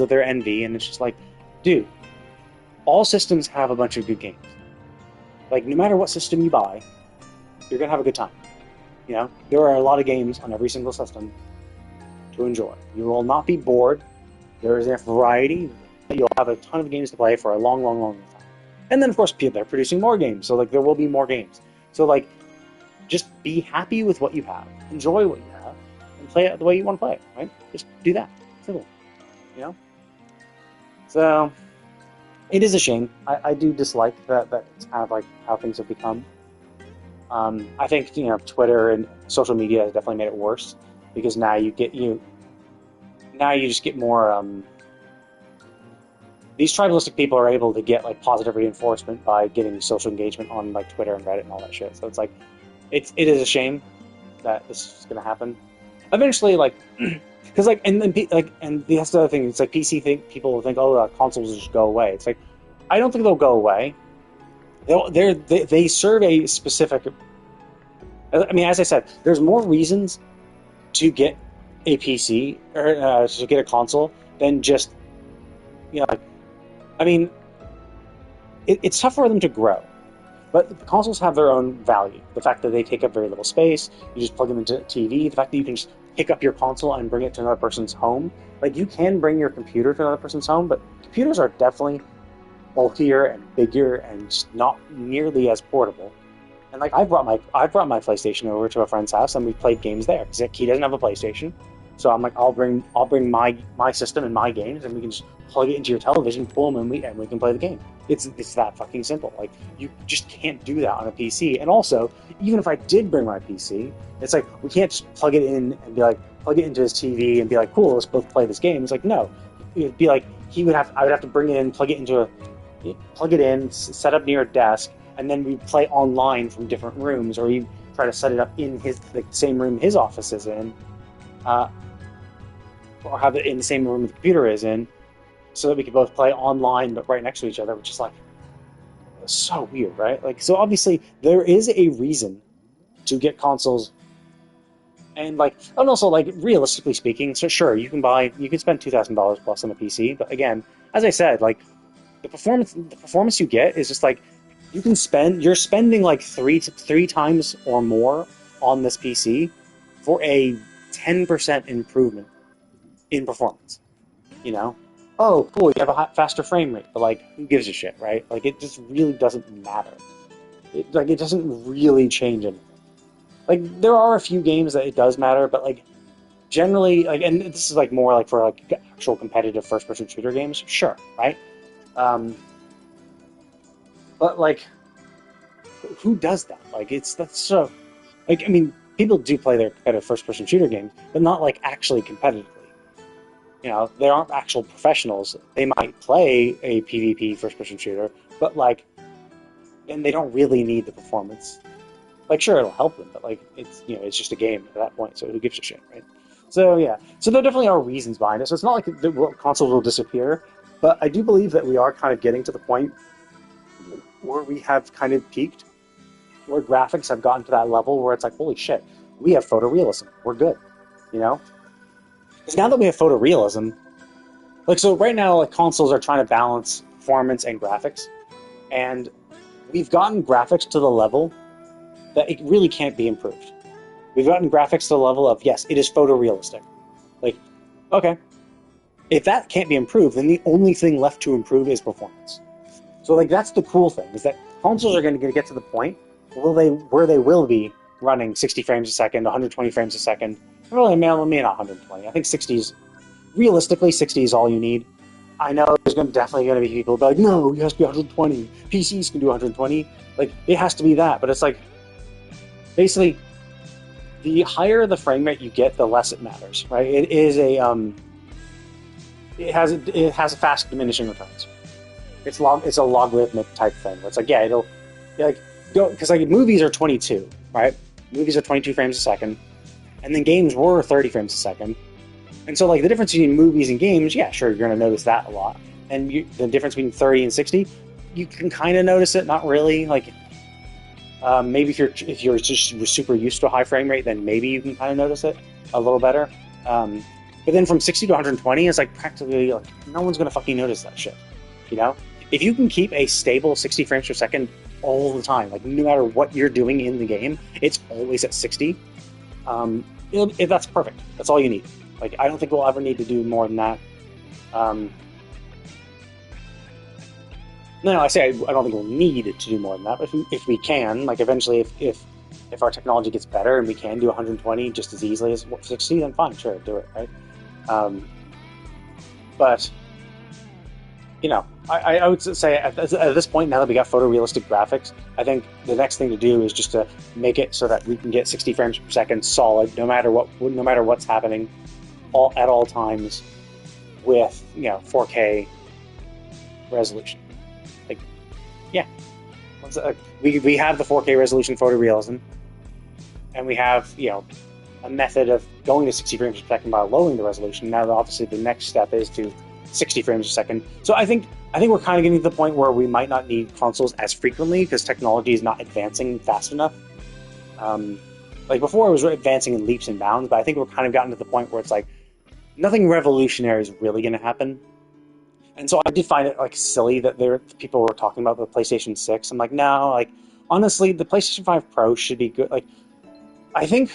Speaker 1: of their envy. And it's just like, dude, all systems have a bunch of good games. Like, no matter what system you buy, you're gonna have a good time. You know, there are a lot of games on every single system to enjoy. You will not be bored. There is a variety. You'll have a ton of games to play for a long, long, long time. And then, of course, they're producing more games, so like there will be more games. So like, just be happy with what you have, enjoy what you have, and play it the way you want to play it. Right? Just do that. Simple. You know. So it is a shame. I do dislike that it's kind of like how things have become. I think, you know, Twitter and social media has definitely made it worse, because now you just get more these tribalistic people are able to get like positive reinforcement by getting social engagement on like Twitter and Reddit and all that shit. So it's like, it is a shame that this is going to happen. Eventually, like, because like, and then and that's the other thing. It's like people think, oh, consoles will just go away. It's like, I don't think they'll go away. They serve a specific. I mean, as I said, there's more reasons to get a PC or to get a console than just, you know, like, I mean, it's tough for them to grow. But the consoles have their own value. The fact that they take up very little space, you just plug them into TV, the fact that you can just pick up your console and bring it to another person's home. Like, you can bring your computer to another person's home, but computers are definitely bulkier and bigger and just not nearly as portable. And like, I brought my PlayStation over to a friend's house and we played games there because he doesn't have a PlayStation. So I'm like, I'll bring my system and my games, and we can just plug it into your television, boom, and we can play the game. It's that fucking simple. Like, you just can't do that on a PC. And also, even if I did bring my PC, it's like, we can't just plug it in and be like, plug it into his TV and be like, cool, let's both play this game. It's like, no, it'd be like I would have to bring it in, plug it in, set up near a desk, and then we play online from different rooms, or you try to set it up in the same room his office is in. Or have it in the same room the computer is in, so that we could both play online but right next to each other, which is like so weird, right? Like, so obviously there is a reason to get consoles, and like, and also like, realistically speaking, so sure, you can spend $2,000 plus on a PC, but again, as I said, like, the performance you get is just like, you're spending like three times or more on this PC for a 10% improvement in performance, you know? Oh, cool, you have a faster frame rate, but like, who gives a shit, right? Like, it just really doesn't matter. It doesn't really change anything. Like, there are a few games that it does matter, but like, generally, like, and this is like more like for like actual competitive first-person shooter games, sure, right? But like, who does that? Like, that's so, like, I mean, people do play their competitive first-person shooter games, but not like actually competitively. You know, they aren't actual professionals. They might play a PvP first-person shooter, but like, and they don't really need the performance. Like, sure, it'll help them, but like, it's, you know, it's just a game at that point, so who gives a shit, right? So yeah, so there definitely are reasons behind it. So it's not like the consoles will disappear, but I do believe that we are kind of getting to the point where we have kind of peaked, where graphics have gotten to that level where it's like, holy shit, we have photorealism. We're good, you know? Because now that we have photorealism, like, so right now, like, consoles are trying to balance performance and graphics, and we've gotten graphics to the level that it really can't be improved. We've gotten graphics to the level of, yes, it is photorealistic. Like, okay, if that can't be improved, then the only thing left to improve is performance. So, like, that's the cool thing, is that consoles are going to get to the point where they will be running 60 frames a second, 120 frames a second. Really, maybe not 120. I think realistically, 60 is all you need. I know there's definitely going to be people like, no, it has to be 120. PCs can do 120. Like, it has to be that. But it's like, basically, the higher the frame rate you get, the less it matters, right? It is it has a fast diminishing returns. It's a logarithmic type thing. Where it's like, yeah, it'll like go, because like movies are 22, right? Movies are 22 frames a second, and then games were 30 frames a second. And so, like, the difference between movies and games, yeah, sure, you're going to notice that a lot. And the difference between 30 and 60, you can kind of notice it, not really. Like, maybe if you're just super used to a high frame rate, then maybe you can kind of notice it a little better. But then from 60 to 120, it's like practically, like, no one's going to fucking notice that shit, you know? If you can keep a stable 60 frames per second all the time, like, no matter what you're doing in the game, it's always at 60, that's perfect. That's all you need. Like, I don't think we'll ever need to do more than that. No, I say I don't think we'll need to do more than that, but if we can, like, eventually, if our technology gets better and we can do 120 just as easily as 60, then fine, sure, do it, right? But, you know, I would say at this point, now that we got photorealistic graphics, I think the next thing to do is just to make it so that we can get 60 frames per second solid, no matter what's happening, at all times, with, you know, 4K resolution. Like, yeah, we have the 4K resolution photorealism, and we have a method of going to 60 frames per second by lowering the resolution. Now, obviously, the next step is to 60 frames per second. So I think we're kind of getting to the point where we might not need consoles as frequently because technology is not advancing fast enough. Like before, it was advancing in leaps and bounds, but I think we're kind of gotten to the point where it's like nothing revolutionary is really going to happen. And so I did find it like silly that people were talking about the PlayStation 6. I'm like, no, like honestly, the PlayStation 5 Pro should be good. Like, I think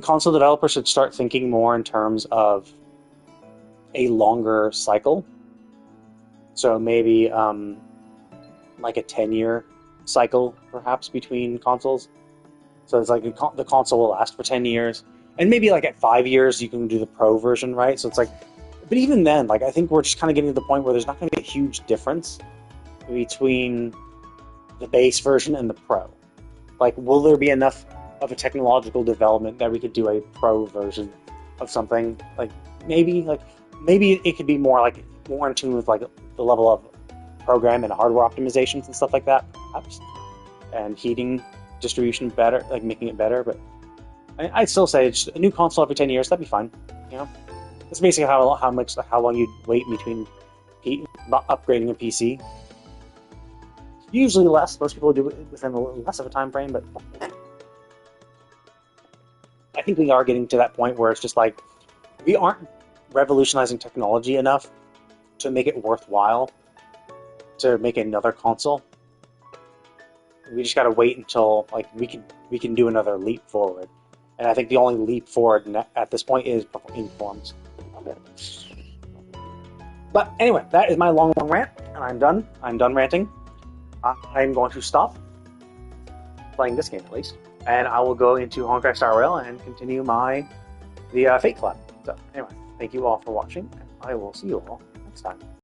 Speaker 1: console developers should start thinking more in terms of a longer cycle. So maybe like a 10-year cycle, perhaps, between consoles. So it's like the console will last for 10 years. And maybe like at 5 years, you can do the Pro version, right? So it's like, but even then, like I think we're just kind of getting to the point where there's not going to be a huge difference between the base version and the Pro. Like, will there be enough of a technological development that we could do a Pro version of something? Like maybe it could be more in tune with like the level of program and hardware optimizations and stuff like that, perhaps, and heating distribution better, like making it better. But I'd still say it's a new console every 10 years. That'd be fine. That's basically how long you'd wait between upgrading a PC. Usually less. Most people do it within a little less of a time frame, but I think we are getting to that point where it's just like we aren't revolutionizing technology enough to make it worthwhile to make another console. We just got to wait until like we can do another leap forward. And I think the only leap forward at this point is in performance. But anyway, that is my long rant, and I'm done. I'm done ranting. I'm going to stop playing this game at least, and I will go into Honkai Star Rail and continue the Fate Club. So anyway, thank you all for watching, and I will see you all next time.